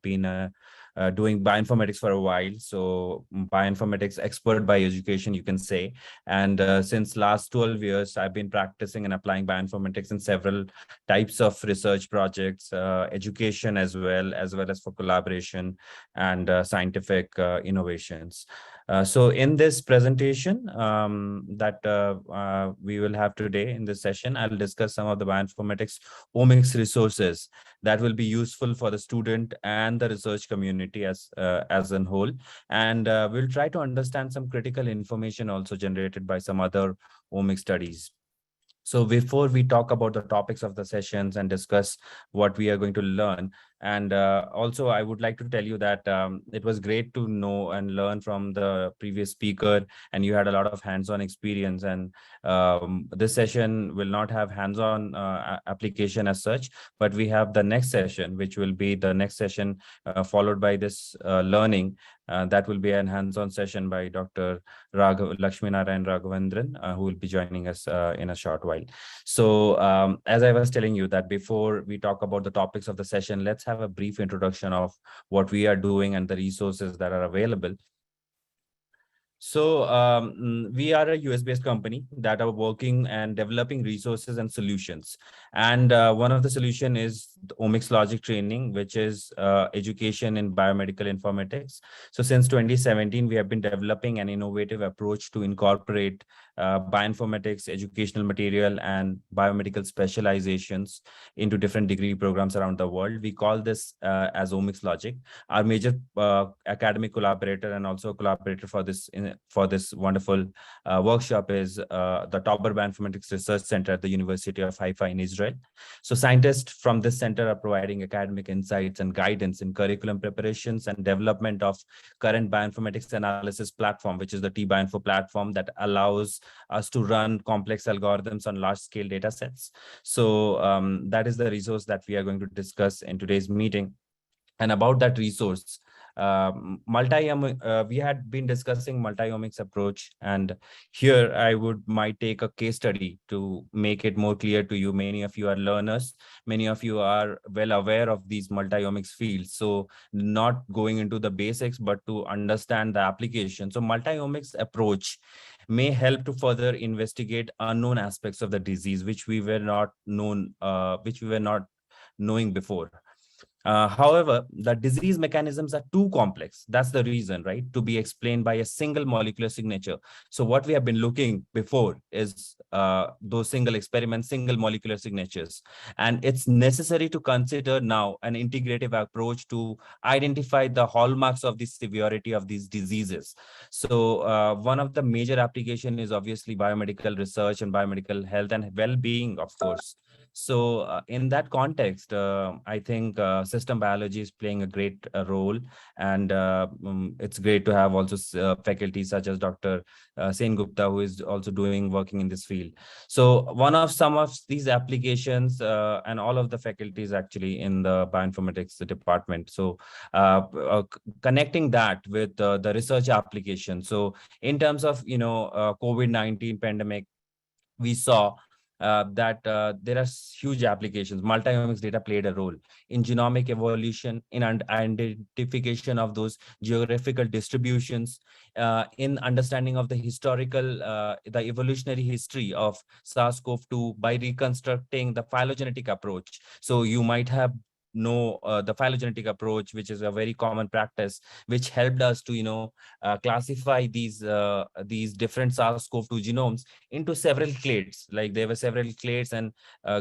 been doing bioinformatics for a while. So bioinformatics expert by education, you can say. And since last 12 years, I've been practicing and applying bioinformatics in several types of research projects, education as well as for collaboration and scientific innovations. So in this presentation that we will have today in this session, I'll discuss some of the bioinformatics omics resources that will be useful for the student and the research community as a whole. And we'll try to understand some critical information also generated by some other omics studies. So before we talk about the topics of the sessions and discuss what we are going to learn, and also I would like to tell you that it was great to know and learn from the previous speaker, and you had a lot of hands-on experience. And this session will not have hands-on application as such, but we have the next session, which will be the next session followed by this learning. That will be an hands-on session by Dr. Lakshminarayan Raghavendran, who will be joining us in a short while. So as I was telling you that before we talk about the topics of the session, let's have a brief introduction of what we are doing and the resources that are available. So we are a US-based company that are working and developing resources and solutions. And one of the solution is the omics logic training, which is education in biomedical informatics. So since 2017, we have been developing an innovative approach to incorporate bioinformatics, educational material, and biomedical specializations into different degree programs around the world. We call this as Omics Logic. Our major academic collaborator and also a collaborator for this wonderful workshop is the Tauber Bioinformatics Research Center at the University of Haifa in Israel. So scientists from this center are providing academic insights and guidance in curriculum preparations and development of current bioinformatics analysis platform, which is the T-Bioinfo platform that allows us to run complex algorithms on large-scale data sets. So that is the resource that we are going to discuss in today's meeting. And about that resource, we had been discussing multi-omics approach, and here I might take a case study to make it more clear to you. Many of you are learners, many of you are well aware of these multi-omics fields, so not going into the basics but to understand the application. So multi-omics approach may help to further investigate unknown aspects of the disease which we were not knowing before. However, the disease mechanisms are too complex. That's the reason, right, to be explained by a single molecular signature. So what we have been looking before is those single experiments, single molecular signatures. And it's necessary to consider now an integrative approach to identify the hallmarks of the severity of these diseases. So one of the major application is obviously biomedical research and biomedical health and well-being, of course. So in that context, I think system biology is playing a great role, and it's great to have also faculty such as Dr. Sen Gupta, who is also working in this field. So some of these applications and all of the faculties actually in the bioinformatics department. So connecting that with the research application. So in terms of, COVID-19 pandemic, we saw that there are huge applications. Multi-omics data played a role in genomic evolution, in identification of those geographical distributions, in understanding of the the evolutionary history of SARS-CoV-2 by reconstructing the phylogenetic approach. So you might have know the phylogenetic approach, which is a very common practice, which helped us to classify these different SARS-CoV-2 genomes into several clades. Like there were several clades, and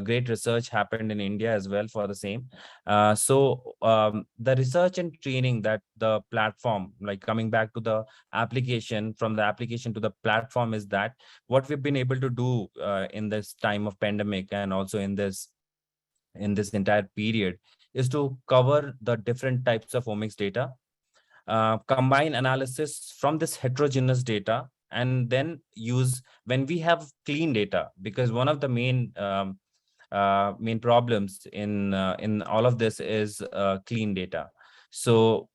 great research happened in India as well for the same. The research and training that the platform, like coming back to the application, from the application to the platform, is that what we've been able to do in this time of pandemic, and also in this entire period, is to cover the different types of omics data, combine analysis from this heterogeneous data, and then use when we have clean data, because one of the main problems in all of this is clean data. So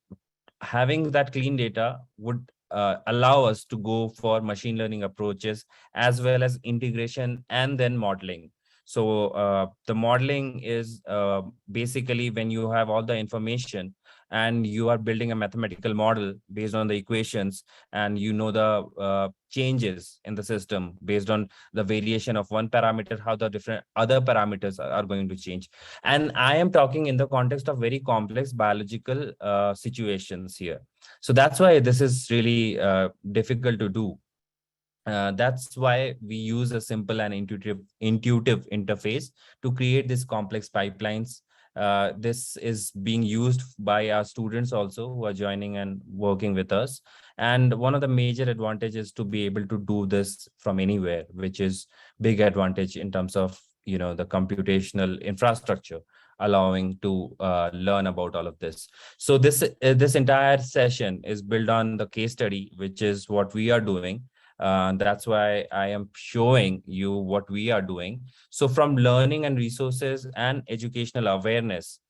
having that clean data would allow us to go for machine learning approaches, as well as integration and then modeling. So the modeling is basically when you have all the information and you are building a mathematical model based on the equations, and the changes in the system based on the variation of one parameter, how the different other parameters are going to change. And I am talking in the context of very complex biological situations here. So that's why this is really difficult to do. That's why we use a simple and intuitive interface to create these complex pipelines. This is being used by our students also, who are joining and working with us. And one of the major advantages to be able to do this from anywhere, which is big advantage in terms of the computational infrastructure, allowing to learn about all of this. So this entire session is built on the case study, which is what we are doing. That's why I am showing you what we are doing. So from learning and resources and educational awareness,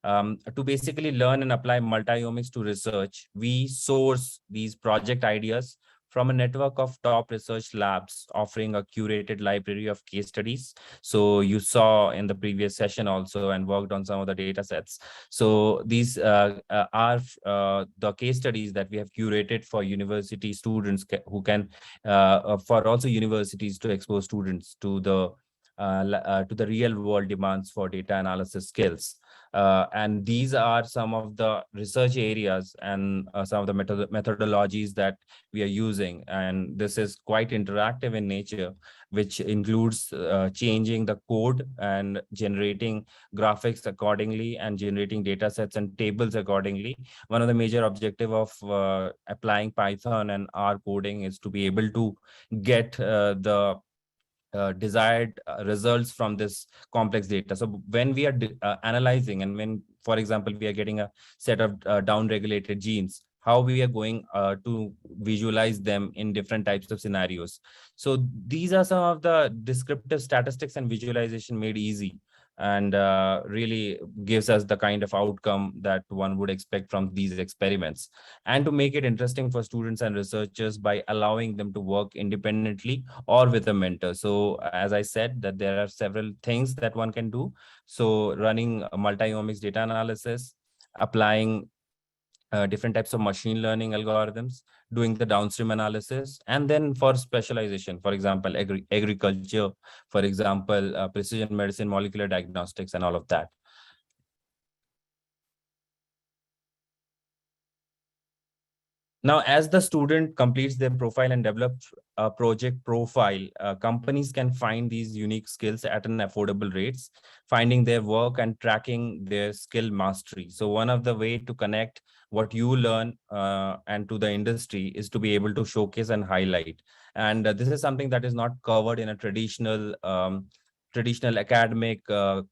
to basically learn and apply multi-omics to research, we source these project ideas from a network of top research labs offering a curated library of case studies. So you saw in the previous session also, and worked on some of the data sets. So these are the case studies that we have curated for university students who can, for also universities to expose students to the to the real world demands for data analysis skills. And these are some of the research areas and some of the methodologies that we are using. And this is quite interactive in nature, which includes changing the code and generating graphics accordingly and generating data sets and tables accordingly. One of the major objective of applying Python and R coding is to be able to get the desired results from this complex data. So when we are analyzing, and when, for example, we are getting a set of down-regulated genes, how we are going to visualize them in different types of scenarios. So these are some of the descriptive statistics and visualization made easy, and really gives us the kind of outcome that one would expect from these experiments. And to make it interesting for students and researchers by allowing them to work independently or with a mentor. So as I said, that there are several things that one can do. So running a multi-omics data analysis, applying different types of machine learning algorithms, doing the downstream analysis, and then for specialization, for example, agriculture, for example, precision medicine, molecular diagnostics, and all of that. Now, as the student completes their profile and develops a project profile, companies can find these unique skills at an affordable rates, finding their work and tracking their skill mastery. So one of the way to connect what you learn and to the industry is to be able to showcase and highlight. And this is something that is not covered in a traditional academic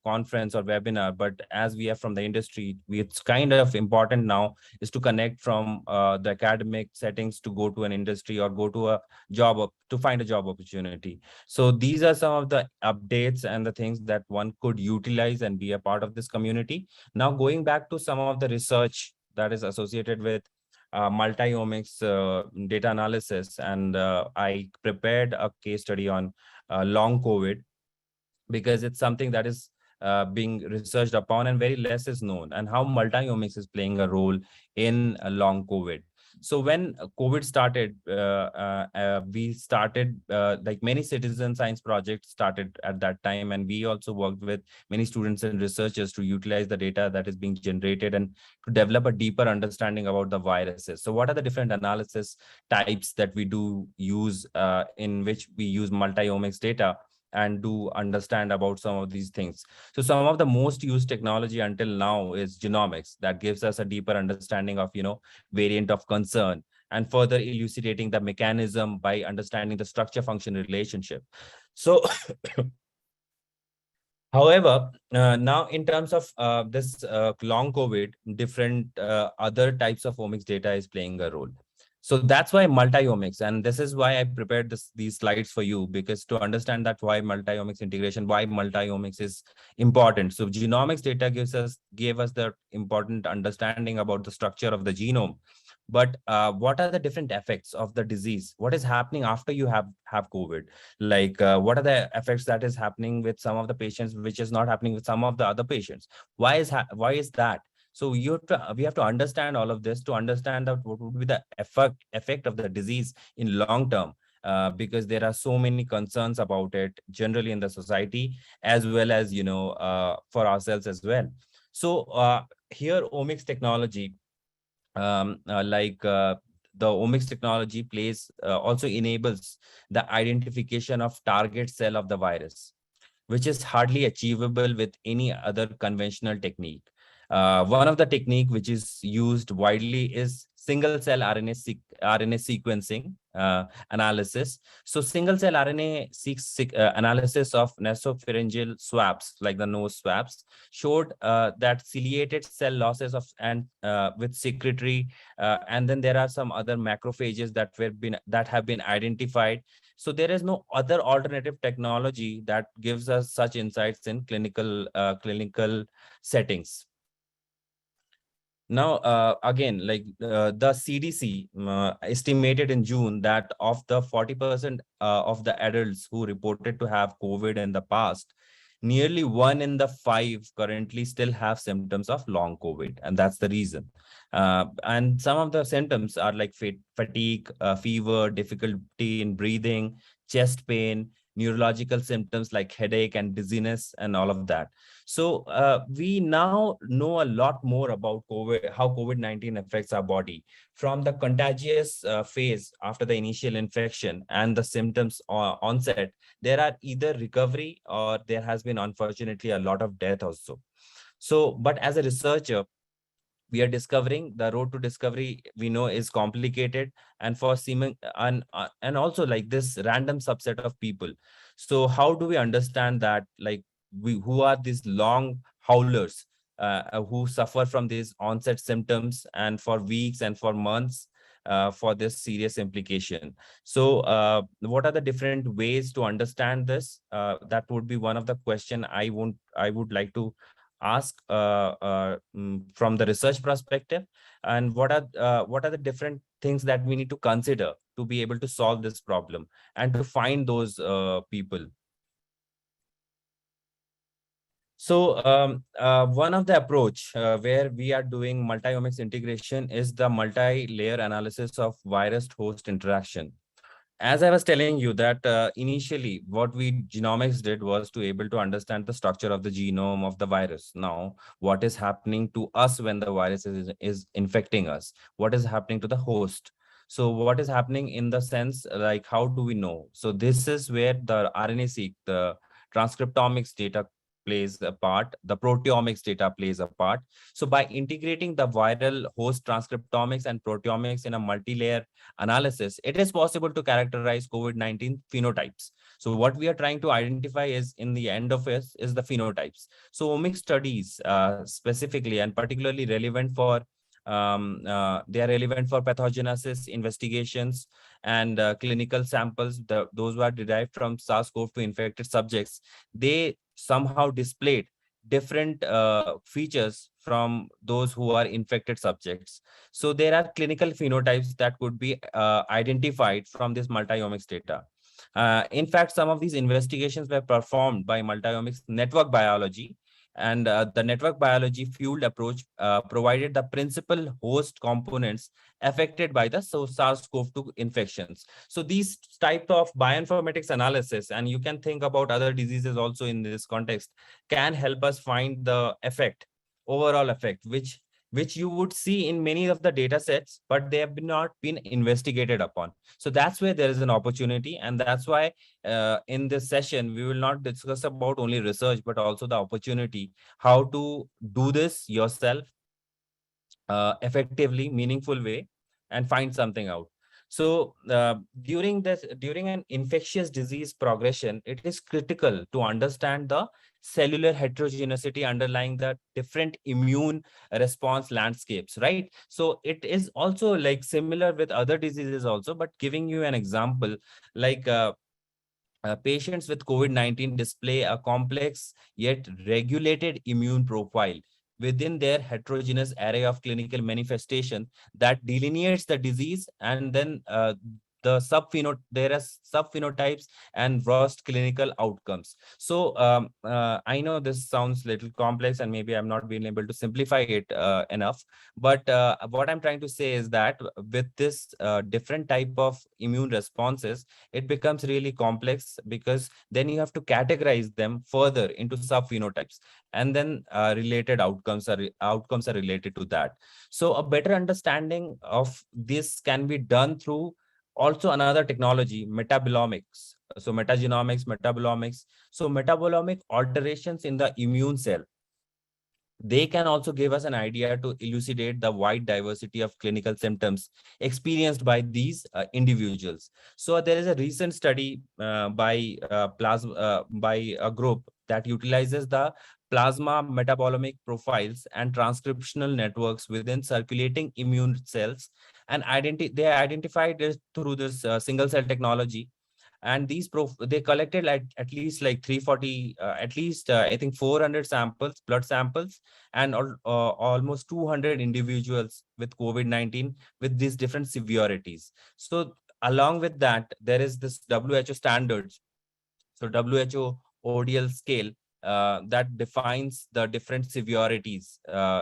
conference or webinar, but as we are from the industry, it's kind of important now is to connect from the academic settings to go to an industry or go to a job to find a job opportunity. So these are some of the updates and the things that one could utilize and be a part of this community. Now, going back to some of the research that is associated with multi-omics data analysis, and I prepared a case study on long COVID, because it's something that is being researched upon and very less is known, and how multi-omics is playing a role in long COVID. So when COVID started, we started like many citizen science projects started at that time, and we also worked with many students and researchers to utilize the data that is being generated and to develop a deeper understanding about the viruses. So what are the different analysis types that we do use in which we use multi-omics data and do understand about some of these things. So some of the most used technology until now is genomics, that gives us a deeper understanding of, variant of concern, and further elucidating the mechanism by understanding the structure function relationship. So however, now in terms of this long COVID, different other types of omics data is playing a role. So that's why multi-omics, and this is why I prepared these slides for you, because to understand that why multi-omics integration, why multi-omics is important. So genomics data gave us the important understanding about the structure of the genome. But what are the different effects of the disease? What is happening after you have COVID? Like what are the effects that is happening with some of the patients, which is not happening with some of the other patients? Why is that? So we have to understand all of this to understand that what would be the effect of the disease in long term, because there are so many concerns about it generally in the society, as well as for ourselves as well. So here omics technology, the omics technology also enables the identification of target cell of the virus, which is hardly achievable with any other conventional technique. One of the technique which is used widely is single cell RNA sequencing analysis. So single cell RNA analysis of nasopharyngeal swabs, like the nose swabs, showed that ciliated cell losses of with secretory, and then there are some other macrophages that have been identified. So there is no other alternative technology that gives us such insights in clinical settings. Now, again, the CDC estimated in June that of the 40% of the adults who reported to have COVID in the past, nearly 1 in the 5 currently still have symptoms of long COVID, and that's the reason. And some of the symptoms are like fatigue, fever, difficulty in breathing, chest pain, neurological symptoms like headache and dizziness and all of that. So we now know a lot more about COVID, how COVID-19 affects our body from the contagious phase after the initial infection and the symptoms onset. There are either recovery or there has been, unfortunately, a lot of death also. So, but as a researcher, we are discovering the road to discovery, we know, is complicated, and for seeming and also like this random subset of people. So how do we understand that, like, we who are these long howlers who suffer from these onset symptoms and for weeks and for months for this serious implication? So what are the different ways to understand this? That would be one of the question I would like to ask from the research perspective, and what are the different things that we need to consider to be able to solve this problem and to find those people. So one of the approach where we are doing multi-omics integration is the multi-layer analysis of virus-host interaction. As I was telling you that initially what we genomics did was to able to understand the structure of the genome of the virus. Now, what is happening to us when the virus is infecting us? What is happening to the host? So what is happening in the sense, like, how do we know? So this is where the RNA-seq, the transcriptomics data plays a part, the proteomics data plays a part. So by integrating the viral host transcriptomics and proteomics in a multi-layer analysis, it is possible to characterize COVID-19 phenotypes. So what we are trying to identify is, in the end of it, is the phenotypes. So omics studies specifically and particularly relevant for they are relevant for pathogenesis investigations and clinical samples. Those were derived from SARS-CoV-2 infected subjects. They somehow displayed different features from those who are infected subjects. So there are clinical phenotypes that could be identified from this multi-omics data. In fact, some of these investigations were performed by multi-omics network biology, and the network biology fueled approach provided the principal host components affected by the SARS-CoV-2 infections. So these type of bioinformatics analysis, and you can think about other diseases also in this context, can help us find the effect, overall effect, which you would see in many of the data sets, but they have not been investigated upon. So that's where there is an opportunity, and that's why in this session we will not discuss about only research, but also the opportunity how to do this yourself effectively, meaningful way, and find something out. So during an infectious disease progression, it is critical to understand the cellular heterogeneity underlying the different immune response landscapes, right? So it is also like similar with other diseases also, but giving you an example, like patients with COVID-19 display a complex yet regulated immune profile within their heterogeneous array of clinical manifestation that delineates the disease, and then there are subphenotypes and worst clinical outcomes. So I know this sounds a little complex, and maybe I'm not being able to simplify it enough, but what I'm trying to say is that with this different type of immune responses, it becomes really complex, because then you have to categorize them further into subphenotypes, and then related outcomes are related to that. So a better understanding of this can be done through also another technology, metabolomics. So metagenomics, metabolomics. So metabolomic alterations in the immune cell, they can also give us an idea to elucidate the wide diversity of clinical symptoms experienced by these individuals. So there is a recent study by a group that utilizes the plasma metabolomic profiles and transcriptional networks within circulating immune cells, and they identified this through this single cell technology. And they collected at least like 340 at least I think 400 samples, blood samples, and almost 200 individuals with COVID-19 with these different severities. So along with that, there is this WHO standards, so WHO ODL scale that defines the different severities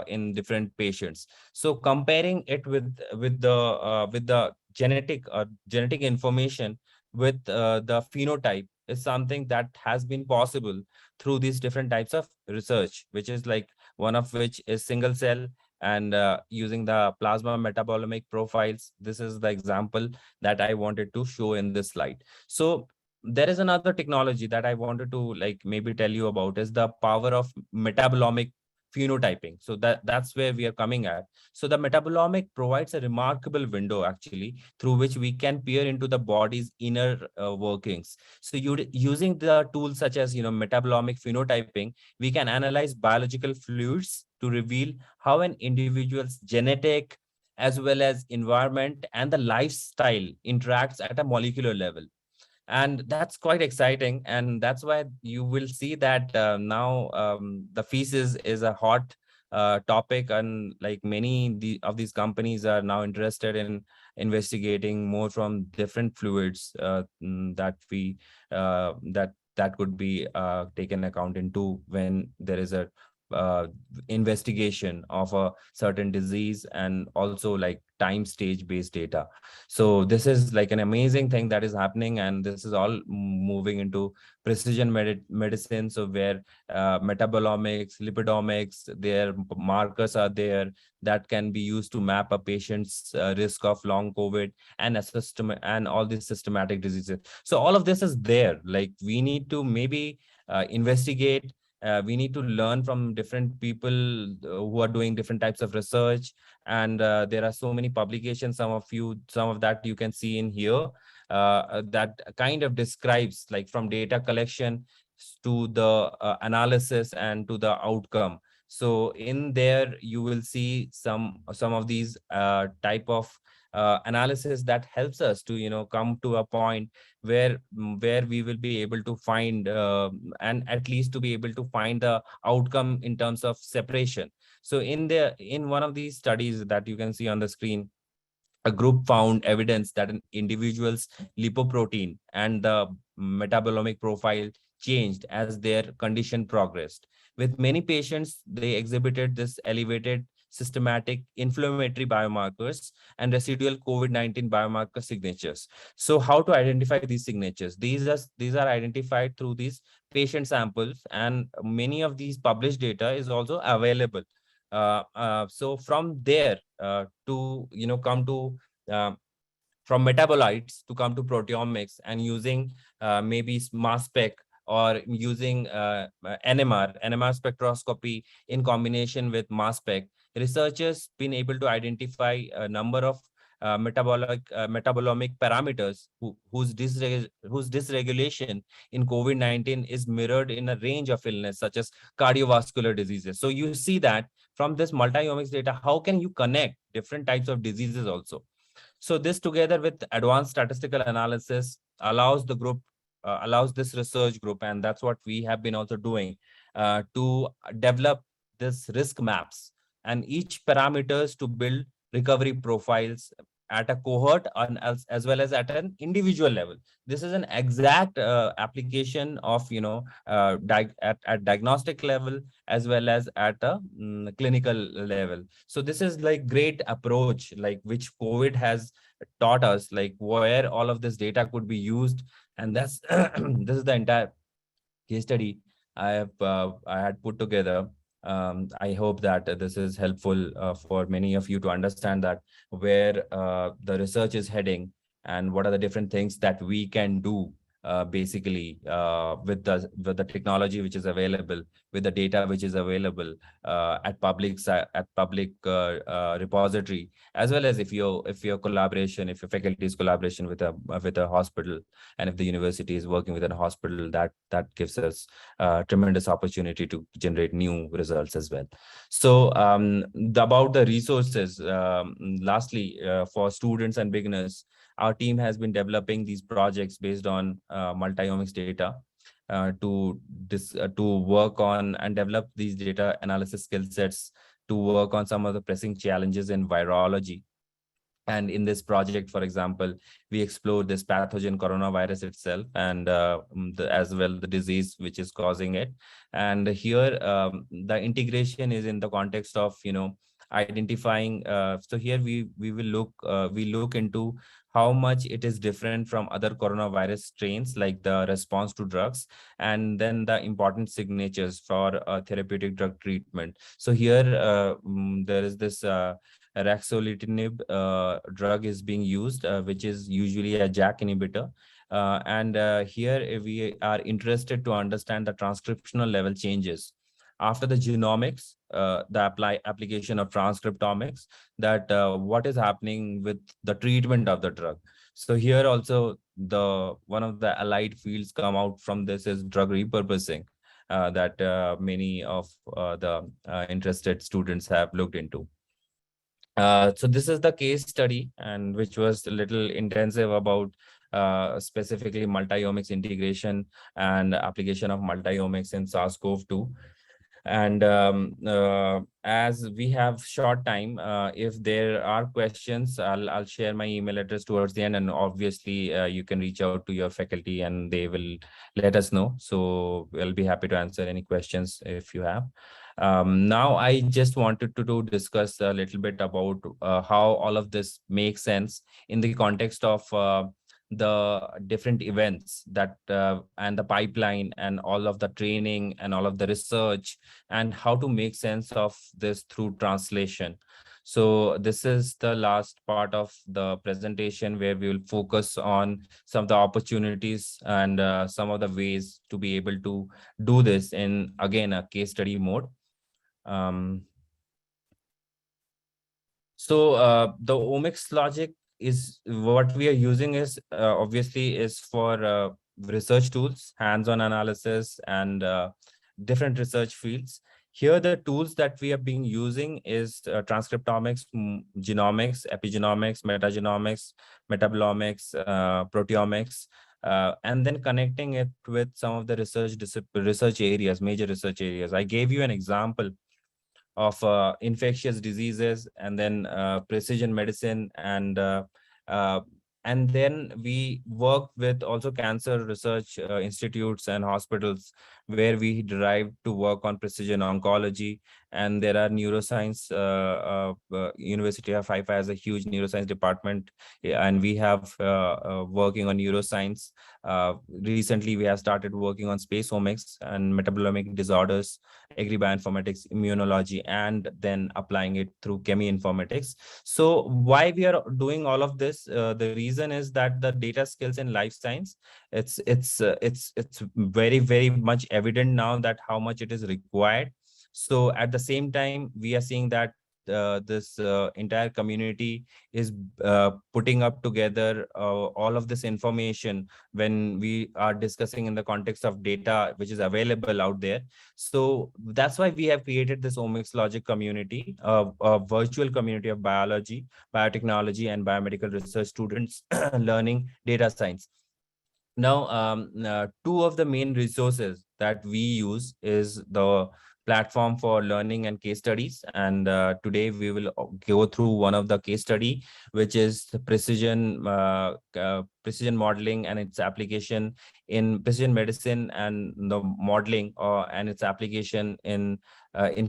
in different patients. So comparing it with the genetic information with the phenotype, is something that has been possible through these different types of research, which is like one of which is single cell and using the plasma metabolomic profiles. This is the example that I wanted to show in this slide. So there is another technology that I wanted to like maybe tell you about is the power of metabolomic phenotyping. So that's where we are coming at. So the metabolomic provides a remarkable window actually through which we can peer into the body's inner workings. So using the tools such as metabolomic phenotyping, we can analyze biological fluids to reveal how an individual's genetic as well as environment and the lifestyle interacts at a molecular level. And that's quite exciting, and that's why you will see that now the feces is a hot topic, and like many of these companies are now interested in investigating more from different fluids that we that could be taken account into when there is a investigation of a certain disease, and also like time stage based data. So this is like an amazing thing that is happening, and this is all moving into precision medicine. So where metabolomics, lipidomics, their markers are there that can be used to map a patient's risk of long COVID and a system and all these systematic diseases. So all of this is there. Like we need to maybe investigate. We need to learn from different people who are doing different types of research, and there are so many publications. Some of that you can see in here that kind of describes like from data collection to the analysis and to the outcome. So in there you will see some of these type of analysis that helps us to come to a point where we will be able to find and at least to be able to find the outcome in terms of separation. So in one of these studies that you can see on the screen, a group found evidence that an individual's lipoprotein and the metabolomic profile changed as their condition progressed. With many patients, they exhibited this elevated systematic inflammatory biomarkers and residual COVID-19 biomarker signatures. So how to identify these signatures? These are identified through these patient samples, and many of these published data is also available. So from there to come to uh, from metabolites to come to proteomics, and using maybe mass spec or using NMR spectroscopy in combination with mass spec, researchers been able to identify a number of metabolomic parameters whose dysregulation in COVID-19 is mirrored in a range of illness such as cardiovascular diseases. So you see that from this multi-omics data, how can you connect different types of diseases also? So this together with advanced statistical analysis allows this research group, and that's what we have been also doing, to develop this risk maps and each parameters to build recovery profiles at a cohort and as well as at an individual level. This is an exact application of at diagnostic level as well as at a clinical level. So this is like great approach, like which COVID has taught us, like where all of this data could be used. And that's this is the entire case study I had put together. I hope that this is helpful for many of you to understand that where the research is heading and what are the different things that we can do basically with the technology which is available, with the data which is available at public repository, as well as if your collaboration, if your faculty's collaboration with a hospital, and if the university is working with a hospital, that gives us tremendous opportunity to generate new results as well. So about the resources, lastly, for students and beginners, our team has been developing these projects based on multi-omics data to work on and develop these data analysis skill sets to work on some of the pressing challenges in virology. And in this project, for example, we explored this pathogen coronavirus itself, and as well the disease which is causing it. And here the integration is in the context of identifying. So here we will look into how much it is different from other coronavirus strains, like the response to drugs, and then the important signatures for therapeutic drug treatment. So here there is this ruxolitinib drug is being used, which is usually a JAK inhibitor. And here we are interested to understand the transcriptional level changes after the genomics, the application of transcriptomics, that what is happening with the treatment of the drug. So here also the one of the allied fields come out from this is drug repurposing, that many of the interested students have looked into. So this is the case study, and which was a little intensive about specifically multi-omics integration and application of multi-omics in SARS-CoV-2. And as we have short time, if there are questions, I'll share my email address towards the end, and obviously you can reach out to your faculty and they will let us know. So we'll be happy to answer any questions if you have. Now I just wanted to discuss a little bit about how all of this makes sense in the context of the different events that and the pipeline and all of the training and all of the research, and how to make sense of this through translation. So this is the last part of the presentation where we will focus on some of the opportunities and some of the ways to be able to do this in, again, a case study mode. The omics logic is what we are using is obviously is for research tools, hands-on analysis, and different research fields. Here, the tools that we are being using is transcriptomics, genomics, epigenomics, metagenomics, metabolomics, proteomics, and then connecting it with some of the research areas, major research areas. I gave you an example of infectious diseases, and then precision medicine, and then we work with also cancer research institutes and hospitals, where we derive to work on precision oncology. And there are neuroscience, University of Haifa has a huge neuroscience department, and we have working on neuroscience. Recently we have started working on space omics and metabolomic disorders, agribioinformatics, immunology, and then applying it through cheminformatics. So why we are doing all of this? The reason is that the data skills in life science, it's very much evident now that how much it is required. So at the same time, we are seeing that this entire community is putting up together all of this information when we are discussing in the context of data which is available out there. So that's why we have created this omics logic community, a virtual community of biology, biotechnology, and biomedical research students learning data science. Now, two of the main resources that we use is the platform for learning and case studies. And today we will go through one of the case study, which is the precision modeling and its application in precision medicine, and the modeling and its application in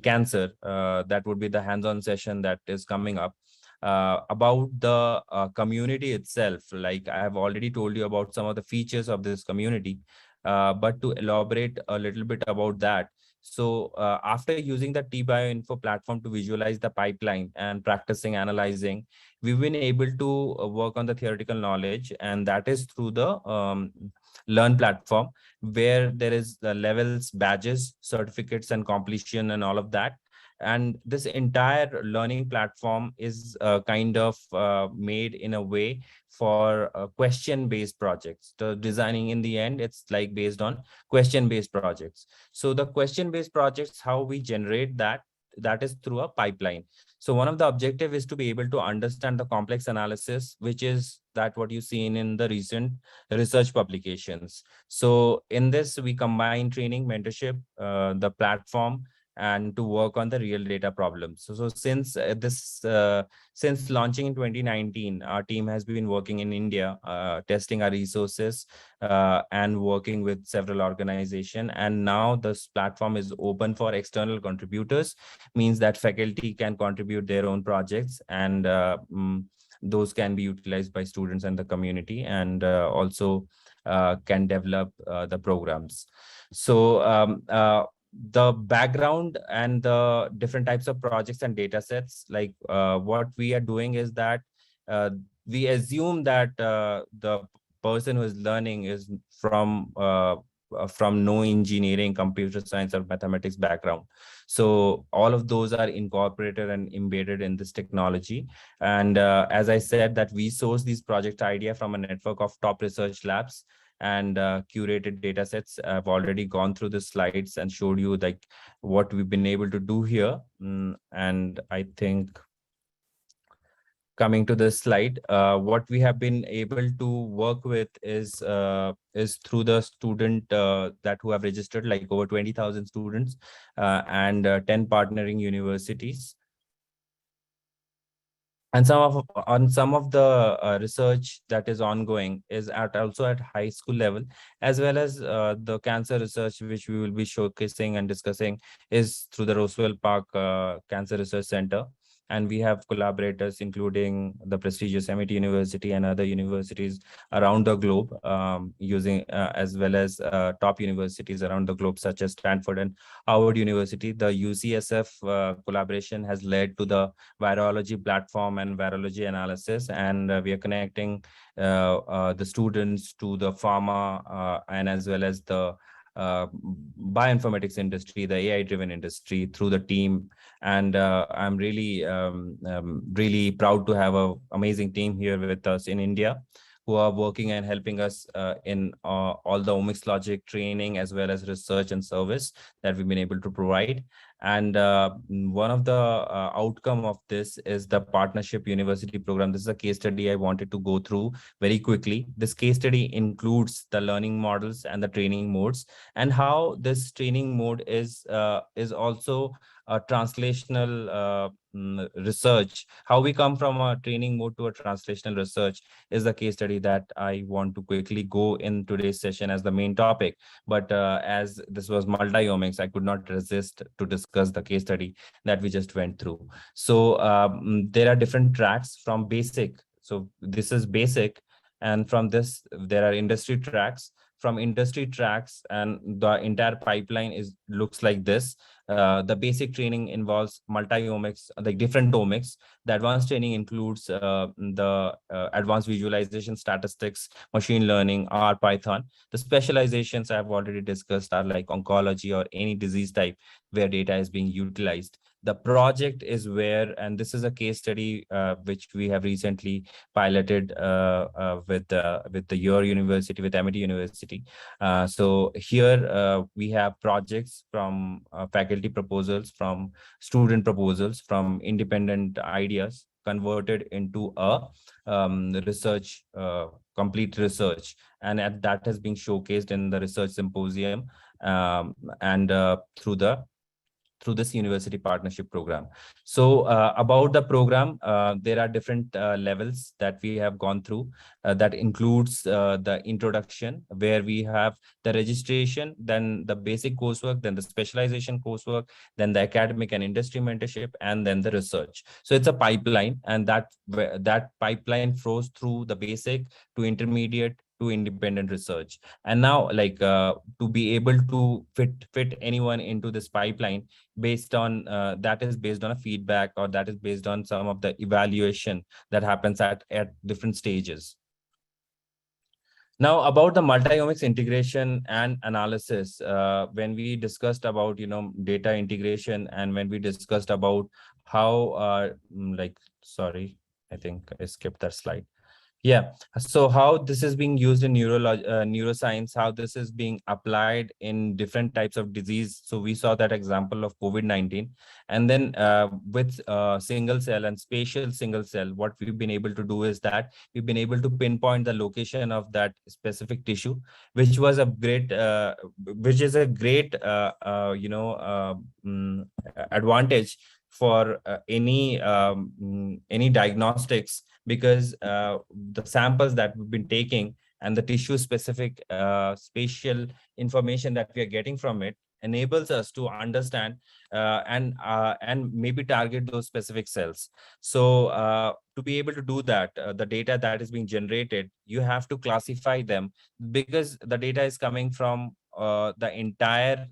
cancer. That would be the hands-on session that is coming up. About the community itself, like I have already told you about some of the features of this community, but to elaborate a little bit about that. So after using the TBioInfo platform to visualize the pipeline and practicing analyzing, we've been able to work on the theoretical knowledge, and that is through the Learn platform, where there is the levels, badges, certificates, and completion, and all of that. And this entire learning platform is kind of made in a way for question-based projects. The designing in the end, it's like based on question-based projects. So the question-based projects, how we generate that is through a pipeline. So one of the objective is to be able to understand the complex analysis, which is that what you see in the recent research publications. So in this, we combine training, mentorship, the platform, and to work on the real data problems. So since since launching in 2019, our team has been working in India, testing our resources and working with several organizations. And now this platform is open for external contributors, means that faculty can contribute their own projects, and those can be utilized by students and the community, and also can develop the programs. So the background and the different types of projects and data sets, like what we are doing is that we assume that the person who is learning is from no engineering, computer science, or mathematics background. So all of those are incorporated and embedded in this technology. And as I said, that we source these project idea from a network of top research labs and curated data sets. I've already gone through the slides and showed you like what we've been able to do here. And I think coming to this slide, what we have been able to work with is through the student that who have registered, like over 20,000 students and 10 partnering universities. And some of the research that is ongoing is also at high school level, as well as the cancer research, which we will be showcasing and discussing, is through the Roswell Park Cancer Research Center. And we have collaborators, including the prestigious MIT University and other universities around the globe, using as well as top universities around the globe, such as Stanford and Howard University. The UCSF collaboration has led to the virology platform and virology analysis, and we are connecting the students to the pharma and as well as the bioinformatics industry, the AI driven industry, through the team. And I'm really proud to have an amazing team here with us in India, who are working and helping us in all the omics logic training, as well as research and service that we've been able to provide. And one of the outcome of this is the partnership university program. This is a case study I wanted to go through very quickly. This case study includes the learning models and the training modes, and how this training mode is also a translational research. How we come from a training mode to a translational research is the case study that I want to quickly go in today's session as the main topic. But as this was multi-omics, I could not resist to discuss the case study that we just went through. So there are different tracks from basic. So this is basic. And from this, there are industry tracks. From industry tracks, and the entire pipeline looks like this. The basic training involves multi-omics, like different omics. The advanced training includes the advanced visualization, statistics, machine learning, R, Python. The specializations I have already discussed are like oncology or any disease type where data is being utilized. The project is where, and this is a case study which we have recently piloted with your university, with MIT University. So here we have projects from faculty proposals, from student proposals, from independent ideas converted into a research, complete research, and that has been showcased in the research symposium and through this university partnership program. So about the program, there are different levels that we have gone through. That includes the introduction, where we have the registration, then the basic coursework, then the specialization coursework, then the academic and industry mentorship, and then the research. So it's a pipeline, and that pipeline flows through the basic to intermediate to independent research. And now, like to be able to fit anyone into this pipeline, based on that is based on a feedback, or that is based on some of the evaluation that happens at different stages. Now, about the multi-omics integration and analysis, when we discussed about data integration, and when we discussed about how sorry, I think I skipped that slide. Yeah. So how this is being used in neuroscience, how this is being applied in different types of disease. So we saw that example of COVID-19, and then with single cell and spatial single cell, what we've been able to do is that we've been able to pinpoint the location of that specific tissue, which was a great, which is a great, advantage for any diagnostics, because the samples that we've been taking and the tissue specific spatial information that we are getting from it enables us to understand and maybe target those specific cells. So to be able to do that, the data that is being generated, you have to classify them, because the data is coming from the entire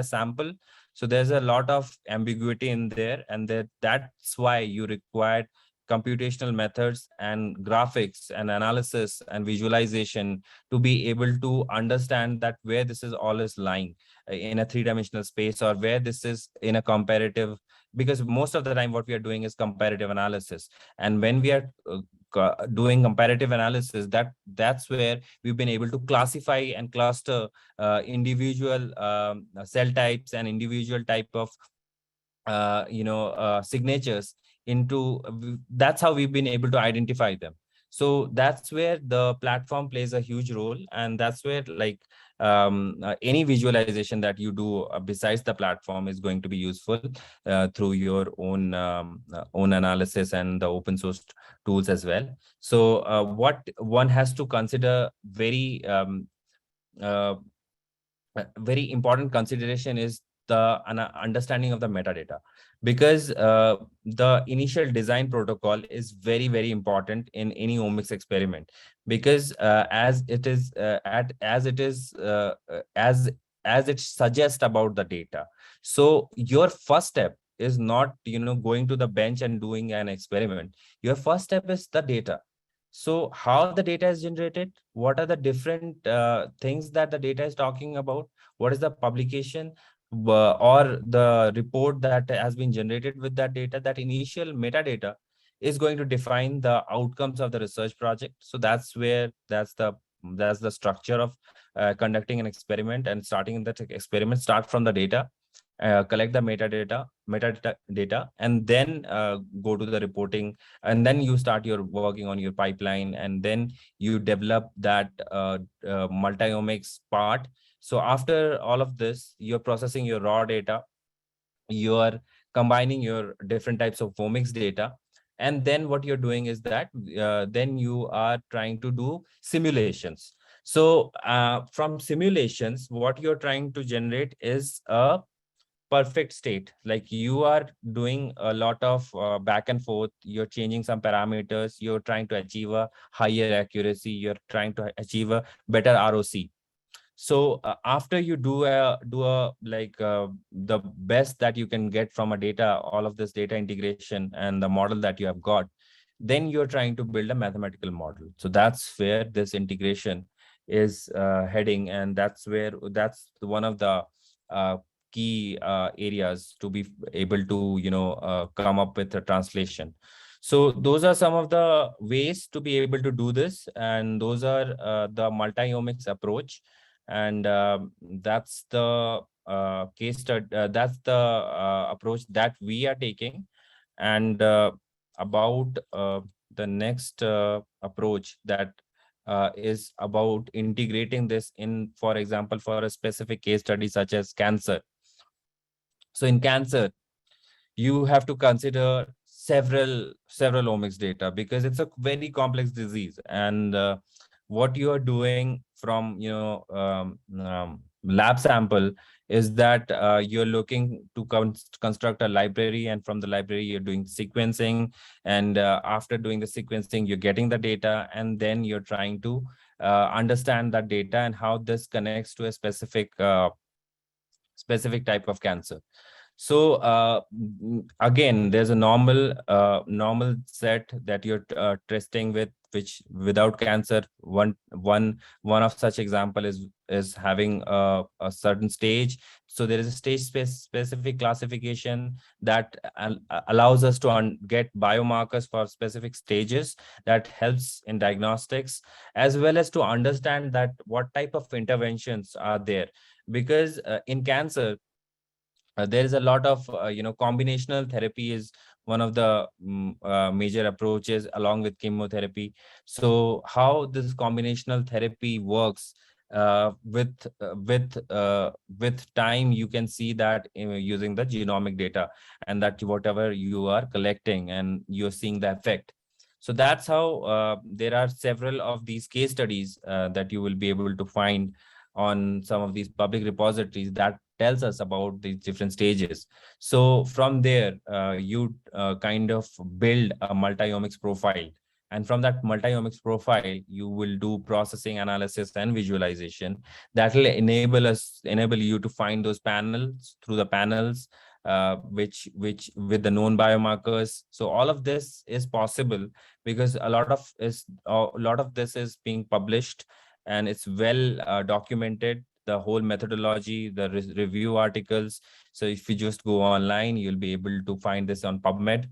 sample. So there's a lot of ambiguity in there, and that's why you require computational methods and graphics and analysis and visualization to be able to understand that where this is all is lying in a three-dimensional space, or where this is in a comparative, because most of the time what we are doing is comparative analysis. And when we are doing comparative analysis, that's where we've been able to classify and cluster individual cell types and individual type of signatures into, that's how we've been able to identify them. So that's where the platform plays a huge role, and that's where like any visualization that you do besides the platform is going to be useful through your own analysis and the open source tools as well. So what one has to consider, uh, very important consideration, is the understanding of the metadata, because the initial design protocol is very, very important in any omics experiment, because as it suggests about the data. So your first step is not going to the bench and doing an experiment. Your first step is the data. So how the data is generated, what are the different things that the data is talking about, what is the publication or the report that has been generated with that data. That initial metadata is going to define the outcomes of the research project. So that's the structure of conducting an experiment, and starting that experiment, start from the data, collect the metadata data, and then go to the reporting, and then you start your working on your pipeline, and then you develop that multi-omics part. So after all of this, you're processing your raw data, you are combining your different types of omics data, and then what you're doing is that then you are trying to do simulations. So from simulations, what you're trying to generate is a perfect state. Like you are doing a lot of back and forth, you're changing some parameters, you're trying to achieve a higher accuracy, you're trying to achieve a better ROC. So after you do a like the best that you can get from a data, all of this data integration and the model that you have got, then you're trying to build a mathematical model. So that's where this integration is heading, and that's one of the uh, key areas to be able to come up with a translation. So those are some of the ways to be able to do this, and those are the multi-omics approach. And that's the case study, that's the approach that we are taking. And about the next approach, that is about integrating this in, for example, for a specific case study such as cancer. So in cancer, you have to consider several omics data, because it's a very complex disease. And what you are doing from lab sample is that you're looking to construct a library, and from the library you're doing sequencing, and after doing the sequencing you're getting the data, and then you're trying to understand that data and how this connects to a specific type of cancer. So again, there's a normal set that you're testing with which without cancer, one of such example is having a certain stage. So there is a stage specific classification that allows us to get biomarkers for specific stages that helps in diagnostics, as well as to understand that what type of interventions are there. Because in cancer, there is a lot of combinational therapy is one of the major approaches along with chemotherapy. So how this combinational therapy works, with time, you can see that using the genomic data, and that whatever you are collecting and you're seeing the effect. So that's how there are several of these case studies that you will be able to find on some of these public repositories that tells us about these different stages. So from there, you kind of build a multi-omics profile. And from that multi-omics profile, you will do processing, analysis, and visualization that will enable you to find those panels through the panels, which with the known biomarkers. So all of this is possible because a lot of this is being published, and it's well documented, the whole methodology, the review articles. So if you just go online, you'll be able to find this on PubMed,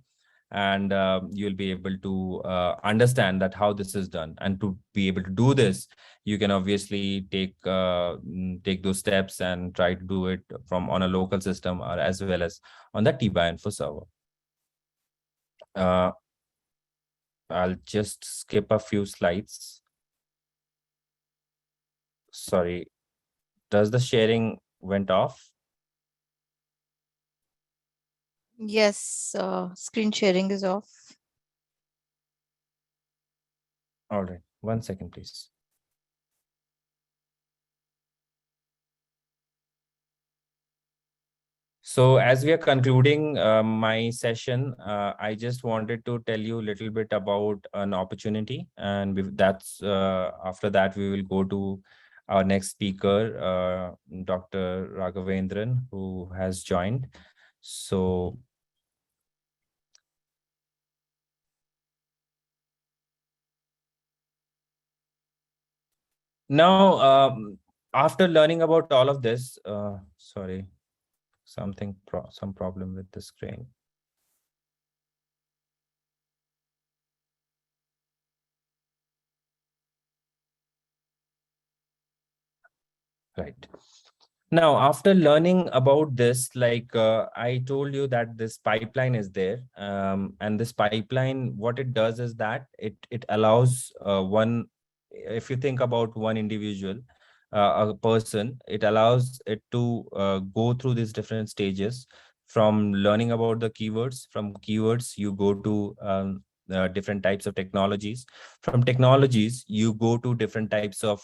and you'll be able to understand that how this is done. And to be able to do this, you can obviously take those steps and try to do it from on a local system or as well as on the tBioinfo server. I'll just skip a few slides. Sorry, does the sharing went off? Yes, screen sharing is off. All right, 1 second, please. So as we are concluding my session, I just wanted to tell you a little bit about an opportunity, and that's after that we will go to our next speaker, Dr. Raghavendran, who has joined. So now, after learning about all of this, sorry, some problem with the screen. Right. Now, after learning about this, like I told you that this pipeline is there, and this pipeline, what it does is that it allows if you think about one individual, a person, it allows it to go through these different stages, from learning about the keywords. From keywords, you go to different types of technologies. From technologies, you go to different types of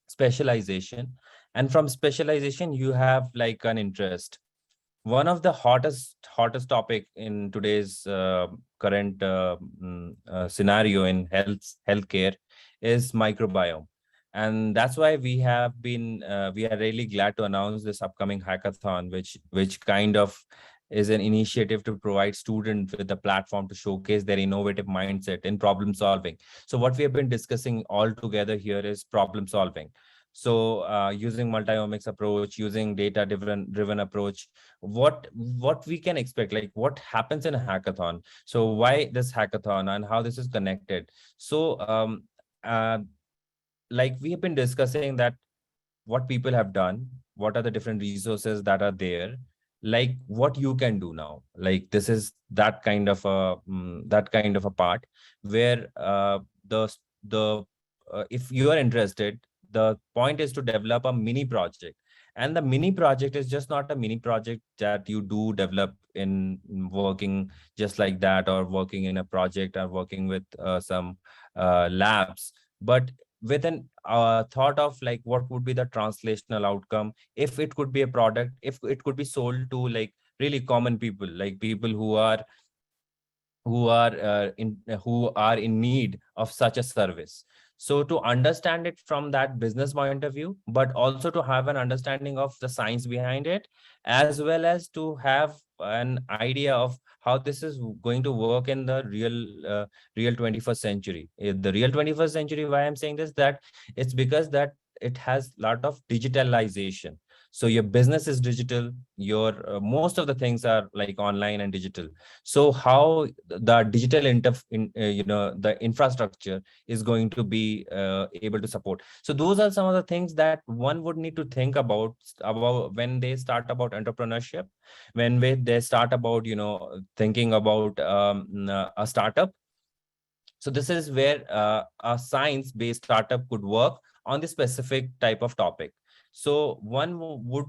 specialization, and from specialization you have like an interest. One of the hottest topic in today's current scenario in healthcare is microbiome, and that's why we are really glad to announce this upcoming hackathon, which kind of is an initiative to provide students with a platform to showcase their innovative mindset in problem solving. So what we have been discussing all together here is problem solving. So using multi-omics approach, using data driven approach, what we can expect, like what happens in a hackathon. So why this hackathon and how this is connected. So like we have been discussing that what people have done, what are the different resources that are there, like what you can do now. Like this is that kind of a part where the if you are interested, the point is to develop a mini project. And the mini project is just not a mini project that you do develop in working just like that, or working in a project, or working with some labs, but with an thought of like what would be the translational outcome if it could be a product, if it could be sold to like really common people, like people who are in need of such a service. So to understand it from that business point of view, but also to have an understanding of the science behind it, as well as to have an idea of how this is going to work in the real 21st century. The real 21st century, why I'm saying this, that it's because that it has a lot of digitalization. So your business is digital, your most of the things are like online and digital. So how the digital the infrastructure is going to be able to support. So those are some of the things that one would need to think about when they start about entrepreneurship, when they start about thinking about a startup. So this is where a science-based startup could work on this specific type of topic. So one would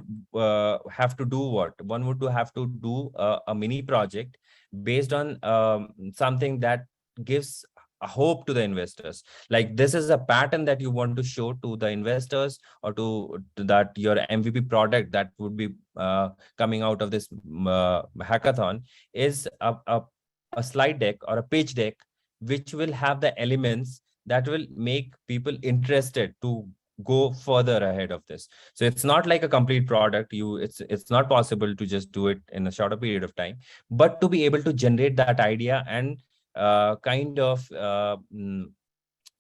have to do what? One would have to do a mini project based on something that gives a hope to the investors. Like this is a pattern that you want to show to the investors, or to that your MVP product that would be coming out of this hackathon is a slide deck or a pitch deck which will have the elements that will make people interested to go further ahead of this. So it's not like a complete product. It's not possible to just do it in a shorter period of time, but to be able to generate that idea and kind of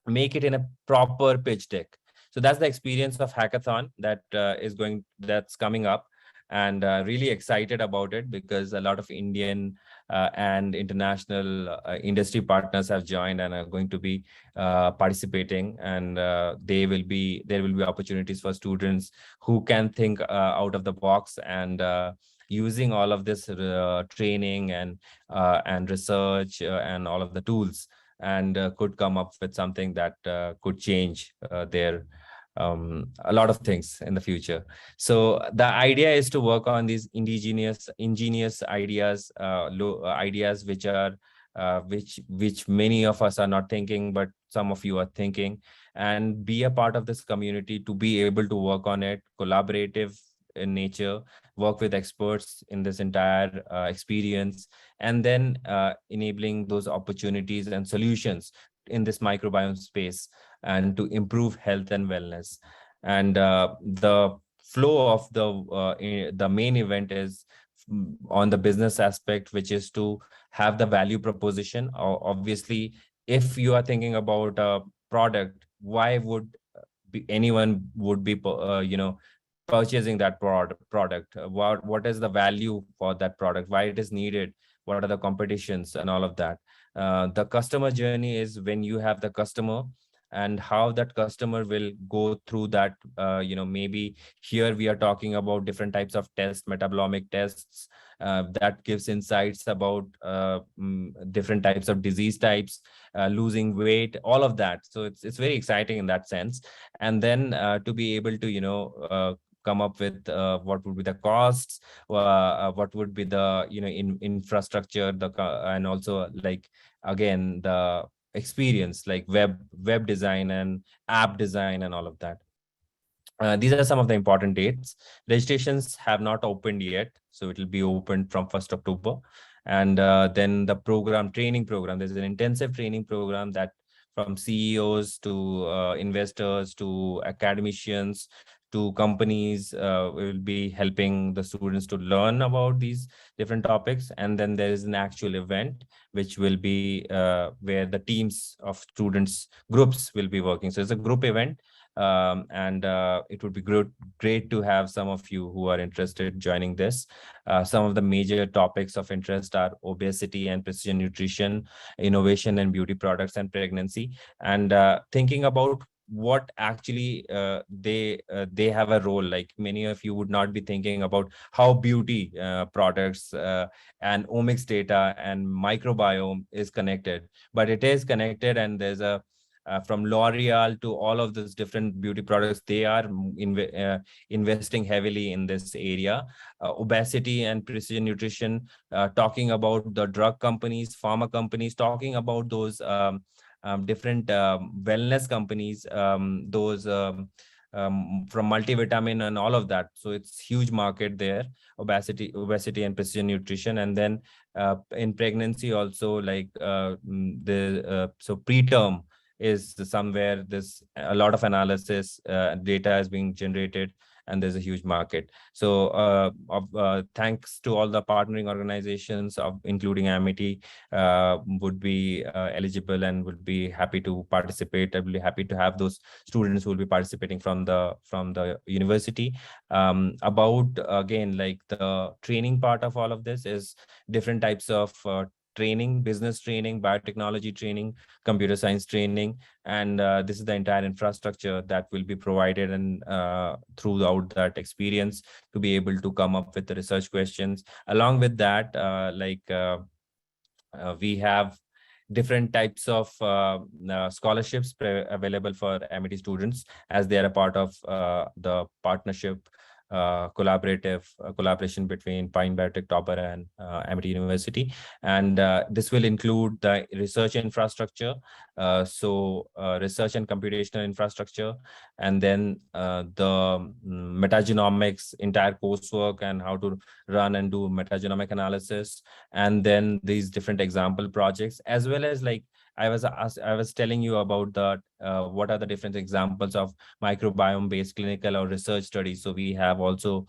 make it in a proper pitch deck. So that's the experience of hackathon that's coming up, and really excited about it because a lot of Indian and international industry partners have joined and are going to be participating, and there will be opportunities for students who can think out of the box, and using all of this training and research and all of the tools, and could come up with something that could change their a lot of things in the future. So the idea is to work on these ingenious ideas, ideas which are which many of us are not thinking, but some of you are thinking, and be a part of this community to be able to work on it, collaborative in nature, work with experts in this entire experience, and then enabling those opportunities and solutions in this microbiome space, and to improve health and wellness. And the flow of the main event is on the business aspect, which is to have the value proposition. Obviously, if you are thinking about a product, why would anyone would be purchasing that product? What is the value for that product, why it is needed, what are the competitions, and all of that. The customer journey is when you have the customer, and how that customer will go through that. Maybe here we are talking about different types of tests, metabolomic tests, that gives insights about different types of disease types, losing weight, all of that. So it's very exciting in that sense. And then to be able to come up with what would be the costs, what would be the infrastructure, and also, like, again, the experience, like web design and app design and all of that. These are some of the important dates. Registrations have not opened yet, so it will be opened from 1st October. And then the training program, there's an intensive training program that from CEOs to investors to academicians to companies will be helping the students to learn about these different topics. And then there is an actual event which will be where the teams of students groups will be working. So it's a group event, and it would be great to have some of you who are interested joining this. Some of the major topics of interest are obesity and precision nutrition, innovation and beauty products, and pregnancy. And thinking about what actually they have a role. Like, many of you would not be thinking about how beauty products and omics data and microbiome is connected, but it is connected. And there's a from L'Oreal to all of those different beauty products, they are investing heavily in this area. Obesity and precision nutrition, talking about the drug companies, pharma companies, talking about those different wellness companies, those from multivitamin and all of that. So it's huge market there, obesity and precision nutrition. And then in pregnancy also, like so preterm is somewhere this a lot of analysis data is being generated, and there's a huge market. So thanks to all the partnering organizations of including Amity would be eligible and would be happy to participate. I will be happy to have those students who will be participating from the university. About again, like the training part of all of this is different types of training, business training, biotechnology training, computer science training, and this is the entire infrastructure that will be provided and throughout that experience to be able to come up with the research questions. Along with that, we have different types of scholarships available for Amity students, as they are a part of the partnership collaboration between Pine Biotech Topper and Amity University. And this will include the research infrastructure, research and computational infrastructure, and then the metagenomics entire coursework and how to run and do metagenomic analysis, and then these different example projects, as well as like I was telling you about the what are the different examples of microbiome based clinical or research studies. So we have also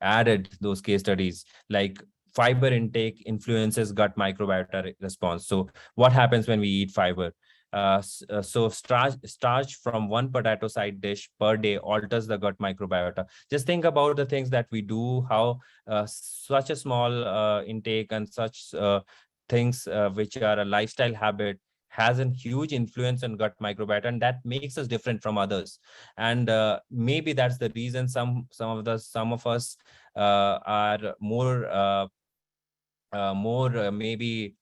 added those case studies, like fiber intake influences gut microbiota response. So what happens when we eat fiber? So starch from one potato side dish per day alters the gut microbiota. Just think about the things that we do, how such a small intake and such things which are a lifestyle habit has a huge influence on gut microbiota, and that makes us different from others. And maybe that's the reason some of us are more maybe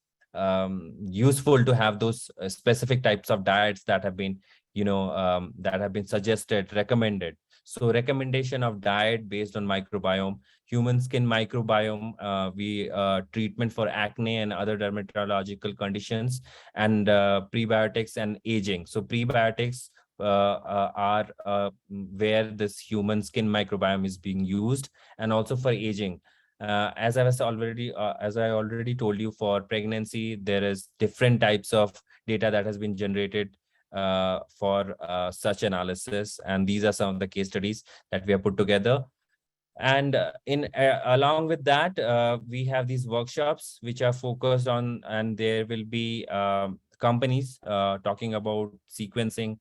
useful to have those specific types of diets that have been that have been suggested, recommended. So recommendation of diet based on microbiome, human skin microbiome, we treatment for acne and other dermatological conditions, and prebiotics and aging. So prebiotics are where this human skin microbiome is being used, and also for aging. As I already told you, for pregnancy, there is different types of data that has been generated for such analysis, and these are some of the case studies that we have put together. And along with that, we have these workshops which are focused on, and there will be companies talking about sequencing,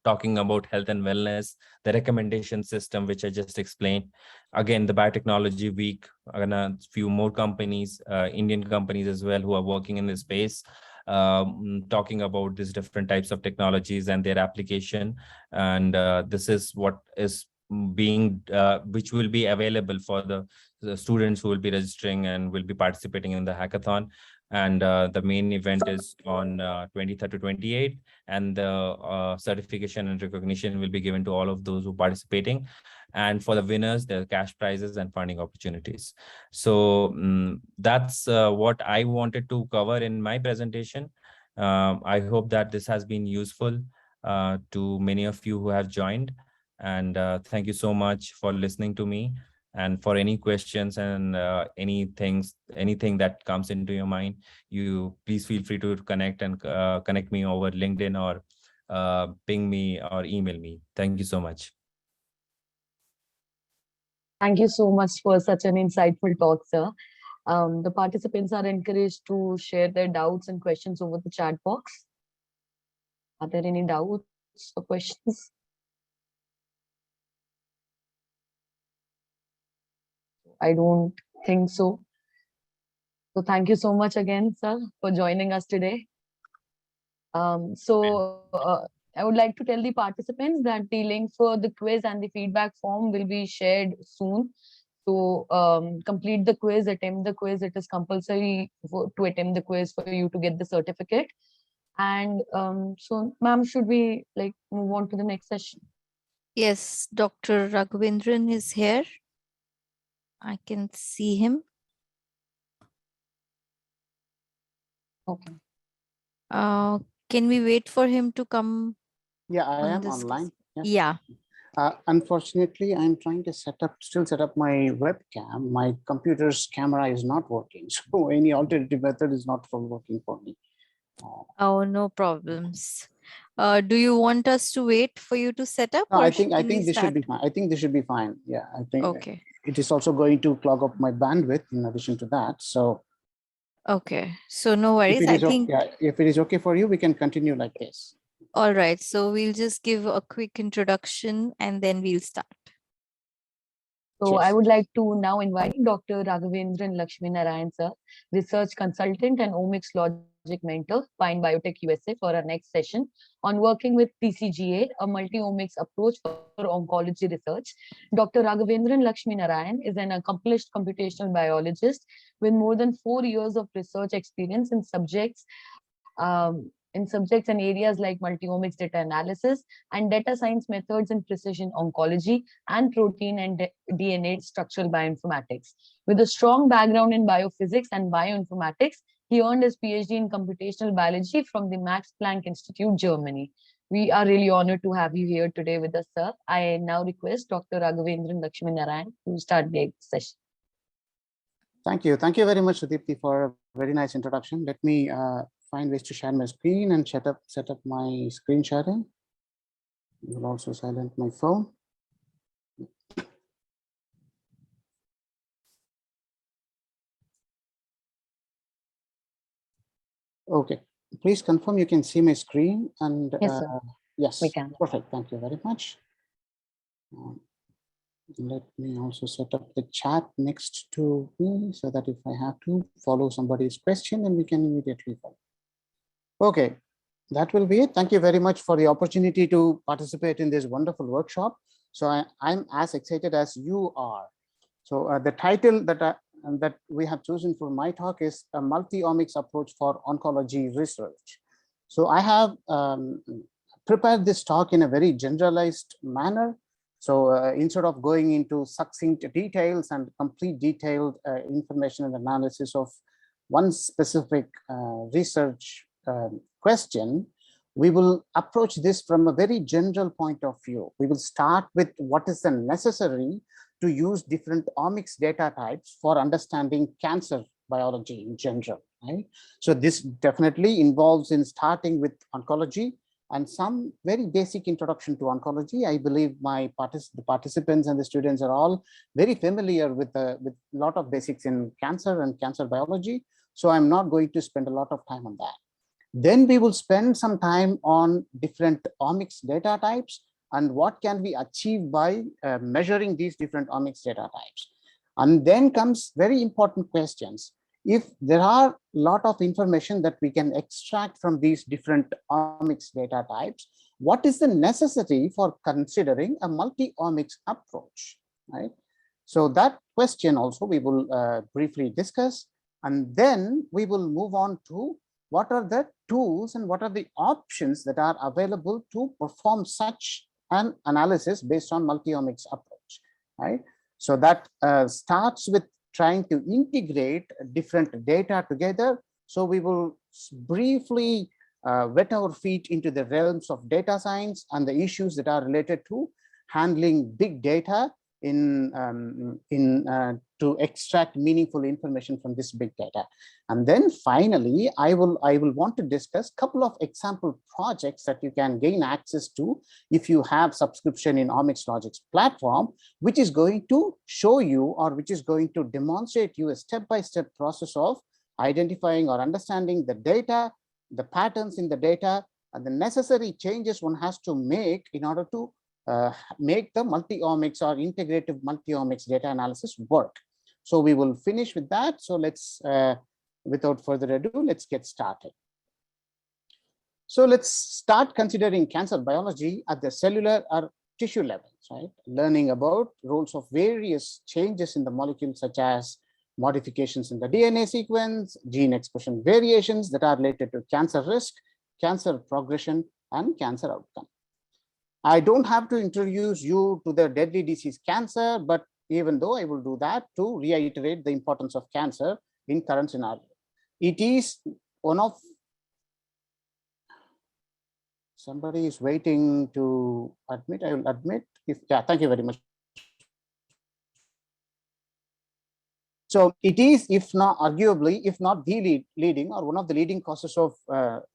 talking about health and wellness, the recommendation system, which I just explained. Again, the biotechnology week, and a few more companies, Indian companies as well, who are working in this space, talking about these different types of technologies and their application. And this is what is being, which will be available for the students who will be registering and will be participating in the hackathon. And the main event is on 23rd to 28th, and the certification and recognition will be given to all of those who are participating. And for the winners, there are cash prizes and funding opportunities. So that's what I wanted to cover in my presentation. I hope that this has been useful to many of you who have joined. And thank you so much for listening to me. And for any questions and anything that comes into your mind, you please feel free to connect me over LinkedIn, or ping me or email me. Thank you so much. Thank you so much for such an insightful talk, sir. The participants are encouraged to share their doubts and questions over the chat box. Are there any doubts or questions? I don't think so. So thank you so much again, sir, for joining us today. I would like to tell the participants that the link for the quiz and the feedback form will be shared soon. So complete the quiz, attempt the quiz. It is compulsory to attempt the quiz for you to get the certificate. And so, ma'am, should we move on to the next session? Yes, Dr. Raghavendran is here. I can see him. Okay. Can we wait for him to come? Yeah, I am this online. Yeah. Unfortunately, I'm trying to set up my webcam. My computer's camera is not working. So any alternative method is not working for me. Oh, no problems. Do you want us to wait for you to set up, No, or I think can we this should start? be fine. I think this should be fine. Yeah, I think Okay. it is also going to clog up my bandwidth in addition to that. So Okay. So no if worries. it I is think, yeah, if it is okay for you, we can continue like this. all right. So we'll just give a quick introduction and then we'll start. So I Cheers. would like to now invite Dr. Raghavendran Lakshmi Narayan sir, research consultant and omics logic mentor, Pine Biotech USA, for our next session on working with TCGA, a multi-omics approach for oncology research. Dr. Raghavendran Lakshmi Narayan is an accomplished computational biologist with more than 4 years of research experience in subjects and areas like multi-omics data analysis and data science methods in precision oncology and protein and DNA structural bioinformatics. With a strong background in biophysics and bioinformatics, he earned his PhD in computational biology from the Max Planck Institute, Germany. We are really honored to have you here today with us, sir. I now request Dr. Raghavendran Lakshmi Narayan to start the session. Thank you. Thank you very much, Sudipti, for a very nice introduction. Let me find ways to share my screen and set up my screen sharing. We'll also silence my phone. Okay, please confirm you can see my screen and Yes, sir. yes, We can. perfect. Thank you very much. Let me also set up the chat next to me so that if I have to follow somebody's question, then we can immediately follow. Okay, that will be it. Thank you very much for the opportunity to participate in this wonderful workshop. So I'm as excited as you are. So the title that we have chosen for my talk is a multi-omics approach for oncology research. So I have prepared this talk in a very generalized manner. So instead of going into succinct details and complete detailed information and analysis of one specific research question, we will approach this from a very general point of view. We will start with what is the necessary to use different omics data types for understanding cancer biology in general, right? So this definitely involves in starting with oncology and some very basic introduction to oncology. I believe the participants and the students are all very familiar with a lot of basics in cancer and cancer biology. So I'm not going to spend a lot of time on that. Then we will spend some time on different omics data types and what can we achieve by measuring these different omics data types. And then comes very important questions. If there are a lot of information that we can extract from these different omics data types, what is the necessity for considering a multi-omics approach, right? So that question also we will briefly discuss, and then we will move on to what are the tools and what are the options that are available to perform such an analysis based on multi-omics approach, right? So that starts with trying to integrate different data together. So we will briefly wet our feet into the realms of data science and the issues that are related to handling big data to extract meaningful information from this big data. And then finally, I will want to discuss a couple of example projects that you can gain access to if you have subscription in Omics Logics platform, which is going to show you or which is going to demonstrate you a step-by-step process of identifying or understanding the data, the patterns in the data, and the necessary changes one has to make in order to make the multi-omics or integrative multi-omics data analysis work. So we will finish with that. So let's, without further ado, let's get started. So let's start considering cancer biology at the cellular or tissue levels, right? Learning about roles of various changes in the molecule, such as modifications in the DNA sequence, gene expression variations that are related to cancer risk, cancer progression, and cancer outcome. I don't have to introduce you to the deadly disease cancer, but even though I will do that to reiterate the importance of cancer in current scenario. It is one of, somebody is waiting to admit, I will admit. If, yeah, thank you very much. So it is, if not arguably, if not the leading or one of the leading causes of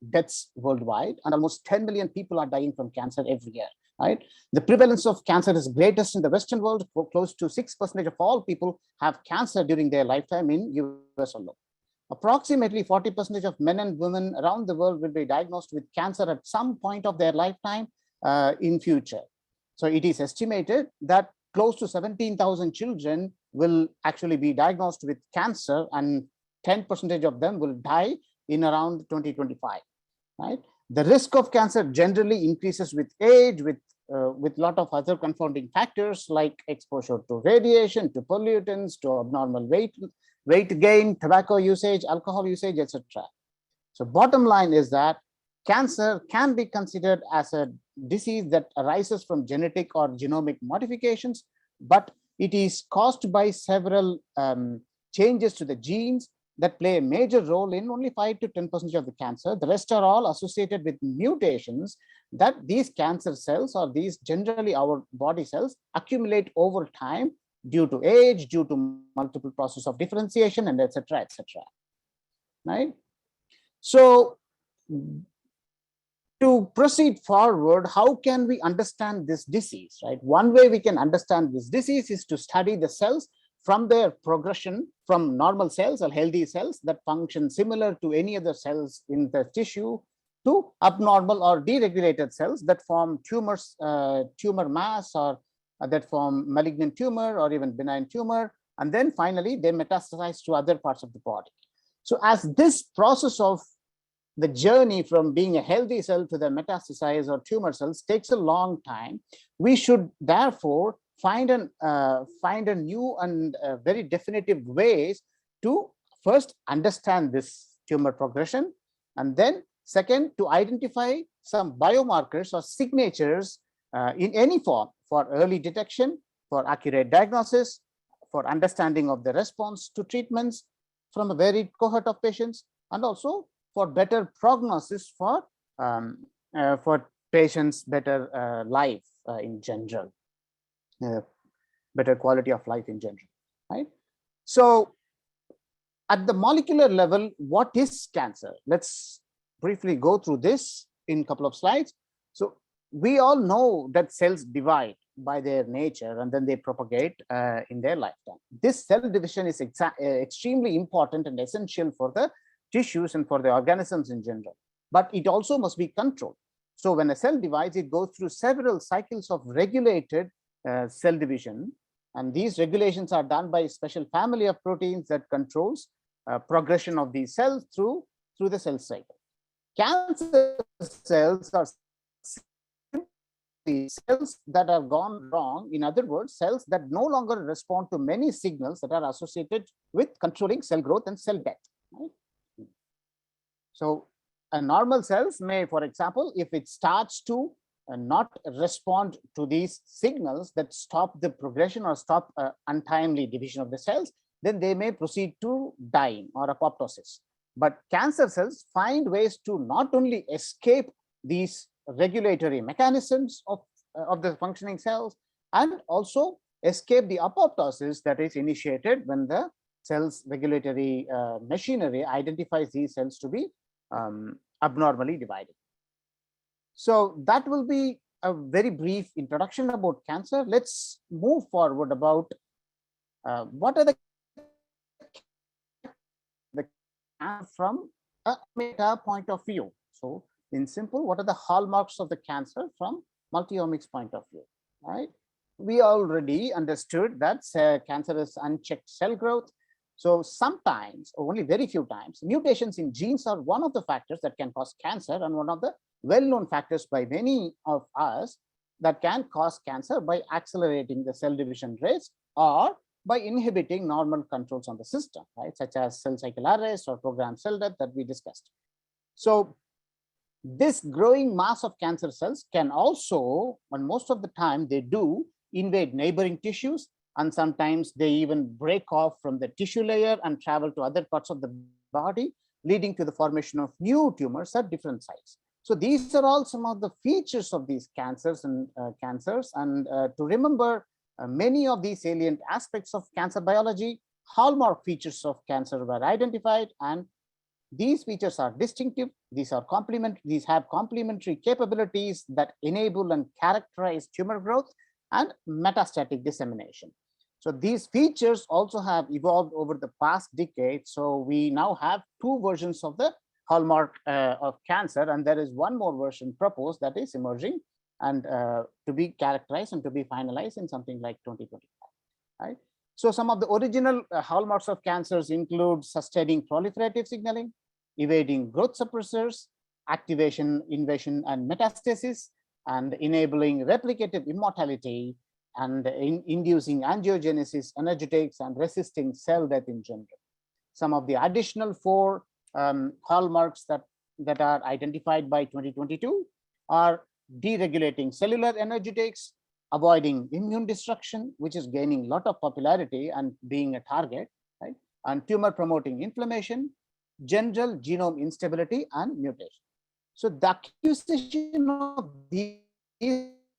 deaths worldwide, and almost 10 million people are dying from cancer every year, right? The prevalence of cancer is greatest in the Western world. Close to 6% of all people have cancer during their lifetime in US alone. Approximately 40% of men and women around the world will be diagnosed with cancer at some point of their lifetime in future. So it is estimated that close to 17,000 children will actually be diagnosed with cancer, and 10% of them will die in around 2025, right? The risk of cancer generally increases with age, with lot of other confounding factors like exposure to radiation, to pollutants, to abnormal weight gain, tobacco usage, alcohol usage, etc. So bottom line is that cancer can be considered as a disease that arises from genetic or genomic modifications, but it is caused by several changes to the genes that play a major role in only 5 to 10% of the cancer. The rest are all associated with mutations that these cancer cells, or these generally our body cells, accumulate over time due to age, due to multiple process of differentiation, and etc., etc. Right? So to proceed forward, how can we understand this disease, right? One way we can understand this disease is to study the cells from their progression from normal cells or healthy cells that function similar to any other cells in the tissue, to abnormal or deregulated cells that form tumors, tumor mass, or that form malignant tumor or even benign tumor, and then finally they metastasize to other parts of the body. So as this process of the journey from being a healthy cell to the metastasize or tumor cells takes a long time, we should therefore find a new and very definitive ways to first understand this tumor progression, and then second, to identify some biomarkers or signatures in any form for early detection, for accurate diagnosis, for understanding of the response to treatments from a varied cohort of patients, and also for better prognosis for patients' better life in general, better quality of life in general, right? So at the molecular level, what is cancer? Let's briefly go through this in a couple of slides. So we all know that cells divide by their nature and then they propagate in their lifetime. This cell division is extremely important and essential for the tissues and for the organisms in general, but it also must be controlled. So when a cell divides, it goes through several cycles of regulated cell division, and these regulations are done by a special family of proteins that controls progression of these cells through the cell cycle. Cancer cells are cells that have gone wrong. In other words, cells that no longer respond to many signals that are associated with controlling cell growth and cell death. Right? So a normal cells may, for example, if it starts to not respond to these signals that stop the progression or stop untimely division of the cells, then they may proceed to dying or apoptosis. But cancer cells find ways to not only escape these regulatory mechanisms of the functioning cells, and also escape the apoptosis that is initiated when the cell's regulatory machinery identifies these cells to be abnormally divided. So that will be a very brief introduction about cancer. Let's move forward about what are the from a meta point of view. So in simple, what are the hallmarks of the cancer from multi-omics point of view, right? We already understood that cancer is unchecked cell growth. So sometimes, or only very few times, mutations in genes are one of the factors that can cause cancer, and one of the well-known factors by many of us that can cause cancer by accelerating the cell division rates or by inhibiting normal controls on the system, right, such as cell cycle arrest or programmed cell death that we discussed. So this growing mass of cancer cells can also, and most of the time they do, invade neighboring tissues, and sometimes they even break off from the tissue layer and travel to other parts of the body, leading to the formation of new tumors at different sites. So these are all some of the features of these cancers. And to remember many of these salient aspects of cancer biology, hallmark features of cancer were identified, and these features are distinctive. These have complementary capabilities that enable and characterize tumor growth and metastatic dissemination. So these features also have evolved over the past decade. So we now have two versions of the hallmark of cancer, and there is one more version proposed that is emerging and to be characterized and to be finalized in something like 2025. Right? So some of the original hallmarks of cancers include sustaining proliferative signaling, evading growth suppressors, activation, invasion, and metastasis, and enabling replicative immortality, and inducing angiogenesis, energetics, and resisting cell death in general. Some of the additional four hallmarks that are identified by 2022 are deregulating cellular energetics, avoiding immune destruction, which is gaining a lot of popularity and being a target, right? And tumor promoting inflammation, general genome instability, and mutation. So the acquisition of these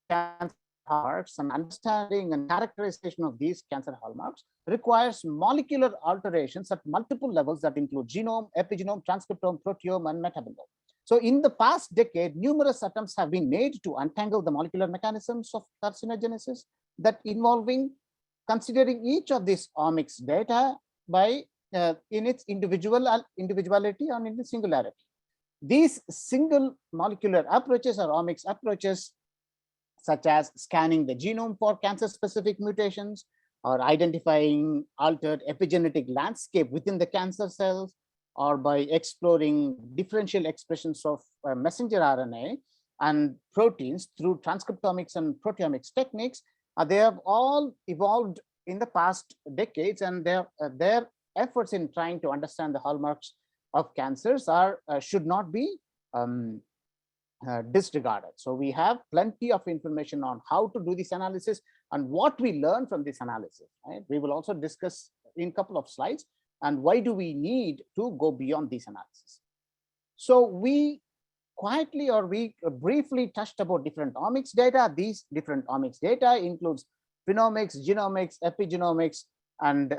cancer hallmarks and understanding and characterization of these cancer hallmarks requires molecular alterations at multiple levels that include genome, epigenome, transcriptome, proteome, and metabolome. So in the past decade, numerous attempts have been made to untangle the molecular mechanisms of carcinogenesis that involving considering each of these omics data by in its individuality and in its singularity. These single molecular approaches or omics approaches, such as scanning the genome for cancer-specific mutations or identifying altered epigenetic landscape within the cancer cells, or by exploring differential expressions of messenger RNA and proteins through transcriptomics and proteomics techniques, they have all evolved in the past decades, and their efforts in trying to understand the hallmarks of cancers are should not be disregarded. So we have plenty of information on how to do this analysis and what we learn from this analysis. Right? We will also discuss in a couple of slides and why do we need to go beyond this analysis. So we quietly or we briefly touched about different omics data. These different omics data includes phenomics, genomics, epigenomics, and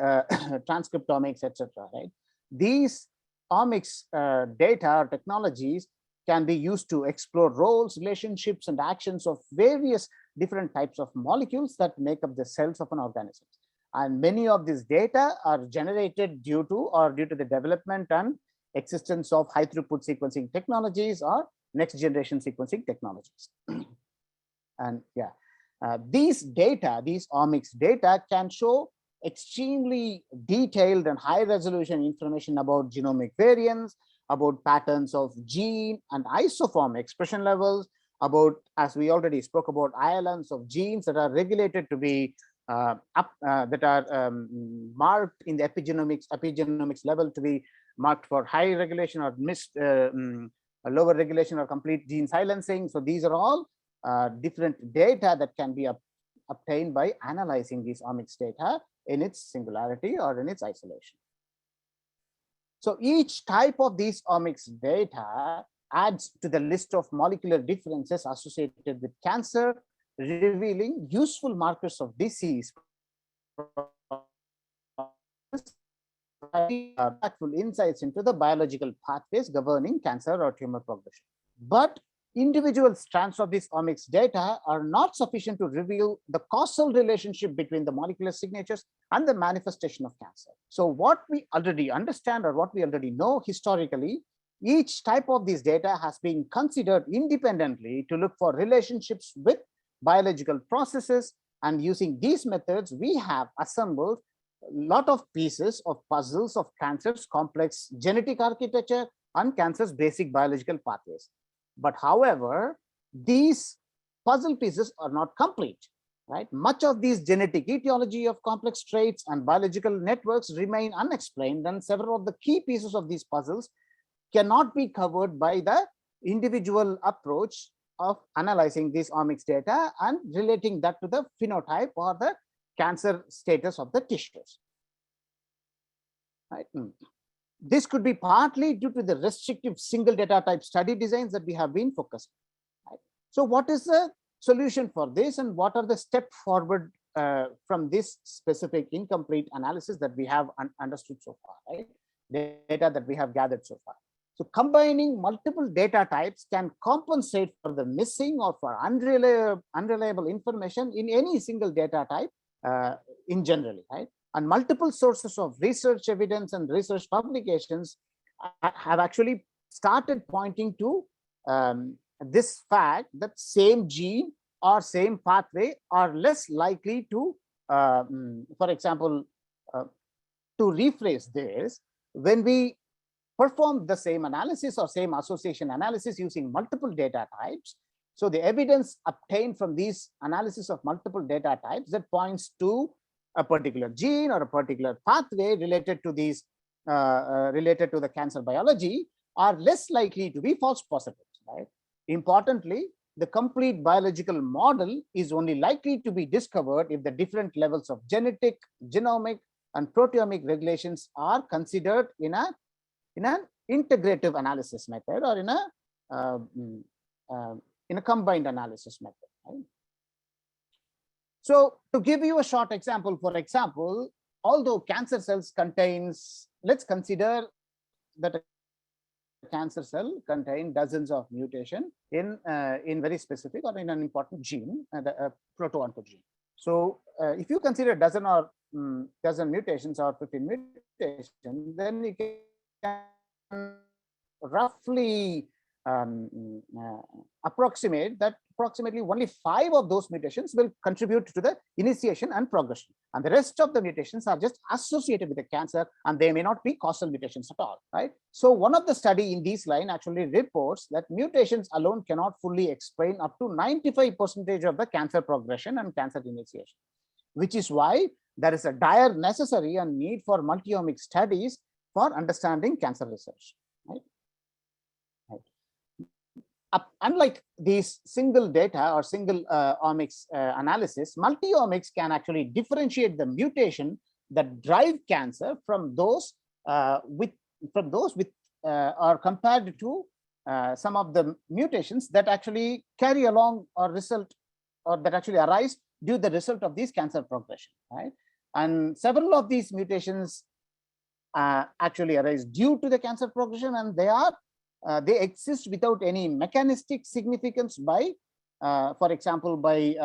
transcriptomics, etc. Right? These omics data or technologies can be used to explore roles, relationships, and actions of various different types of molecules that make up the cells of an organism. And many of these data are generated due to the development and existence of high throughput sequencing technologies or next generation sequencing technologies. And yeah, these omics data can show extremely detailed and high resolution information about genomic variants, about patterns of gene and isoform expression levels, about, as we already spoke about, islands of genes that are regulated to be that are marked in the epigenomics level to be marked for high regulation or lower regulation or complete gene silencing. So these are all different data that can be obtained by analyzing these omics data in its singularity or in its isolation. So each type of these omics data adds to the list of molecular differences associated with cancer, revealing useful markers of disease, impactful insights into the biological pathways governing cancer or tumor progression. But individual strands of these omics data are not sufficient to reveal the causal relationship between the molecular signatures and the manifestation of cancer. So what we already understand or what we already know historically, each type of these data has been considered independently to look for relationships with biological processes, and using these methods, we have assembled a lot of pieces of puzzles of cancer's complex genetic architecture and cancer's basic biological pathways. But however, these puzzle pieces are not complete, right? Much of these genetic etiology of complex traits and biological networks remain unexplained, and several of the key pieces of these puzzles cannot be covered by the individual approach of analyzing these omics data and relating that to the phenotype or the cancer status of the tissues. Right? This could be partly due to the restrictive single data type study designs that we have been focused on. Right? So what is the solution for this, and what are the step forward from this specific incomplete analysis that we have understood so far, right? Data that we have gathered so far. So combining multiple data types can compensate for the missing or for unreliable information in any single data type in generally, right? And multiple sources of research evidence and research publications have actually started pointing to this fact that same gene or same pathway are less likely to, for example, to rephrase this, when we perform the same analysis or same association analysis using multiple data types, so the evidence obtained from these analysis of multiple data types that points to a particular gene or a particular pathway related to these related to the cancer biology are less likely to be false positives, right? Importantly, the complete biological model is only likely to be discovered if the different levels of genetic, genomic, and proteomic regulations are considered in an integrative analysis method or in a combined analysis method, right? So to give you a short example, for example, although cancer cells contains, let's consider that a cancer cell contains dozens of mutation in very specific or in an important gene, the proto-oncogene. So if you consider dozen mutations or 15 mutations, then you can roughly approximate that approximately only 5 of those mutations will contribute to the initiation and progression, and the rest of the mutations are just associated with the cancer, and they may not be causal mutations at all, right? So one of the study in this line actually reports that mutations alone cannot fully explain up to 95% of the cancer progression and cancer initiation, which is why there is a dire necessary and need for multi-omic studies for understanding cancer research, right? Unlike these single data or single omics analysis, multi-omics can actually differentiate the mutation that drive cancer from those with or compared to some of the mutations that actually carry along or result or that actually arise due to the result of this cancer progression, right? And several of these mutations actually arise due to the cancer progression, and they exist without any mechanistic significance by, for example, by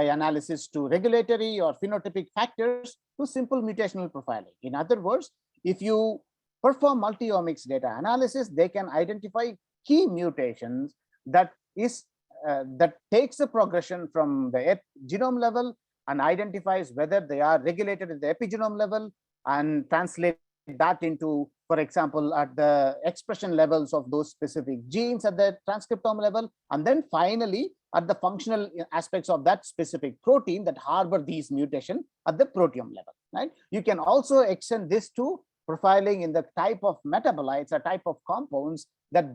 analysis to regulatory or phenotypic factors to simple mutational profiling. In other words, if you perform multi-omics data analysis, they can identify key mutations that takes the progression from the genome level and identifies whether they are regulated at the epigenome level and translate that into, for example, at the expression levels of those specific genes at the transcriptome level, and then finally at the functional aspects of that specific protein that harbor these mutations at the proteome level, right? You can also extend this to profiling in the type of metabolites or type of compounds that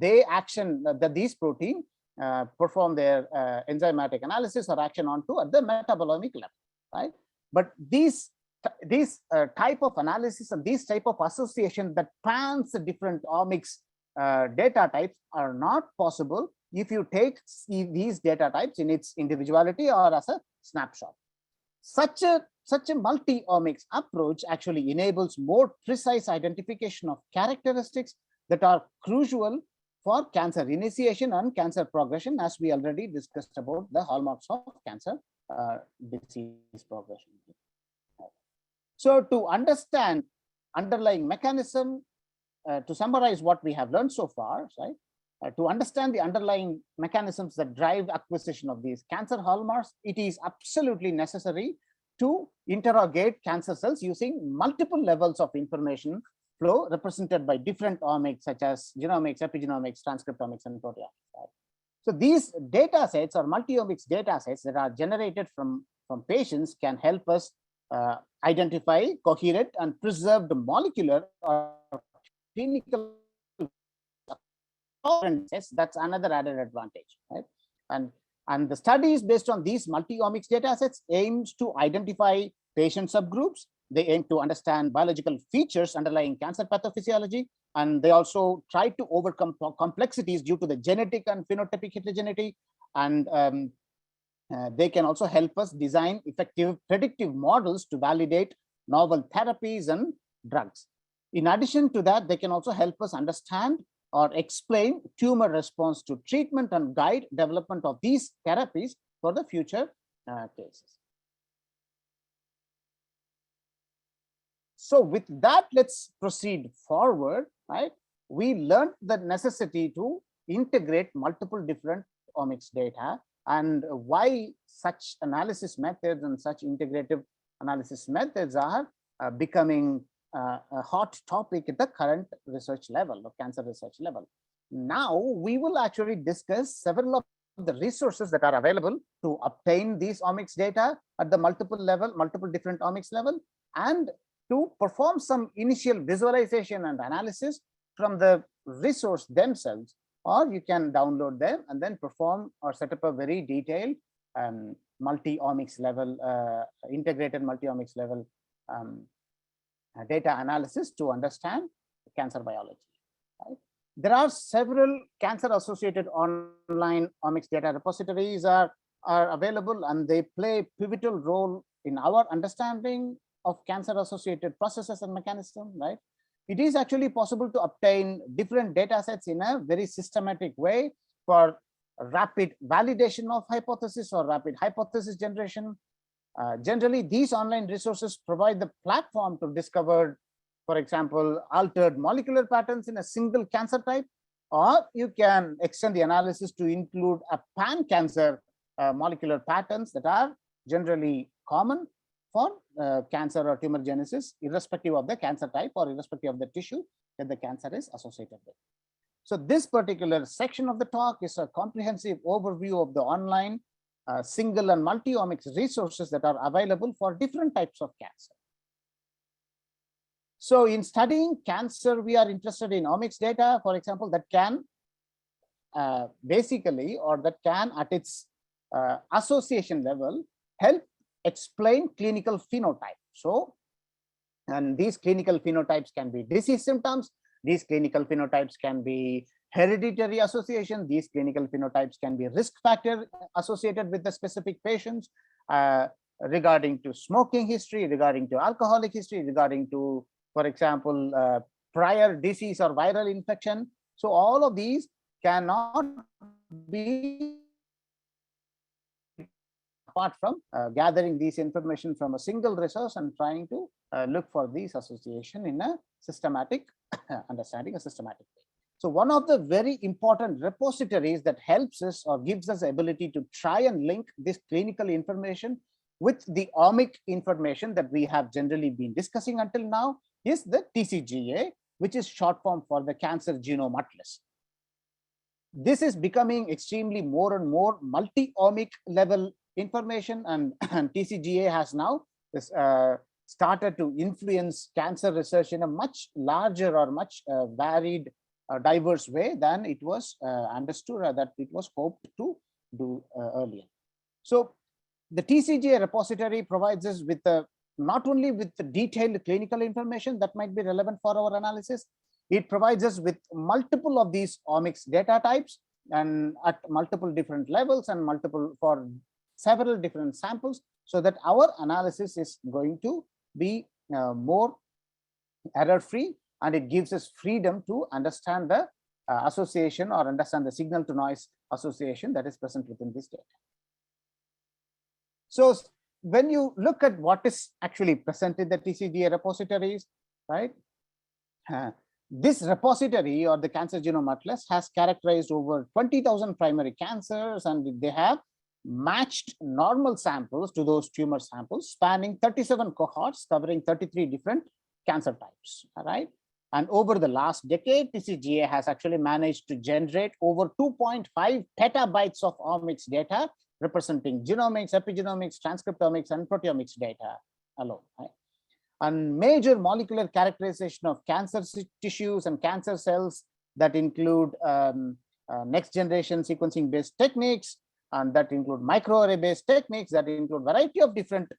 these protein perform their enzymatic analysis or action onto at the metabolomic level, right? But these type of analysis and these type of association that spans the different omics data types are not possible if you take these data types in its individuality or as a snapshot. Such a multi-omics approach actually enables more precise identification of characteristics that are crucial for cancer initiation and cancer progression, as we already discussed about the hallmarks of cancer disease progression. So to understand underlying mechanism, to summarize what we have learned so far, right? To understand the underlying mechanisms that drive acquisition of these cancer hallmarks, it is absolutely necessary to interrogate cancer cells using multiple levels of information flow represented by different omics such as genomics, epigenomics, transcriptomics, and proteomics. Right? So these data sets or multi-omics data sets that are generated from patients can help us identify coherent and preserved molecular or clinical occurrences. That's another added advantage, right? And the studies based on these multi-omics data sets aims to identify patient subgroups. They aim to understand biological features underlying cancer pathophysiology, and they also try to overcome complexities due to the genetic and phenotypic heterogeneity, and they can also help us design effective predictive models to validate novel therapies and drugs. In addition to that, they can also help us understand or explain tumor response to treatment and guide development of these therapies for the future cases. So with that, let's proceed forward, right? We learned the necessity to integrate multiple different omics data and why such analysis methods and such integrative analysis methods are becoming a hot topic at the current research level, of cancer research level. Now we will actually discuss several of the resources that are available to obtain these omics data at the multiple different omics level, and to perform some initial visualization and analysis from the resource themselves, or you can download them and then perform or set up a very detailed multi-omics level, integrated multi-omics level data analysis to understand cancer biology. Right? There are several cancer-associated online omics data repositories are available, and they play a pivotal role in our understanding of cancer-associated processes and mechanisms. Right? It is actually possible to obtain different data sets in a very systematic way for rapid validation of hypothesis or rapid hypothesis generation. Generally, these online resources provide the platform to discover, for example, altered molecular patterns in a single cancer type, or you can extend the analysis to include a pan-cancer molecular patterns that are generally common for cancer or tumor genesis, irrespective of the cancer type or irrespective of the tissue that the cancer is associated with. So this particular section of the talk is a comprehensive overview of the online single and multi-omics resources that are available for different types of cancer. So in studying cancer, we are interested in omics data, for example, that can basically, or that can at its association level, help explain clinical phenotype. So, and these clinical phenotypes can be disease symptoms, these clinical phenotypes can be hereditary association, these clinical phenotypes can be risk factor associated with the specific patients, regarding to smoking history, regarding to alcoholic history, regarding to, for example, prior disease or viral infection. So all of these cannot be apart from gathering these information from a single resource and trying to look for these association in a systematic understanding, a systematic way. So one of the very important repositories that helps us or gives us the ability to try and link this clinical information with the omic information that we have generally been discussing until now is the TCGA, which is short form for the Cancer Genome Atlas. This is becoming extremely more and more multi-omic level information, and TCGA has now started to influence cancer research in a much larger or much varied, diverse way than it was understood or that it was hoped to do earlier. So the TCGA repository provides us with not only with the detailed clinical information that might be relevant for our analysis, it provides us with multiple of these omics data types and at multiple different levels and multiple for several different samples, so that our analysis is going to be more error-free, and it gives us freedom to understand the association or understand the signal to noise association that is present within this data. So when you look at what is actually present in the TCGA repositories, right? This repository or the Cancer Genome Atlas has characterized over 20,000 primary cancers, and they have matched normal samples to those tumor samples spanning 37 cohorts covering 33 different cancer types. All right. And over the last decade, TCGA has actually managed to generate over 2.5 petabytes of omics data representing genomics, epigenomics, transcriptomics, and proteomics data alone. Right? And major molecular characterization of cancer tissues and cancer cells that include next generation sequencing based techniques, and that include microarray based techniques, that include variety of different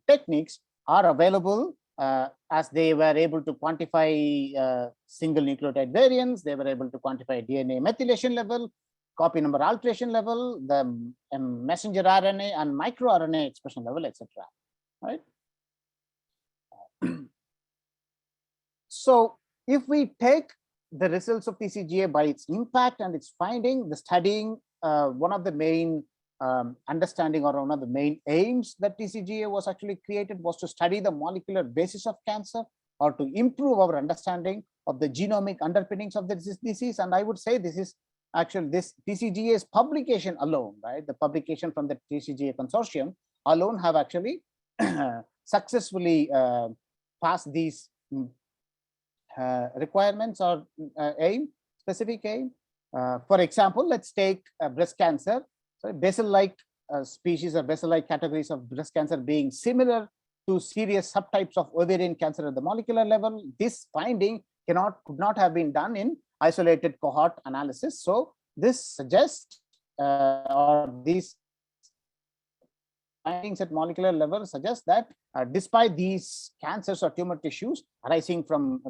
techniques are available as they were able to quantify single nucleotide variants, they were able to quantify DNA methylation level, copy number alteration level, the messenger RNA and microRNA expression level, etc. Right. So if we take the results of TCGA by its impact and its finding, the studying, one of the main understanding or one of the main aims that TCGA was actually created was to study the molecular basis of cancer or to improve our understanding of the genomic underpinnings of this disease. And I would say this is actually this TCGA's publication alone, right? The publication from the TCGA consortium alone have actually successfully passed these requirements or specific aim. For example, let's take breast cancer. So basal-like species or basal-like categories of breast cancer being similar to serious subtypes of ovarian cancer at the molecular level. This finding could not have been done in isolated cohort analysis. So this suggests or these findings at molecular level suggest that despite these cancers or tumor tissues arising from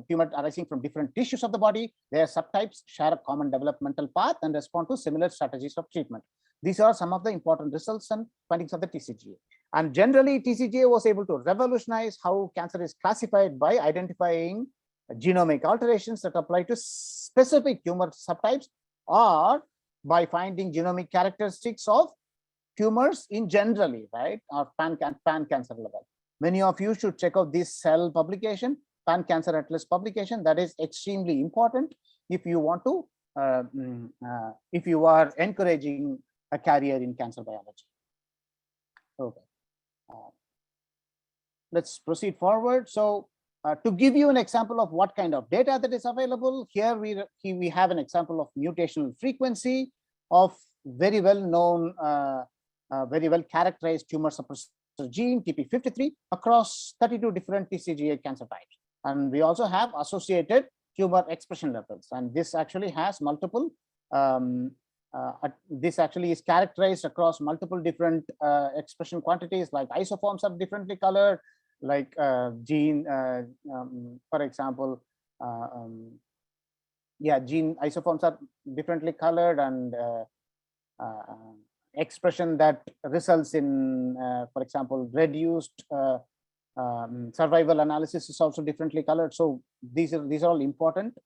different tissues of the body, their subtypes share a common developmental path and respond to similar strategies of treatment. These are some of the important results and findings of the TCGA. And generally, TCGA was able to revolutionize how cancer is classified by identifying genomic alterations that apply to specific tumor subtypes or by finding genomic characteristics of tumors in generally, right, or pan-cancer level. Many of you should check out this Cell publication, Pan-Cancer Atlas publication. That is extremely important if you want to, if you are encouraging a career in cancer biology. Okay, let's proceed forward. So to give you an example of what kind of data that is available, here we have an example of mutational frequency of very well known, very well characterized tumor suppressor gene TP53 across 32 different TCGA cancer types. And we also have associated tumor expression levels. And this actually has multiple, this actually is characterized across multiple different expression quantities, like isoforms are differently colored, like gene, for example, gene isoforms are differently colored, and expression that results in, for example, reduced survival analysis is also differently colored. So these are all important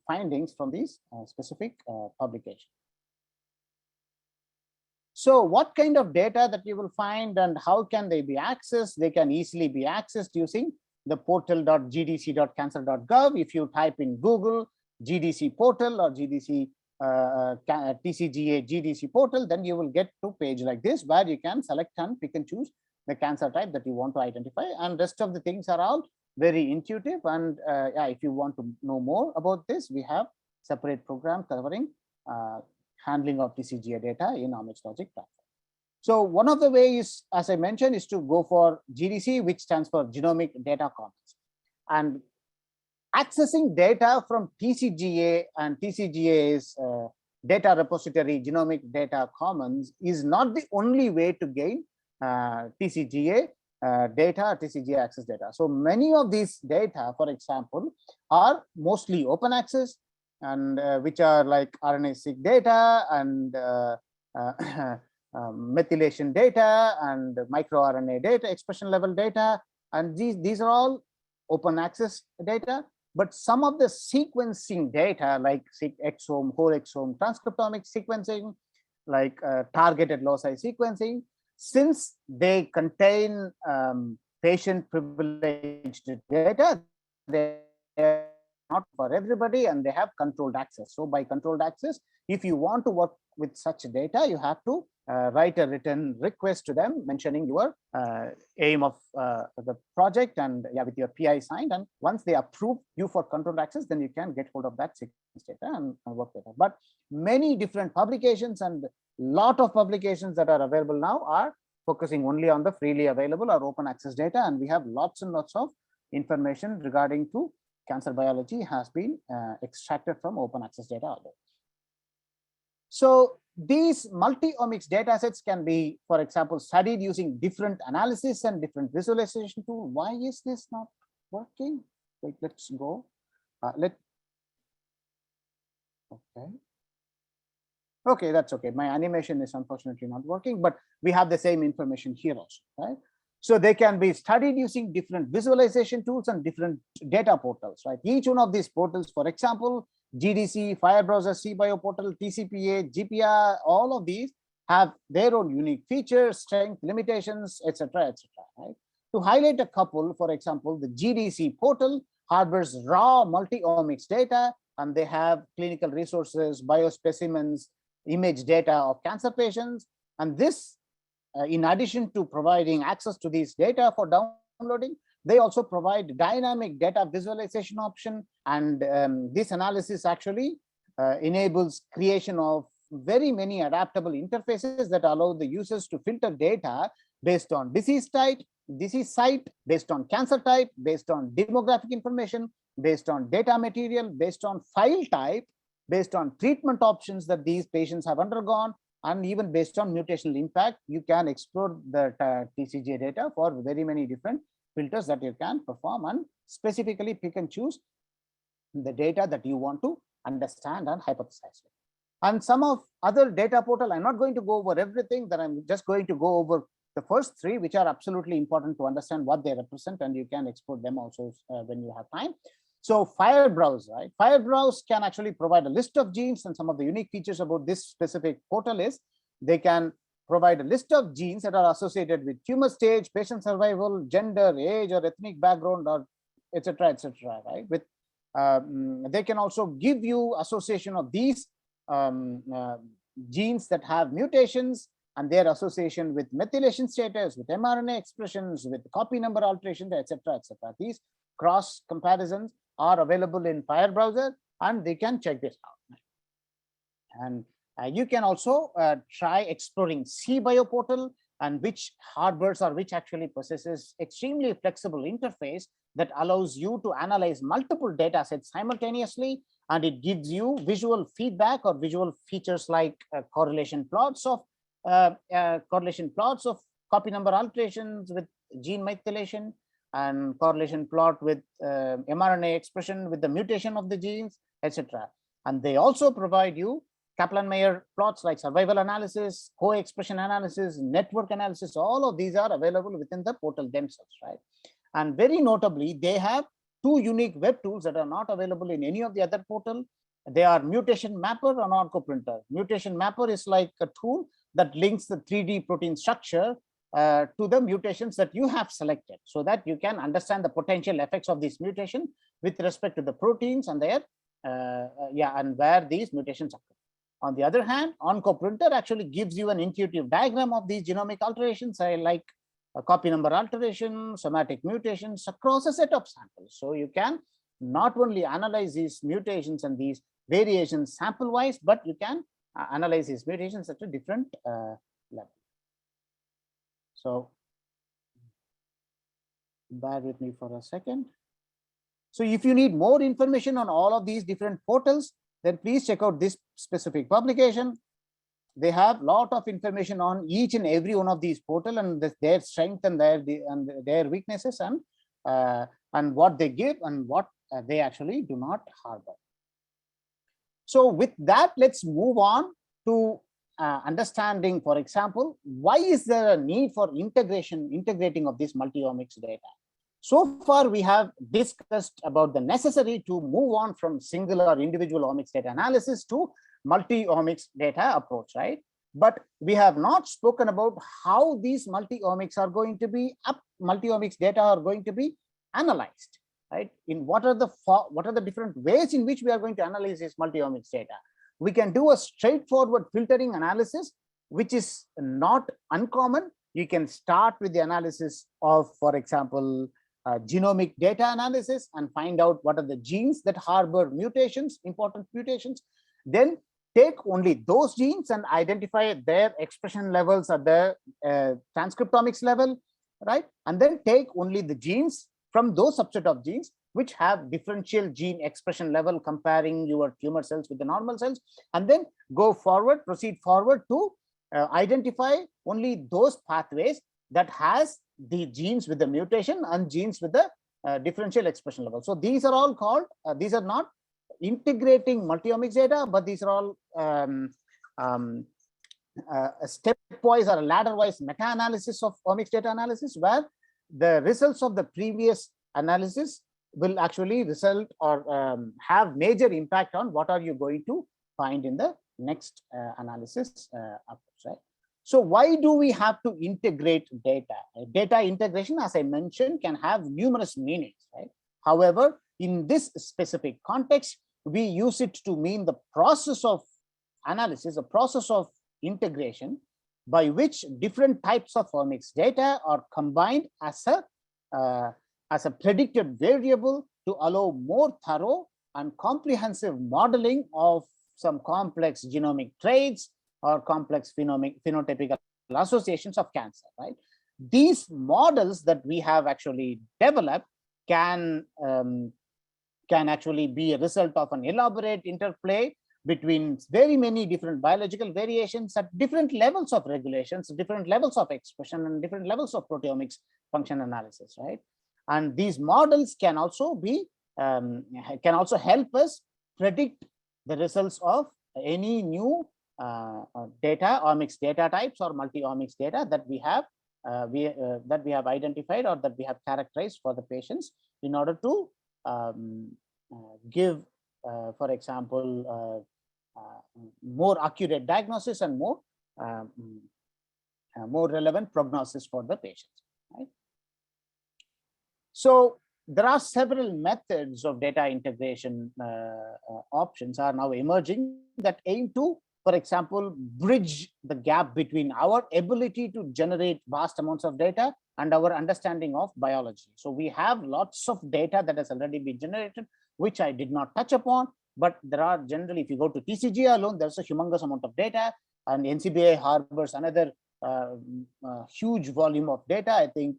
findings from these specific publications. So what kind of data that you will find and how can they be accessed? They can easily be accessed using the portal.gdc.cancer.gov. If you type in Google GDC portal or GDC TCGA GDC portal, then you will get to a page like this where you can select and pick and choose the cancer type that you want to identify, and rest of the things are all very intuitive. And if you want to know more about this, we have separate program covering handling of TCGA data in omics logic platform. So one of the ways, as I mentioned, is to go for GDC, which stands for Genomic Data Commons. And accessing data from TCGA and TCGA's data repository, Genomic Data Commons, is not the only way to gain TCGA data, TCGA access data. So many of these data, for example, are mostly open access, and which are like RNA-seq data and methylation data and microRNA data, expression level data, and these are all open access data. But some of the sequencing data, like exome, whole exome, transcriptomic sequencing, like targeted loci sequencing, since they contain patient privileged data, they are not for everybody and they have controlled access. So by controlled access, if you want to work with such data, you have to write a written request to them mentioning your aim of the project, and with your PI signed. And once they approve you for controlled access, then you can get hold of that sequence data and work with it. But many different publications and lot of publications that are available now are focusing only on the freely available or open access data, and we have lots and lots of information regarding to cancer biology has been extracted from open access data already. So these multi-omics data sets can be, for example, studied using different analysis and different visualization tool. Why is this not working? Wait, let's go. Okay. Okay, that's okay. My animation is unfortunately not working, but we have the same information here also, right? So they can be studied using different visualization tools and different data portals, right? Each one of these portals, for example, GDC, Fire Browser, CBio portal, TCPA, GPR, all of these have their own unique features, strength, limitations, etc., right? To highlight a couple, for example, the GDC portal harbors raw multi-omics data, and they have clinical resources, biospecimens, image data of cancer patients. And this, in addition to providing access to these data for downloading, they also provide dynamic data visualization option. And this analysis actually enables creation of very many adaptable interfaces that allow the users to filter data based on disease type, disease site, based on cancer type, based on demographic information, based on data material, based on file type, based on treatment options that these patients have undergone, and even based on mutational impact. You can explore the TCGA data for very many different filters that you can perform, and specifically pick and choose the data that you want to understand and hypothesize. And some of other data portal, I'm not going to go over everything, that I'm just going to go over the first three, which are absolutely important to understand what they represent, and you can explore them also when you have time. So Fire Browse, right? Fire Browse can actually provide a list of genes, and some of the unique features about this specific portal is they can provide a list of genes that are associated with tumor stage, patient survival, gender, age, or ethnic background, or etc., right? With they can also give you association of these genes that have mutations and their association with methylation status, with mRNA expressions, with copy number alterations, etc., These cross comparisons are available in Fire Browser, and they can check this out. And you can also try exploring CBio portal, and which harbors or which actually possesses extremely flexible interface that allows you to analyze multiple data sets simultaneously, and it gives you visual feedback or visual features like correlation plots of copy number alterations with gene methylation, and correlation plot with mRNA expression with the mutation of the genes, etc. And they also provide you Kaplan-Meier plots like survival analysis, co-expression analysis, network analysis. All of these are available within the portal themselves, right? And very notably, they have two unique web tools that are not available in any of the other portal. They are Mutation Mapper and OncoPrinter. Mutation Mapper is like a tool that links the 3D protein structure to the mutations that you have selected, so that you can understand the potential effects of this mutation with respect to the proteins and their and where these mutations occur. On the other hand, OncoPrinter actually gives you an intuitive diagram of these genomic alterations, like a copy number alteration, somatic mutations across a set of samples. So you can not only analyze these mutations and these variations sample wise, but you can analyze these mutations at a different level. So bear with me for a second. So if you need more information on all of these different portals, then please check out this specific publication. They have a lot of information on each and every one of these portals, and their strength and their weaknesses, and what they give and what they actually do not harbor. So with that, let's move on to understanding, for example, why is there a need for integrating of this multi-omics data? So far, we have discussed about the necessity to move on from single or individual omics data analysis to multi-omics data approach, right? But we have not spoken about how these multi-omics data are going to be analyzed, right? In what are the different ways in which we are going to analyze this multi-omics data? We can do a straightforward filtering analysis, which is not uncommon. You can start with the analysis of, for example, genomic data analysis, and find out what are the genes that harbor mutations, important mutations. Then take only those genes and identify their expression levels at the transcriptomics level, right? And then take only the genes from those subset of genes which have differential gene expression level, comparing your tumor cells with the normal cells, and then proceed forward to identify only those pathways that has the genes with the mutation and genes with the differential expression level. So these are all called, these are not integrating multi-omics data, but these are all a stepwise or a ladder-wise meta-analysis of omics data analysis, where the results of the previous analysis will actually result or have major impact on what are you going to find in the next analysis approach, right? So why do we have to integrate data? Data integration, as I mentioned, can have numerous meanings, right? However, in this specific context, we use it to mean the process of analysis, the process of integration by which different types of omics data are combined as a predicted variable to allow more thorough and comprehensive modeling of some complex genomic traits or complex phenotypical associations of cancer, right? These models that we have actually developed can actually be a result of an elaborate interplay between very many different biological variations at different levels of regulations, different levels of expression, and different levels of proteomics function analysis, right? And these models can also be help us predict the results of any new data, omics data types or multi-omics data that we have identified or that we have characterized for the patients in order to give, for example, more accurate diagnosis and more relevant prognosis for the patients, right? So there are several methods of data integration options are now emerging that aim to, for example, bridge the gap between our ability to generate vast amounts of data and our understanding of biology. So we have lots of data that has already been generated, which I did not touch upon, but there are generally, if you go to TCG alone, there's a humongous amount of data, and NCBI harbors another huge volume of data. I think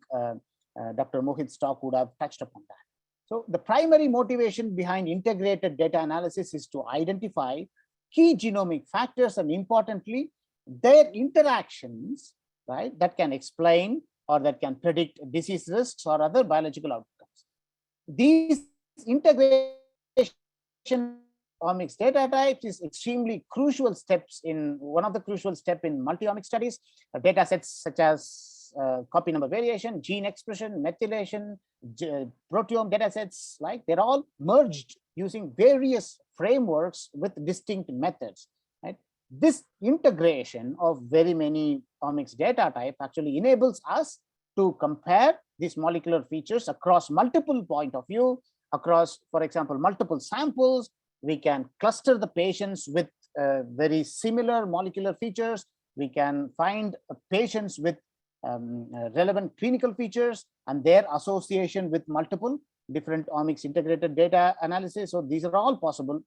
Dr. Mohit's talk would have touched upon that. So the primary motivation behind integrated data analysis is to identify key genomic factors and, importantly, their interactions, right, that can explain or that can predict disease risks or other biological outcomes. These integration omics data types is extremely crucial steps in one of the crucial steps in multi-omics studies. Data sets such as copy number variation, gene expression, methylation, proteome data sets, like they're all merged using various frameworks with distinct methods, right? This integration of very many omics data type actually enables us to compare these molecular features across multiple point of view, across, for example, multiple samples. We can cluster the patients with very similar molecular features. We can find patients with relevant clinical features and their association with multiple different omics integrated data analysis. So these are all possible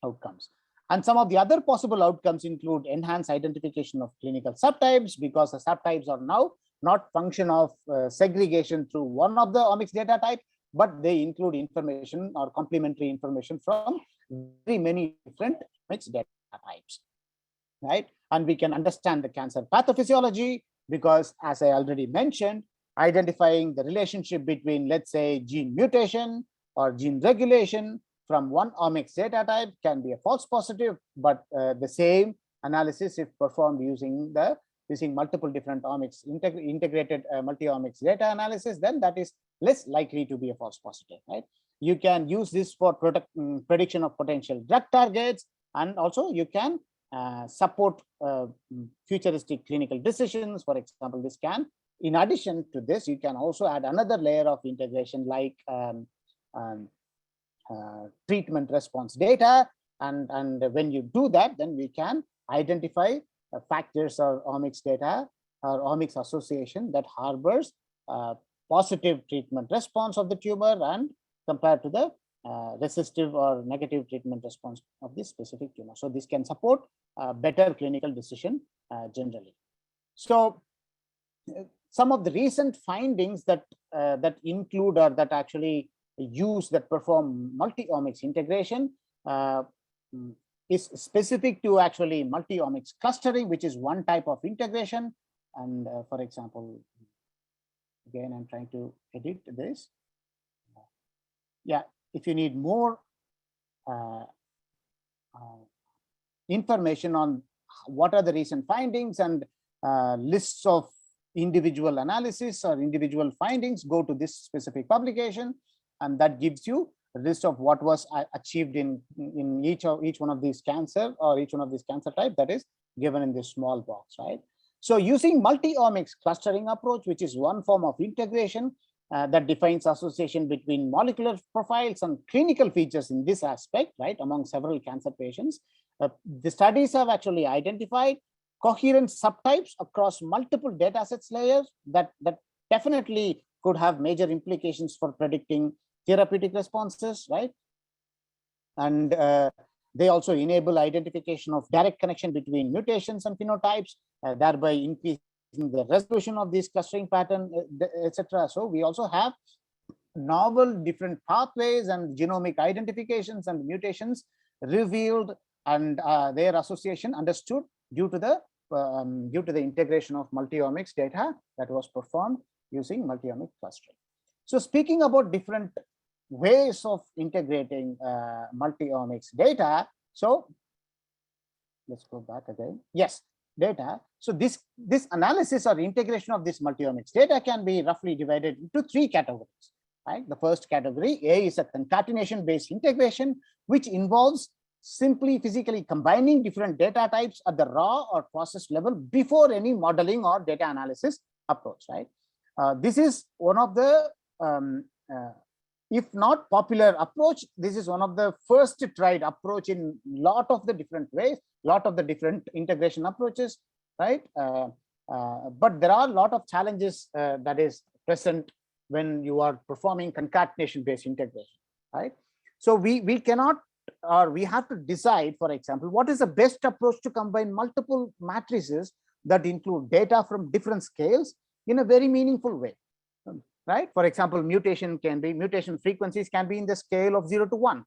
outcomes. And some of the other possible outcomes include enhanced identification of clinical subtypes, because the subtypes are now not function of segregation through one of the omics data type, but they include information or complementary information from very many different omics data types, right? And we can understand the cancer pathophysiology because, as I already mentioned, identifying the relationship between, let's say, gene mutation or gene regulation from one omics data type can be a false positive, but the same analysis, if performed using multiple different omics integrated multi-omics data analysis, then that is less likely to be a false positive, right? You can use this for prediction of potential drug targets, and also you can support futuristic clinical decisions. For example, this can, in addition to this, you can also add another layer of integration like treatment response data. And when you do that, then we can identify factors or omics data or omics association that harbors positive treatment response of the tumor and compared to the resistive or negative treatment response of this specific tumor. So this can support better clinical decision generally. So some of the recent findings that include or that actually perform multi-omics integration is specific to actually multi-omics clustering, which is one type of integration. And for example, again, I'm trying to edit this. Yeah, if you need more information on what are the recent findings, and lists of individual analysis or individual findings go to this specific publication, and that gives you a list of what was achieved in each one of these cancer or each one of these cancer type, that is given in this small box, right? So using multi-omics clustering approach, which is one form of integration that defines association between molecular profiles and clinical features in this aspect, right, among several cancer patients. The studies have actually identified coherent subtypes across multiple datasets layers that definitely could have major implications for predicting therapeutic responses, right? And they also enable identification of direct connection between mutations and phenotypes, thereby increasing the resolution of this clustering pattern, etc. So we also have novel different pathways and genomic identifications and mutations revealed, and their association understood due to the integration of multi-omics data that was performed using multi-omic clustering. So speaking about different ways of integrating multi-omics data, so let's go back again. Yes, data. So this analysis or integration of this multi-omics data can be roughly divided into 3 categories, right? The first category, A, is a concatenation-based integration, which involves simply physically combining different data types at the raw or processed level before any modeling or data analysis approach, right? This is one of the if not popular approach, this is one of the first tried approach in lot of the different ways, lot of the different integration approaches, right? But there are a lot of challenges that is present when you are performing concatenation based integration, right? So we cannot, or we have to decide, for example, what is the best approach to combine multiple matrices that include data from different scales in a very meaningful way. Right? For example, mutation frequencies can be in the scale of 0 to 1.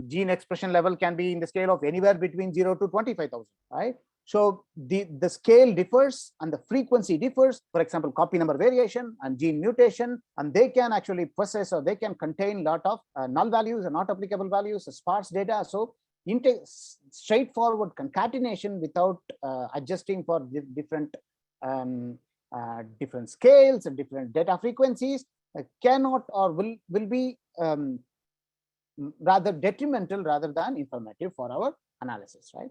Gene expression level can be in the scale of anywhere between 0 to 25,000, right? So the scale differs and the frequency differs, for example, copy number variation and gene mutation, and they can actually possess, or they can contain a lot of null values and not applicable values, sparse data. So straightforward concatenation without adjusting for different scales and different data frequencies cannot, or will be rather detrimental rather than informative for our analysis, right?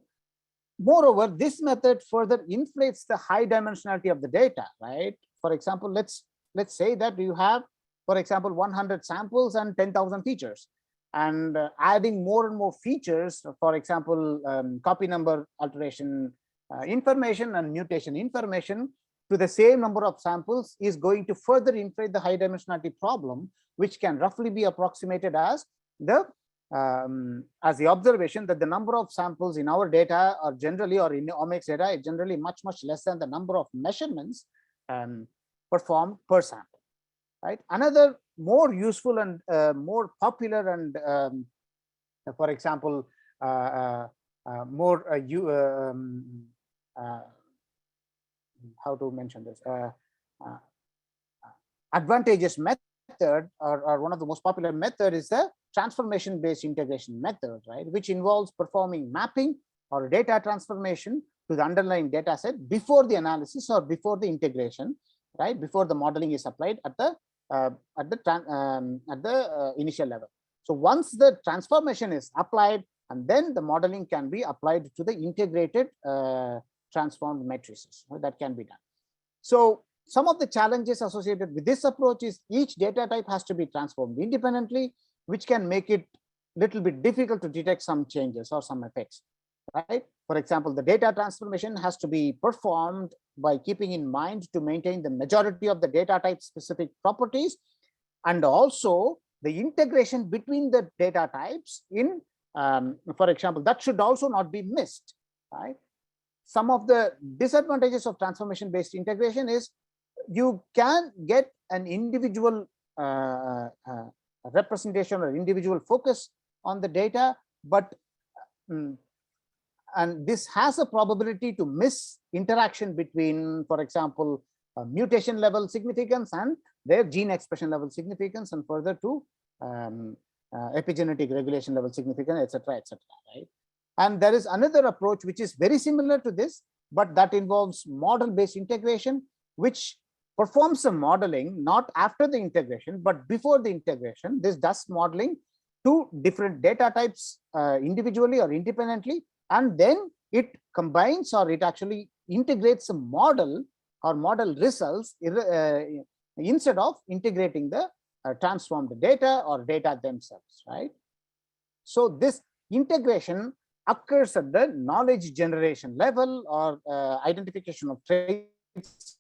Moreover, this method further inflates the high dimensionality of the data, right? For example, let's say that you have, for example, 100 samples and 10,000 features. And adding more and more features, for example, copy number alteration information and mutation information to the same number of samples is going to further inflate the high dimensionality problem, which can roughly be approximated as the observation that the number of samples in our data are generally, or in omics data, is generally much less than the number of measurements performed per sample, right? Another more useful and more popular and for example more how to mention this advantageous method, or one of the most popular method, is the transformation based integration method, right, which involves performing mapping or data transformation to the underlying data set before the analysis or before the integration, right, before the modeling is applied at the initial level. So once the transformation is applied, and then the modeling can be applied to the integrated transformed matrices, right, that can be done. So some of the challenges associated with this approach is each data type has to be transformed independently, which can make it a little bit difficult to detect some changes or some effects, right? For example, the data transformation has to be performed by keeping in mind to maintain the majority of the data type specific properties, and also the integration between the data types in, for example, that should also not be missed, right? Some of the disadvantages of transformation based integration is you can get an individual representation or individual focus on the data, but and this has a probability to miss interaction between, for example, mutation level significance and their gene expression level significance, and further to epigenetic regulation level significant, etc., etc., right? And there is another approach which is very similar to this, but that involves model-based integration, which performs some modeling not after the integration, but before the integration. This does modeling to different data types individually or independently, and then it combines or it actually integrates a model or model results instead of integrating the transformed data or data themselves, right? So this integration occurs at the knowledge generation level or identification of traits.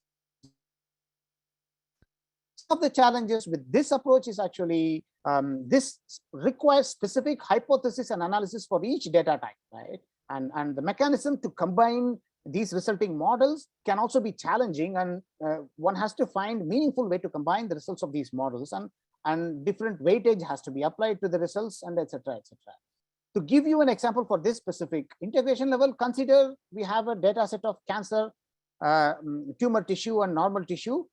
Some of the challenges with this approach is actually this requires specific hypothesis and analysis for each data type, right? And the mechanism to combine these resulting models can also be challenging, and one has to find meaningful way to combine the results of these models, and different weightage has to be applied to the results, and etc., etc. To give you an example for this specific integration level, consider we have a data set of cancer, tumor tissue and normal tissue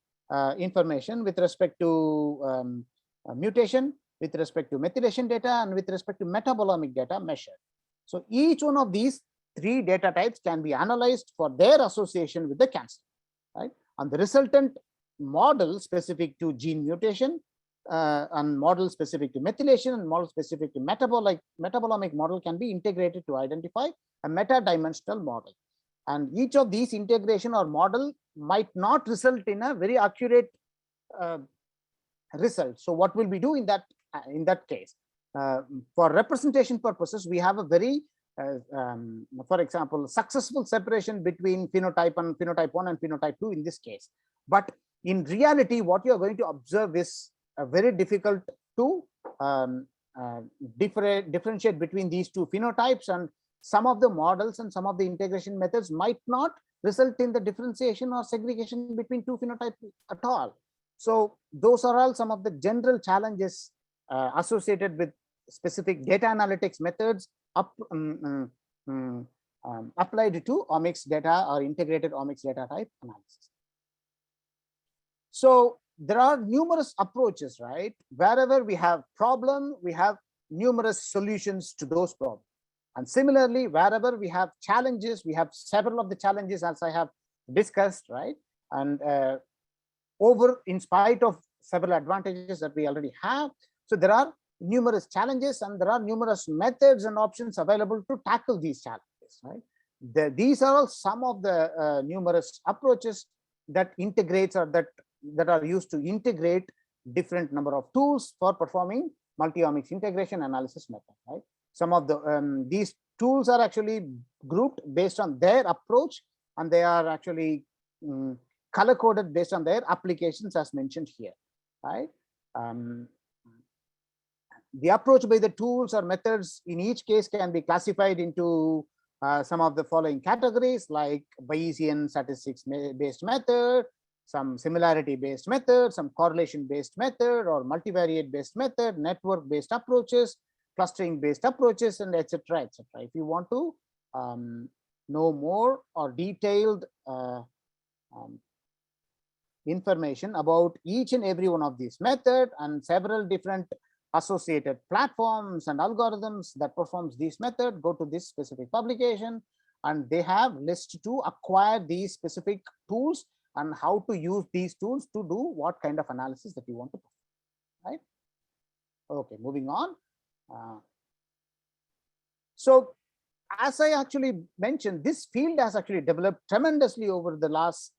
information with respect to mutation, with respect to methylation data, and with respect to metabolomic data measured. So each one of these 3 data types can be analyzed for their association with the cancer, right? And the resultant model specific to gene mutation and model specific to methylation and model specific to metabolomic model can be integrated to identify a meta-dimensional model. And each of these integration or model might not result in a very accurate result. So what will we do in that case? For representation purposes, we have a very for example, successful separation between phenotype 1 and phenotype 2 in this case. But in reality, what you are going to observe is very difficult to differentiate between these 2 phenotypes, and some of the models and some of the integration methods might not result in the differentiation or segregation between 2 phenotypes at all. So those are all some of the general challenges associated with specific data analytics methods applied to omics data or integrated omics data type analysis. So there are numerous approaches, right? Wherever we have problem, we have numerous solutions to those problems. And similarly, wherever we have challenges, we have several of the challenges as I have discussed, right? And in spite of several advantages that we already have, so there are numerous challenges and there are numerous methods and options available to tackle these challenges, right? These are all some of the numerous approaches that integrates or that are used to integrate different number of tools for performing multi-omics integration analysis method, right? Some of the these tools are actually grouped based on their approach, and they are actually color coded based on their applications as mentioned here, right? The approach by the tools or methods in each case can be classified into some of the following categories, like Bayesian statistics based method, some similarity based method, some correlation based method, or multivariate based method, network based approaches, clustering based approaches, and etc., etc. If you want to know more or detailed information about each and every one of these methods and several different associated platforms and algorithms that performs this method, go to this specific publication, and they have list to acquire these specific tools and how to use these tools to do what kind of analysis that you want to perform, right? Okay, moving on. So as I actually mentioned, this field has actually developed tremendously over the last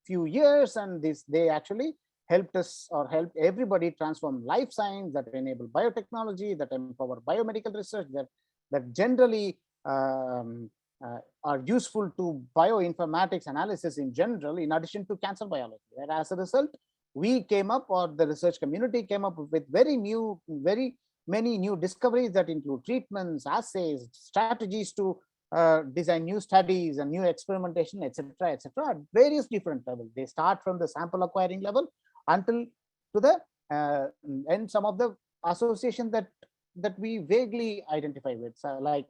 few years, and they actually helped us or helped everybody transform life science, that enable biotechnology, that empower biomedical research, that generally are useful to bioinformatics analysis in general, in addition to cancer biology. And as a result, we came up, or the research community came up with very many new discoveries that include treatments, assays, strategies to design new studies and new experimentation, etc., etc., at various different levels. They start from the sample acquiring level until to the and some of the association that we vaguely identify with, so like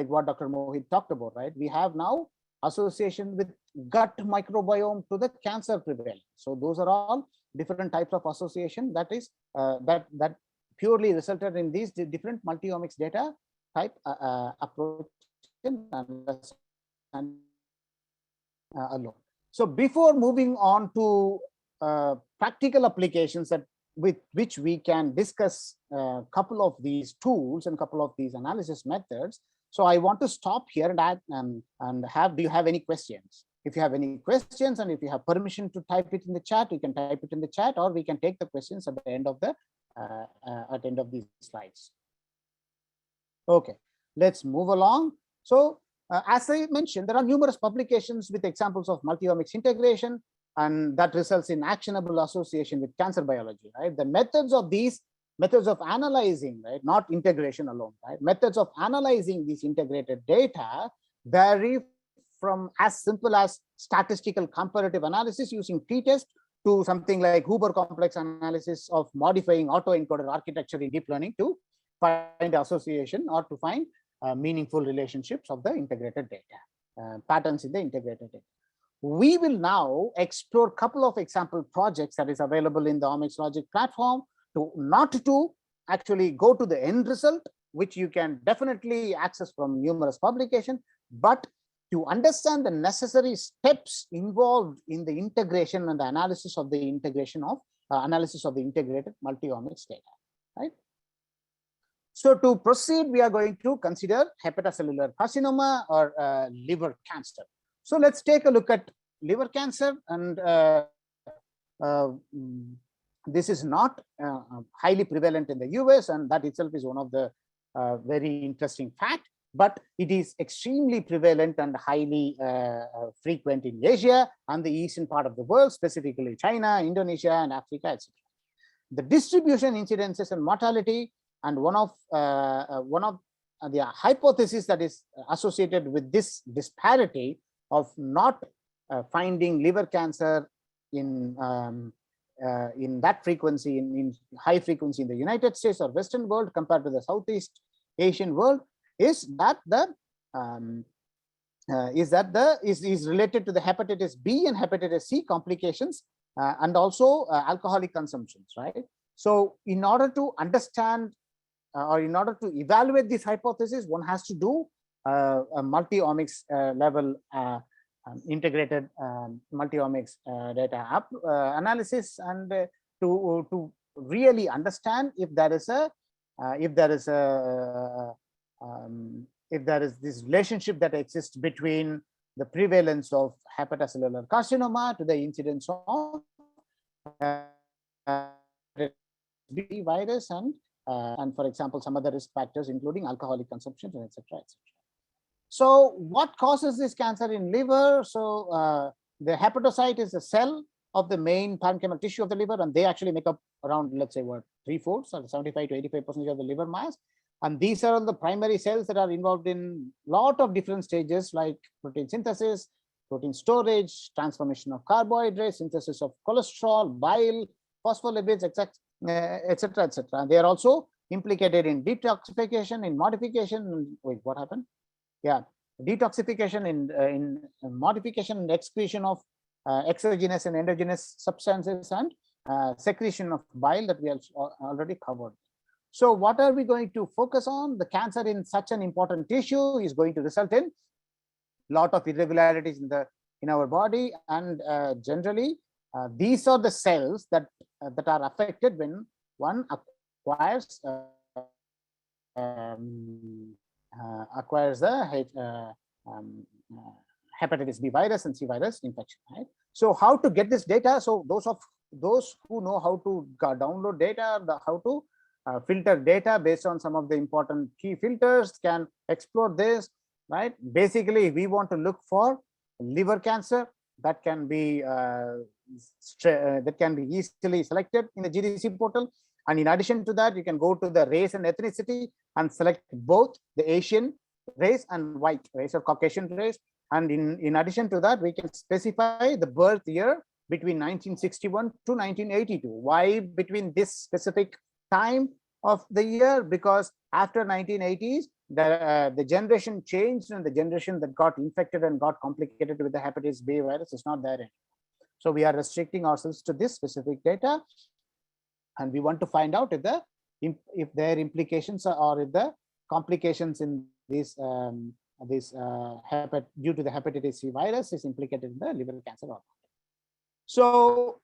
what Dr. Mohit talked about, right? We have now association with gut microbiome to the cancer prevalence. So those are all different types of association that is that purely resulted in these different multi-omics data type approach alone. So before moving on to practical applications that with which we can discuss a couple of these tools and couple of these analysis methods. So I want to stop here and do you have any questions? If you have any questions and if you have permission to type it in the chat, you can type it in the chat, or we can take the questions at the end of the these slides. Okay, let's move along. So as I mentioned, there are numerous publications with examples of multi-omics integration, and that results in actionable association with cancer biology, right? The methods of analyzing, right, not integration alone, right? Methods of analyzing these integrated data vary from as simple as statistical comparative analysis using t-test to something like Huber complex analysis of modifying autoencoder architecture in deep learning to find association or to find meaningful relationships of the integrated data, patterns in the integrated data. We will now explore a couple of example projects that is available in the Omics Logic platform not to actually go to the end result, which you can definitely access from numerous publications, but to understand the necessary steps involved in the integration and the analysis of the integration of integrated multi-omics data, right? So to proceed, we are going to consider hepatocellular carcinoma or liver cancer. So let's take a look at liver cancer, and this is not highly prevalent in the US, and that itself is one of the very interesting fact, but it is extremely prevalent and highly frequent in Asia and the eastern part of the world, specifically China, Indonesia, and Africa, etc. The distribution, incidences, and mortality, and one of the hypotheses that is associated with this disparity of not finding liver cancer in that frequency, in high frequency in the United States or Western world compared to the Southeast Asian world, is that is related to the hepatitis B and hepatitis C complications and also alcoholic consumptions, right? So in order to understand or in order to evaluate this hypothesis, one has to do a multi-omics level integrated multi-omics data analysis, and to really understand if there is this relationship that exists between the prevalence of hepatocellular carcinoma to the incidence of B virus and for example some other risk factors including alcoholic consumption, etc., etc. So what causes this cancer in liver? So the hepatocyte is a cell of the main parenchymal tissue of the liver, and they actually make up around, let's say, what, 3/4 or 75 to 85% of the liver mass. And these are all the primary cells that are involved in a lot of different stages like protein synthesis, protein storage, transformation of carbohydrates, synthesis of cholesterol, bile, phospholipids, etc., etc., etc. And they are also implicated in detoxification, in modification. Wait, what happened? Yeah, detoxification in modification and excretion of exogenous and endogenous substances, and secretion of bile that we have already covered. So what are we going to focus on? The cancer in such an important tissue is going to result in a lot of irregularities in our body, and generally these are the cells that are affected when one acquires the hepatitis B virus and C virus infection, right? So how to get this data? So those who know how to download data, how to filter data based on some of the important key filters can explore this, right? Basically, we want to look for liver cancer that can be easily selected in the GDC portal. And in addition to that, you can go to the race and ethnicity and select both the Asian race and white race or Caucasian race. And in addition to that, we can specify the birth year between 1961 to 1982. Why between this specific time of the year? Because after 1980s, the generation changed, and the generation that got infected and got complicated with the hepatitis B virus is not there anymore. So we are restricting ourselves to this specific data, and we want to find out if the if their implications or if the complications in this due to the hepatitis C virus is implicated in the liver cancer or not. So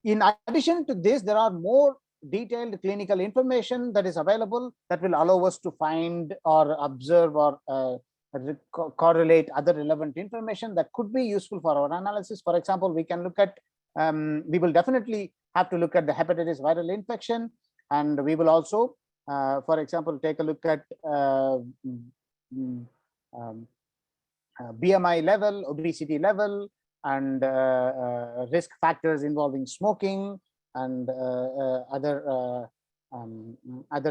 in addition to this, there are more detailed clinical information that is available that will allow us to find or observe or correlate other relevant information that could be useful for our analysis. For example, we can look at, we will definitely have to look at the hepatitis viral infection, and we will also, for example, take a look at BMI level, obesity level, and risk factors involving smoking and other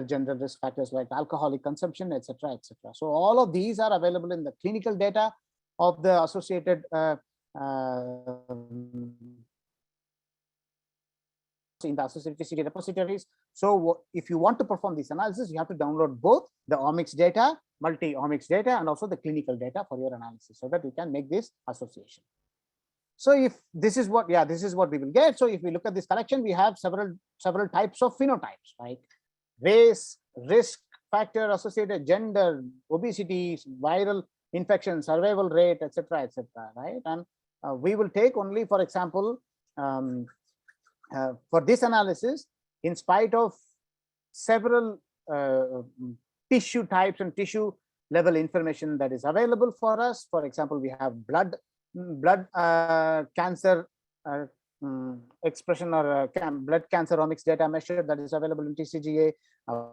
general risk factors like alcoholic consumption, etc., etc. So all of these are available in the clinical data of the associated in the associated TCGA repositories. So if you want to perform this analysis, you have to download both the omics data, multi-omics data, and also the clinical data for your analysis, so that you can make this association. So if this is what, this is what we will get. So if we look at this collection, we have several types of phenotypes, like race, risk factor, associated gender, obesity, viral infection, survival rate, etc., etc., right? And we will take only, for example, for this analysis, in spite of several tissue types and tissue level information that is available for us. For example, we have blood cancer expression or blood cancer omics data measure that is available in TCGA,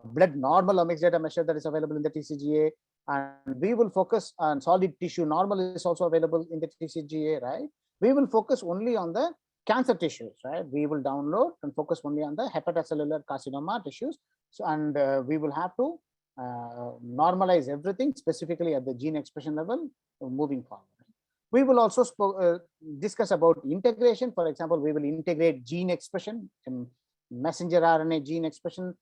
blood normal omics data measure that is available in the TCGA, and we will focus on solid tissue normal is also available in the TCGA, right? We will focus only on the cancer tissues, right? We will download and focus only on the hepatocellular carcinoma tissues. So, and we will have to normalize everything specifically at the gene expression level moving forward. We will also discuss about integration. For example, we will integrate gene expression and messenger RNA gene expression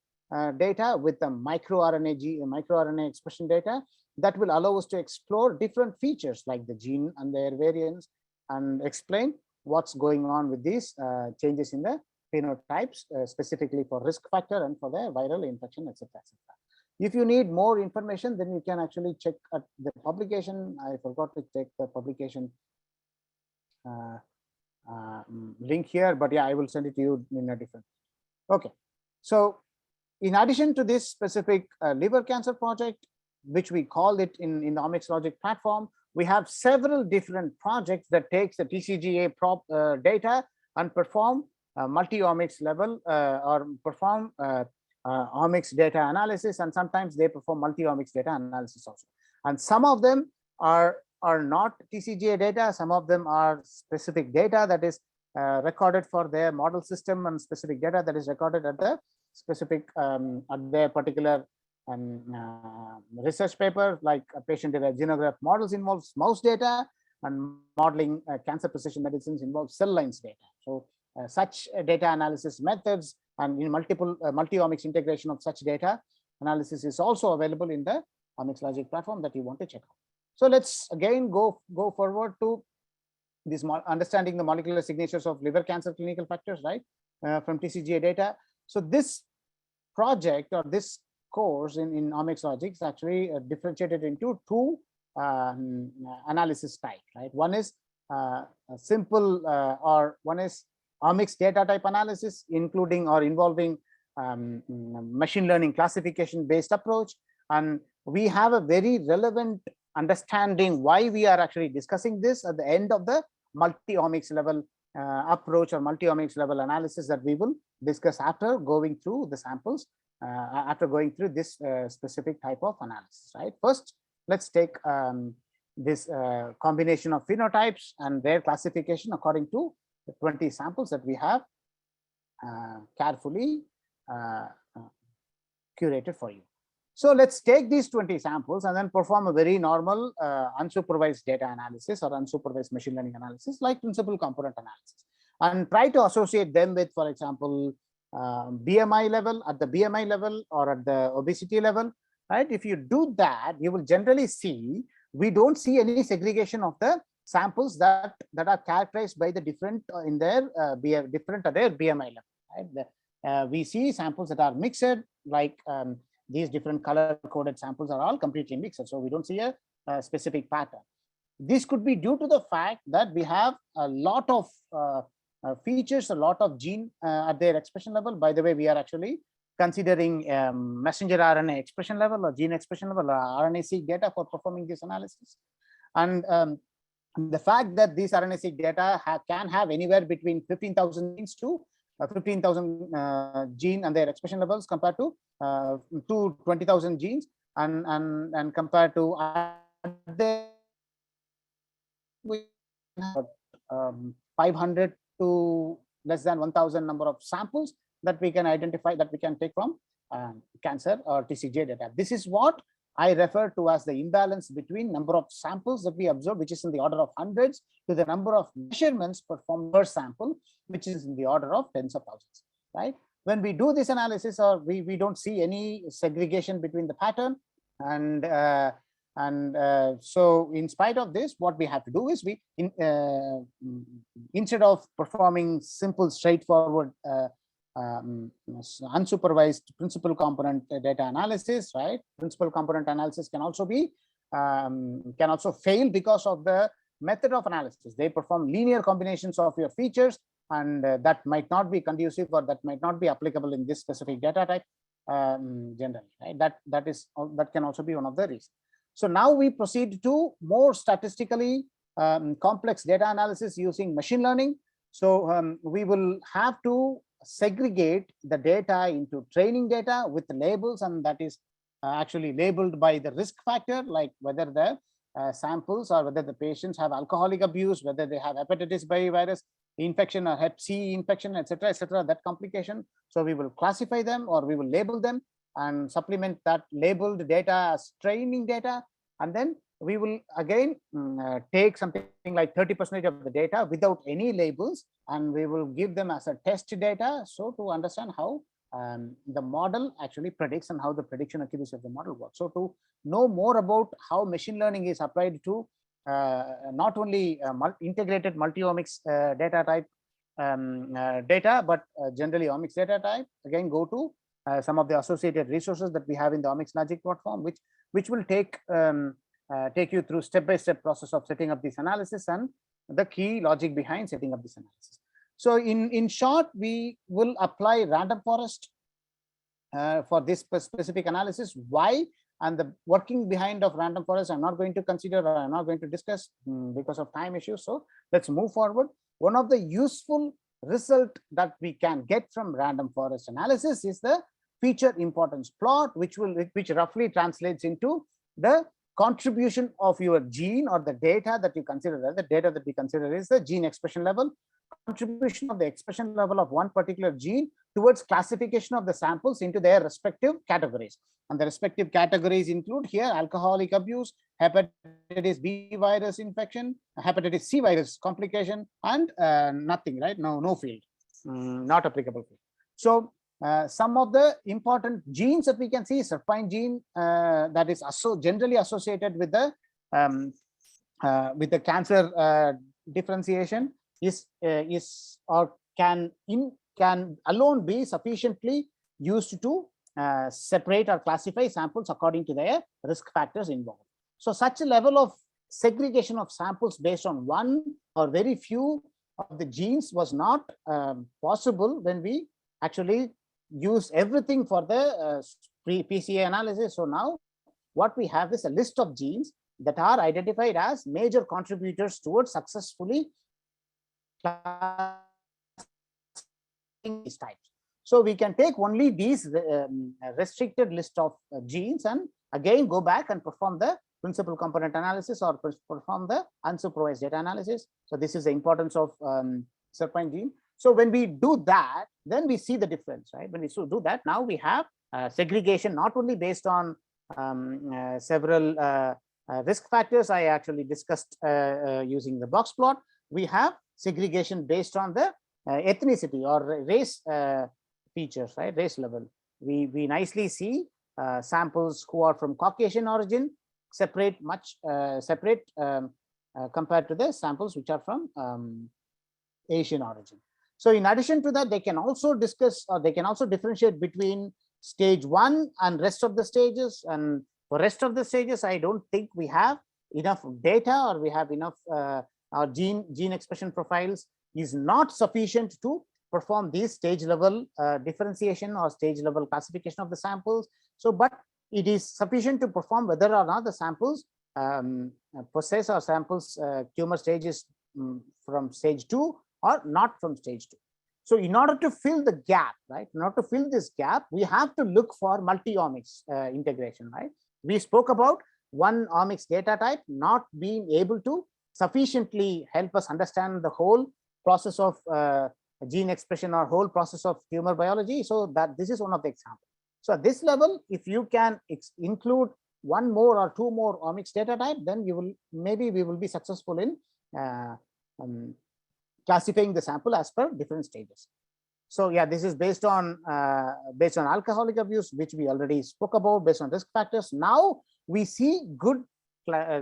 data with the microRNA expression data that will allow us to explore different features like the gene and their variants, and explain what's going on with these changes in the phenotypes, specifically for risk factor and for the viral infection, etc., etc. If you need more information, then you can actually check at the publication. I forgot to check the publication link here, but I will send it to you in a different. Okay, so in addition to this specific liver cancer project, which we call it in the Omics Logic platform, we have several different projects that takes the TCGA data and perform multi-omics level or perform omics data analysis, and sometimes they perform multi-omics data analysis also. And some of them are not TCGA data, some of them are specific data that is recorded for their model system, and specific data that is recorded at the specific at their particular research paper, like patient-derived xenograft models involves mouse data, and modeling cancer precision medicines involves cell lines data. So such data analysis methods and in multiple multi-omics integration of such data analysis is also available in the Omics Logic platform that you want to check out. So let's again go forward to this understanding the molecular signatures of liver cancer clinical factors, right, from TCGA data. So this project or this course in Omics Logic is actually differentiated into two analysis types, right? One is simple or one is omics data type analysis, including or involving machine learning classification based approach. And we have a very relevant understanding why we are actually discussing this at the end of the multi-omics level approach or multi-omics level analysis that we will discuss after going through the samples, after going through this specific type of analysis, right? First, let's take this combination of phenotypes and their classification according to the 20 samples that we have carefully curated for you. So let's take these 20 samples and then perform a very normal unsupervised data analysis or unsupervised machine learning analysis like principal component analysis, and try to associate them with, for example, BMI level, at the BMI level or at the obesity level, right? If you do that, you will generally see, we don't see any segregation of the samples that are characterized by the different in their different at their BMI level, right? we see samples that are mixed, like these different color coded samples are all completely mixed. So we don't see a specific pattern. This could be due to the fact that we have a lot of features, a lot of gene at their expression level. By the way, we are actually considering messenger RNA expression level or gene expression level or RNA-seq data for performing this analysis. And the fact that these RNA-seq data can have anywhere between 15,000 genes to 15,000 gene and their expression levels compared to 20,000 genes, and compared to other, we have 500 to less than 1,000 number of samples that we can identify, that we can take from cancer or TCGA data. This is what I refer to as the imbalance between number of samples that we observe, which is in the order of hundreds, to the number of measurements performed per sample, which is in the order of tens of thousands, right? When we do this analysis, or we don't see any segregation between the pattern, and so in spite of this, what we have to do is instead of performing simple, straightforward unsupervised principal component data analysis, right? Principal component analysis can also fail because of the method of analysis. They perform linear combinations of your features, and that might not be conducive, or that might not be applicable in this specific data type generally, right? That can also be one of the reasons. So now we proceed to more statistically complex data analysis using machine learning. So we will have to segregate the data into training data with labels, and that is actually labeled by the risk factor, like whether the samples or whether the patients have alcoholic abuse, whether they have hepatitis B virus infection or hep C infection, etc., that complication. So we will classify them, or we will label them and supplement that labeled data as training data, and then we will again take something like 30% of the data without any labels, and we will give them as a test data, so to understand how the model actually predicts and how the prediction accuracy of the model works. So to know more about how machine learning is applied to not only integrated multi-omics data type data, but generally omics data type, again go to some of the associated resources that we have in the Omics Magic platform, which will take you through step-by-step process of setting up this analysis and the key logic behind setting up this analysis. So in short, we will apply random forest for this specific analysis. Why? And the working behind of random forest, I'm not going to consider, or I'm not going to discuss because of time issues. So let's move forward. One of the useful result that we can get from random forest analysis is the feature importance plot, which roughly translates into the contribution of your gene, or the data that you consider. The data that we consider is the gene expression level, contribution of the expression level of one particular gene towards classification of the samples into their respective categories. And the respective categories include here alcoholic abuse, hepatitis B virus infection, hepatitis C virus complication, and nothing, right? No field, not applicable field. So some of the important genes that we can see, serpine gene that is generally associated with the cancer differentiation is or can alone be sufficiently used to separate or classify samples according to their risk factors involved. So such a level of segregation of samples based on one or very few of the genes was not possible when we actually use everything for the PCA analysis. So now what we have is a list of genes that are identified as major contributors towards successfully these types. So we can take only these restricted list of genes and again go back and perform the principal component analysis or perform the unsupervised data analysis. So this is the importance of serpine gene. So when we do that, then we see the difference, right? When we do that, now we have segregation not only based on several risk factors I actually discussed using the box plot. We have segregation based on the ethnicity or race features, right? Race level. We nicely see samples who are from Caucasian origin separate compared to the samples which are from Asian origin. So in addition to that, they can also discuss, or they can also differentiate between stage 1 and rest of the stages. And for rest of the stages, I don't think we have enough data, or we have enough, our gene expression profiles is not sufficient to perform these stage level differentiation or stage level classification of the samples. So, but it is sufficient to perform whether or not the samples possess or samples tumor stages from stage 2 or not from stage 2. So in order to fill the gap, right, in order to fill this gap, we have to look for multi-omics integration, right? We spoke about one omics data type not being able to sufficiently help us understand the whole process of gene expression or whole process of tumor biology. So that this is one of the examples. So at this level, if you can include one more or two more omics data type, then you will, maybe we will be successful in classifying the sample as per different stages. So yeah, this is based on alcoholic abuse, which we already spoke about, based on risk factors. Now we see good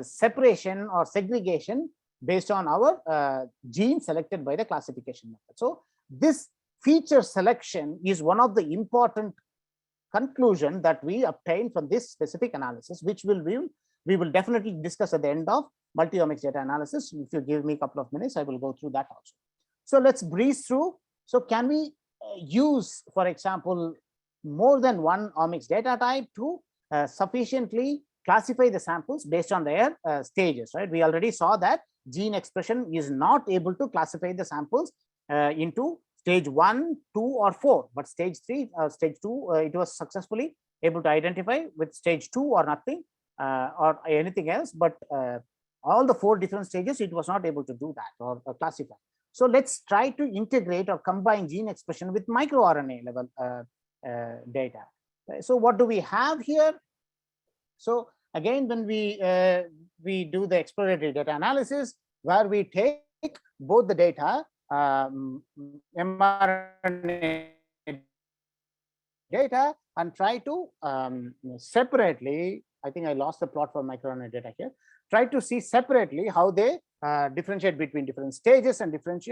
separation or segregation based on our gene selected by the classification method. So this feature selection is one of the important conclusion that we obtain from this specific analysis, which we will definitely discuss at the end of multi-omics data analysis. If you give me a couple of minutes, I will go through that also. So let's breeze through. So can we use, for example, more than one omics data type to sufficiently classify the samples based on their stages, right? We already saw that gene expression is not able to classify the samples into stage 1, 2, or 4, but stage 3 or stage 2, it was successfully able to identify with stage 2 or nothing or anything else, but all the 4 different stages, it was not able to do that or classify. So let's try to integrate or combine gene expression with microRNA level data. So what do we have here? So again, when we do the exploratory data analysis, where we take both the data, mRNA data, and try to separately, I think I lost the plot for microRNA data here, try to see separately how they differentiate between different stages and different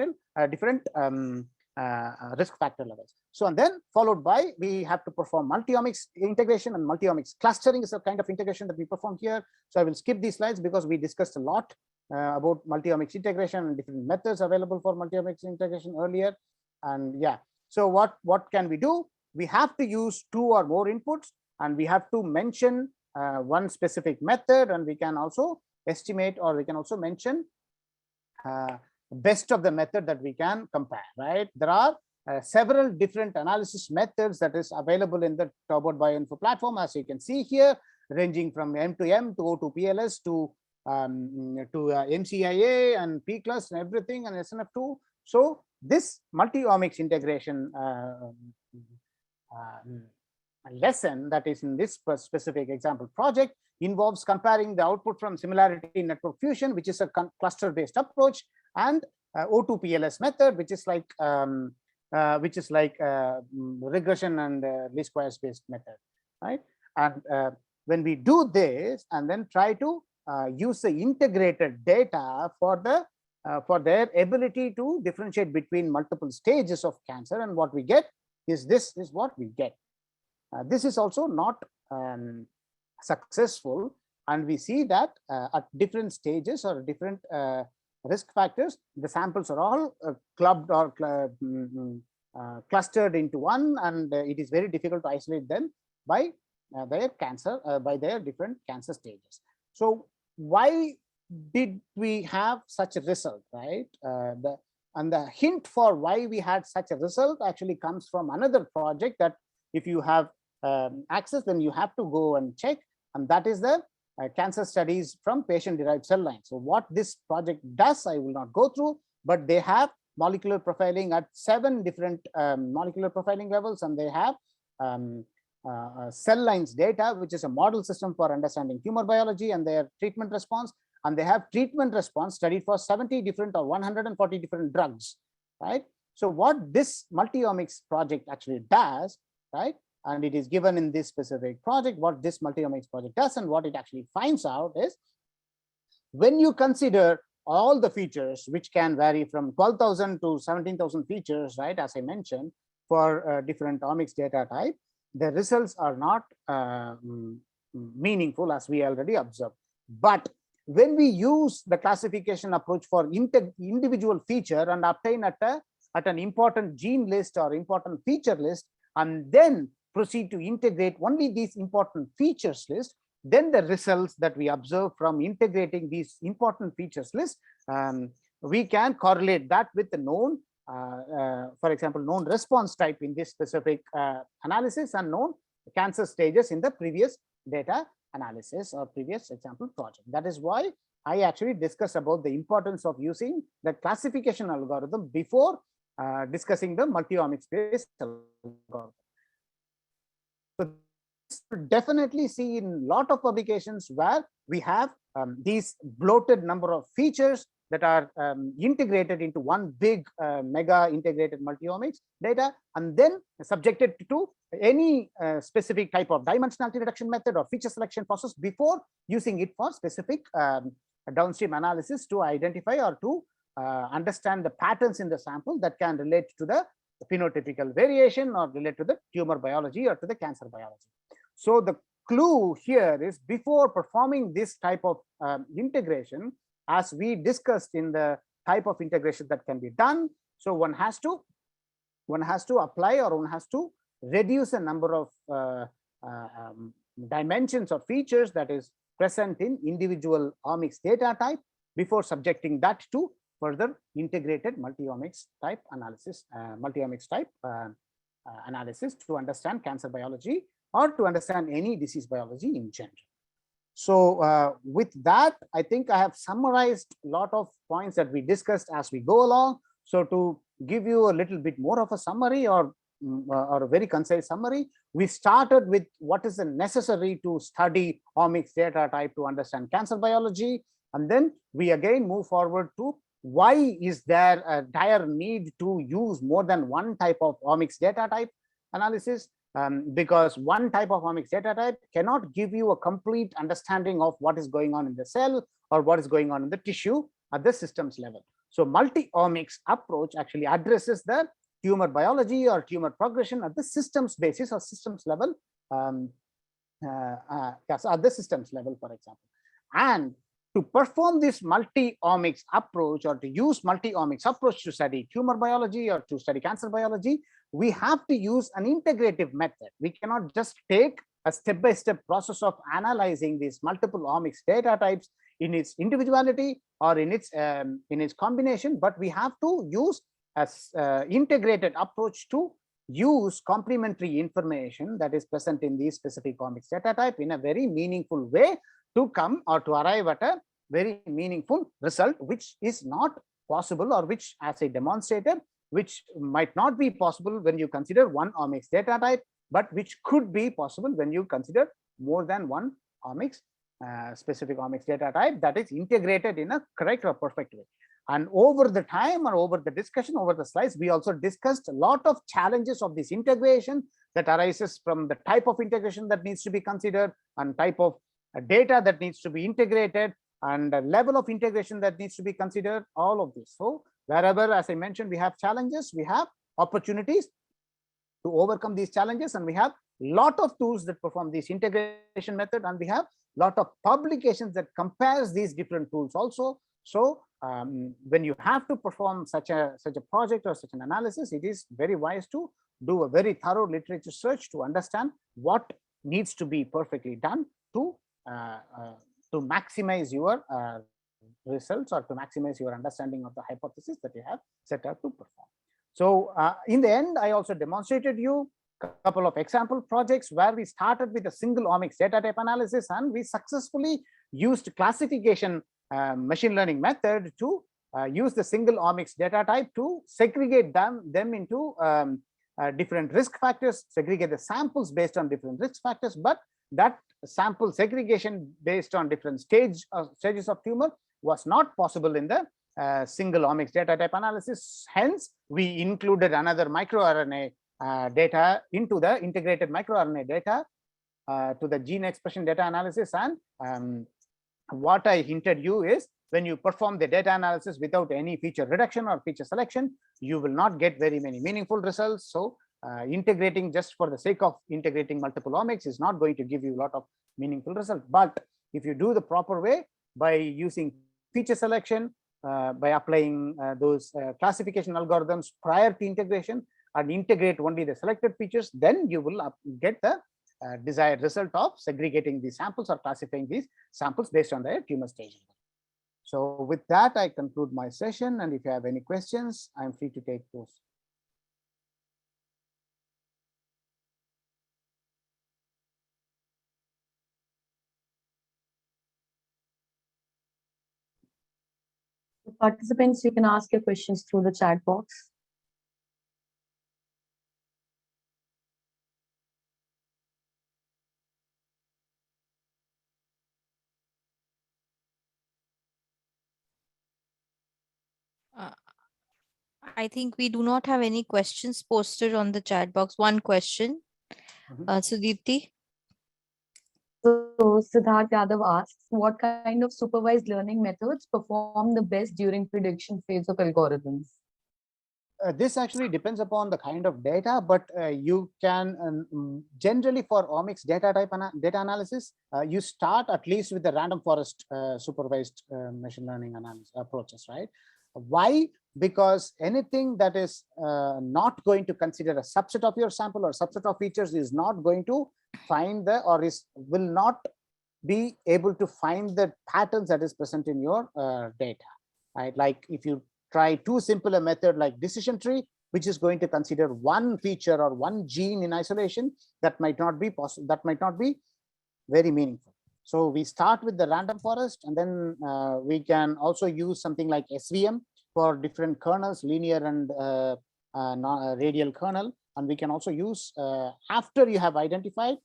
risk factor levels. So, and then followed by, we have to perform multi-omics integration, and multi-omics clustering is a kind of integration that we perform here. So I will skip these slides because we discussed a lot about multi-omics integration and different methods available for multi-omics integration earlier. And yeah, so what can we do? We have to use 2 or more inputs, and we have to mention one specific method, and we can also estimate, or we can also mention best of the method that we can compare, right? There are several different analysis methods that is available in the Taubat Bioinfo platform, as you can see here, ranging from M2M to O2PLS to MCIA and PCLUS and everything, and SNF2. So this multi-omics integration lesson that is in this specific example project involves comparing the output from similarity network fusion, which is a cluster-based approach, and O2PLS method, which is like regression and least squares based method, right? And when we do this and then try to use the integrated data for their ability to differentiate between multiple stages of cancer, and what we get is this is what we get. This is also not successful, and we see that at different stages or different risk factors, the samples are all clubbed or clustered into one, and it is very difficult to isolate them by their cancer, by their different cancer stages. So why did we have such a result, right? The hint for why we had such a result actually comes from another project that if you have access, then you have to go and check, and that is the cancer studies from patient-derived cell lines. So what this project does, I will not go through, but they have molecular profiling at 7 different molecular profiling levels, and they have cell lines data, which is a model system for understanding tumor biology and their treatment response, and they have treatment response studied for 70 different or 140 different drugs, right? So what this multi-omics project actually does, right? And it is given in this specific project, what this multi-omics project does, and what it actually finds out is, when you consider all the features, which can vary from 12,000 to 17,000 features, right, as I mentioned, for different omics data type, the results are not meaningful, as we already observed. But when we use the classification approach for individual feature and obtain at an important gene list or important feature list, and then proceed to integrate only these important features list, then the results that we observe from integrating these important features list, we can correlate that with the known, for example, known response type in this specific analysis and known cancer stages in the previous data analysis or previous example project. That is why I actually discussed about the importance of using the classification algorithm before discussing the multi-omics based algorithm. So definitely see in a lot of publications where we have these bloated number of features that are integrated into one big mega integrated multi-omics data, and then subjected to any specific type of dimensionality reduction method or feature selection process before using it for specific downstream analysis to identify or to understand the patterns in the sample that can relate to the phenotypical variation or relate to the tumor biology or to the cancer biology. So the clue here is, before performing this type of integration, as we discussed in the type of integration that can be done, so one has to apply, or one has to reduce the number of dimensions or features that is present in individual omics data type before subjecting that to further integrated multi-omics type analysis, analysis to understand cancer biology or to understand any disease biology in general. So with that, I think I have summarized a lot of points that we discussed as we go along. So to give you a little bit more of a summary, or a very concise summary, we started with what is necessary to study omics data type to understand cancer biology. And then we again move forward to why is there a dire need to use more than one type of omics data type analysis. Because one type of omics data type cannot give you a complete understanding of what is going on in the cell or what is going on in the tissue at the systems level. So multi-omics approach actually addresses the tumor biology or tumor progression at the systems basis or systems level, yes, at the systems level, for example. And to perform this multi-omics approach, or to use multi-omics approach to study tumor biology or to study cancer biology, we have to use an integrative method. We cannot just take a step-by-step process of analyzing these multiple omics data types in its individuality or in its combination, but we have to use as integrated approach to use complementary information that is present in these specific omics data type in a very meaningful way to come or to arrive at a very meaningful result, which is not possible, or which, as I demonstrated, which might not be possible when you consider one omics data type, but which could be possible when you consider more than one omics, specific omics data type that is integrated in a correct or perfect way. And over the time, or over the discussion, over the slides, we also discussed a lot of challenges of this integration that arises from the type of integration that needs to be considered, and type of data that needs to be integrated, and the level of integration that needs to be considered, all of this. So wherever, as I mentioned, we have challenges, we have opportunities to overcome these challenges, and we have a lot of tools that perform this integration method, and we have a lot of publications that compares these different tools also. So when you have to perform such a project or such an analysis, it is very wise to do a very thorough literature search to understand what needs to be perfectly done to maximize your results, or to maximize your understanding of the hypothesis that you have set out to perform. So in the end, I also demonstrated you a couple of example projects where we started with a single omics data type analysis, and we successfully used classification machine learning method to use the single omics data type to segregate them into different risk factors, segregate the samples based on different risk factors. But that sample segregation based on different stages of tumor was not possible in the single omics data type analysis. Hence, we included another microRNA data into the integrated microRNA data to the gene expression data analysis. And what I hinted you is when you perform the data analysis without any feature reduction or feature selection, you will not get very many meaningful results. So integrating just for the sake of integrating multiple omics is not going to give you a lot of meaningful results. But if you do the proper way by using feature selection, by applying those classification algorithms prior to integration and integrate only the selected features, then you will get the desired result of segregating these samples or classifying these samples based on their tumor stage. So with that, I conclude my session. And if you have any questions, I'm free to take those. Participants, you can ask your questions through the chat box. I think we do not have any questions posted on the chat box. One question, Sudipti. So Siddharth Yadav asks, what kind of supervised learning methods perform the best during prediction phase of algorithms? This actually depends upon the kind of data, but you can generally for omics data type data analysis, you start at least with the random forest supervised machine learning analysis approaches, right? Why? Because anything that is not going to consider a subset of your sample or subset of features is not going to find the will not be able to find the patterns that is present in your data, right? Like if you try too simple a method like decision tree, which is going to consider one feature or one gene in isolation, that might not be possible, that might not be very meaningful. So we start with the random forest, and then we can also use something like SVM for different kernels, linear and radial kernel. And we can also use after you have identified.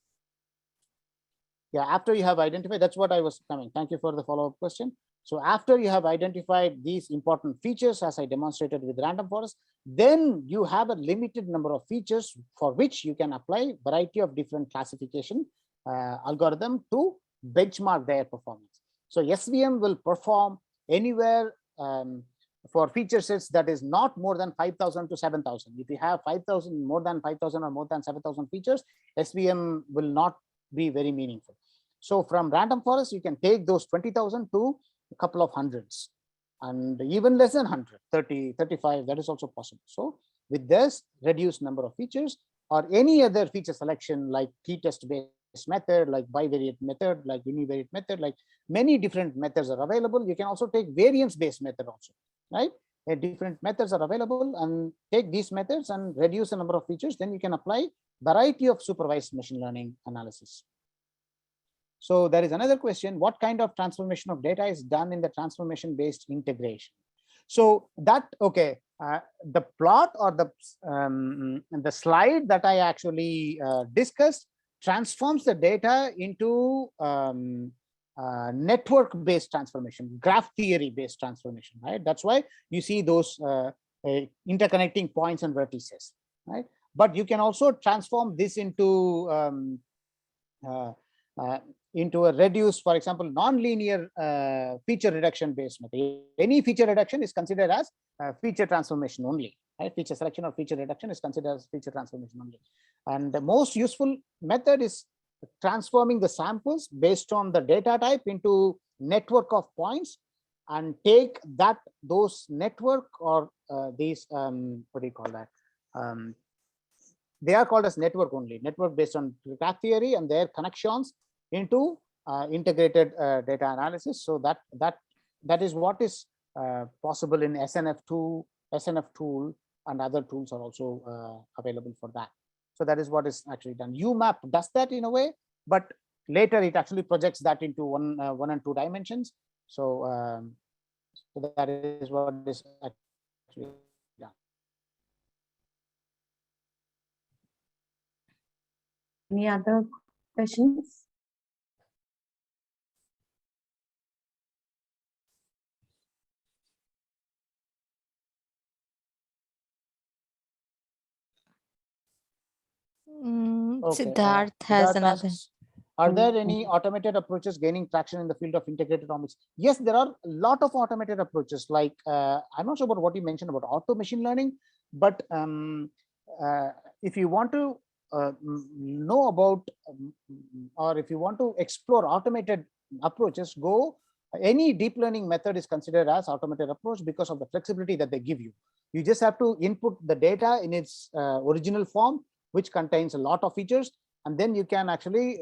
Yeah, after you have identified, that's what I was coming. Thank you for the follow-up question. So after you have identified these important features, as I demonstrated with random forest, then you have a limited number of features for which you can apply variety of different classification algorithm to benchmark their performance. So SVM will perform anywhere for feature sets that is not more than 5,000 to 7,000. If you have 5,000, more than 5,000 or more than 7,000 features, SVM will not be very meaningful. So from random forest, you can take those 20,000 to a couple of hundreds, and even less than 100, 30, 35, that is also possible. So with this reduced number of features or any other feature selection like t-test based method, like bivariate method, like univariate method, like many different methods are available. You can also take variance based method also, right? Different methods are available, and take these methods and reduce the number of features. Then you can apply variety of supervised machine learning analysis. So there is another question, what kind of transformation of data is done in the transformation based integration? So that, okay, the plot or the slide that I actually discussed transforms the data into network based transformation, graph theory based transformation, right? That's why you see those interconnecting points and vertices, right? But you can also transform this into a reduced, for example, non-linear feature reduction based method. Any feature reduction is considered as feature transformation only, right? Feature selection or feature reduction is considered as feature transformation only. And the most useful method is transforming the samples based on the data type into network of points, and take those network or these, what do you call that? They are called as network only, network based on graph theory and their connections into integrated data analysis. So that is what is possible in SNF tool, and other tools are also available for that. So that is what is actually done. UMAP does that in a way, but later it actually projects that into one and two dimensions. So, so that is what is actually done. Any other questions? Siddharth has another. Are there any automated approaches gaining traction in the field of integrated omics? Yes, there are a lot of automated approaches. Like I'm not sure about what you mentioned about auto machine learning, but if you want to know about or if you want to explore automated approaches, any deep learning method is considered as automated approach because of the flexibility that they give you. You just have to input the data in its original form, which contains a lot of features, and then you can actually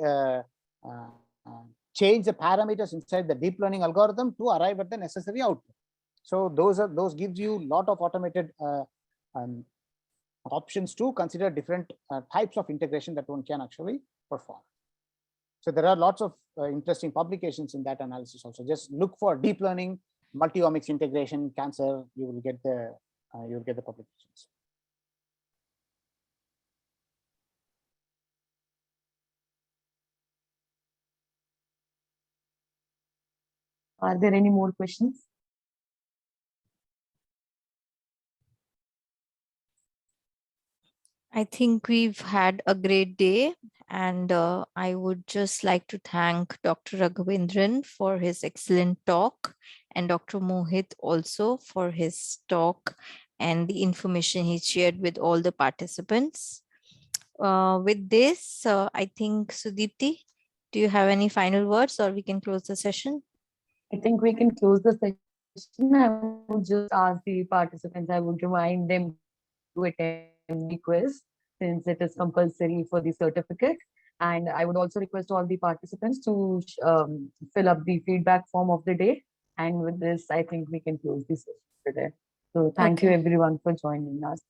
change the parameters inside the deep learning algorithm to arrive at the necessary output. So those gives you a lot of automated options to consider different types of integration that one can actually perform. So there are lots of interesting publications in that analysis also. Just look for deep learning, multi-omics integration, cancer, you will get the publications. Are there any more questions? I think we've had a great day, and I would just like to thank Dr. Raghavendran for his excellent talk, and Dr. Mohit also for his talk and the information he shared with all the participants. With this, I think, Sudipti, do you have any final words, or we can close the session? I think we can close the session. I would just ask the participants, I would remind them to attend the quiz since it is compulsory for the certificate. And I would also request all the participants to fill up the feedback form of the day. And with this, I think we can close this session today. So thank you Okay. everyone for joining us.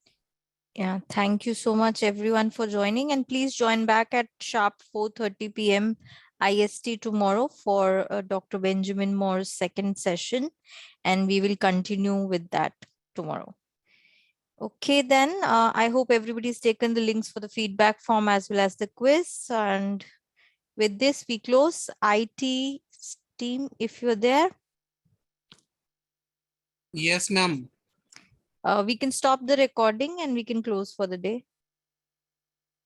Yeah, thank you so much everyone for joining, and please join back at sharp 4:30 p.m. IST tomorrow for Dr. Benjamin Moore's second session, and we will continue with that tomorrow. Okay, then I hope everybody's taken the links for the feedback form as well as the quiz. And with this, we close. IT team, if you're there. Yes, ma'am. We can stop the recording and we can close for the day.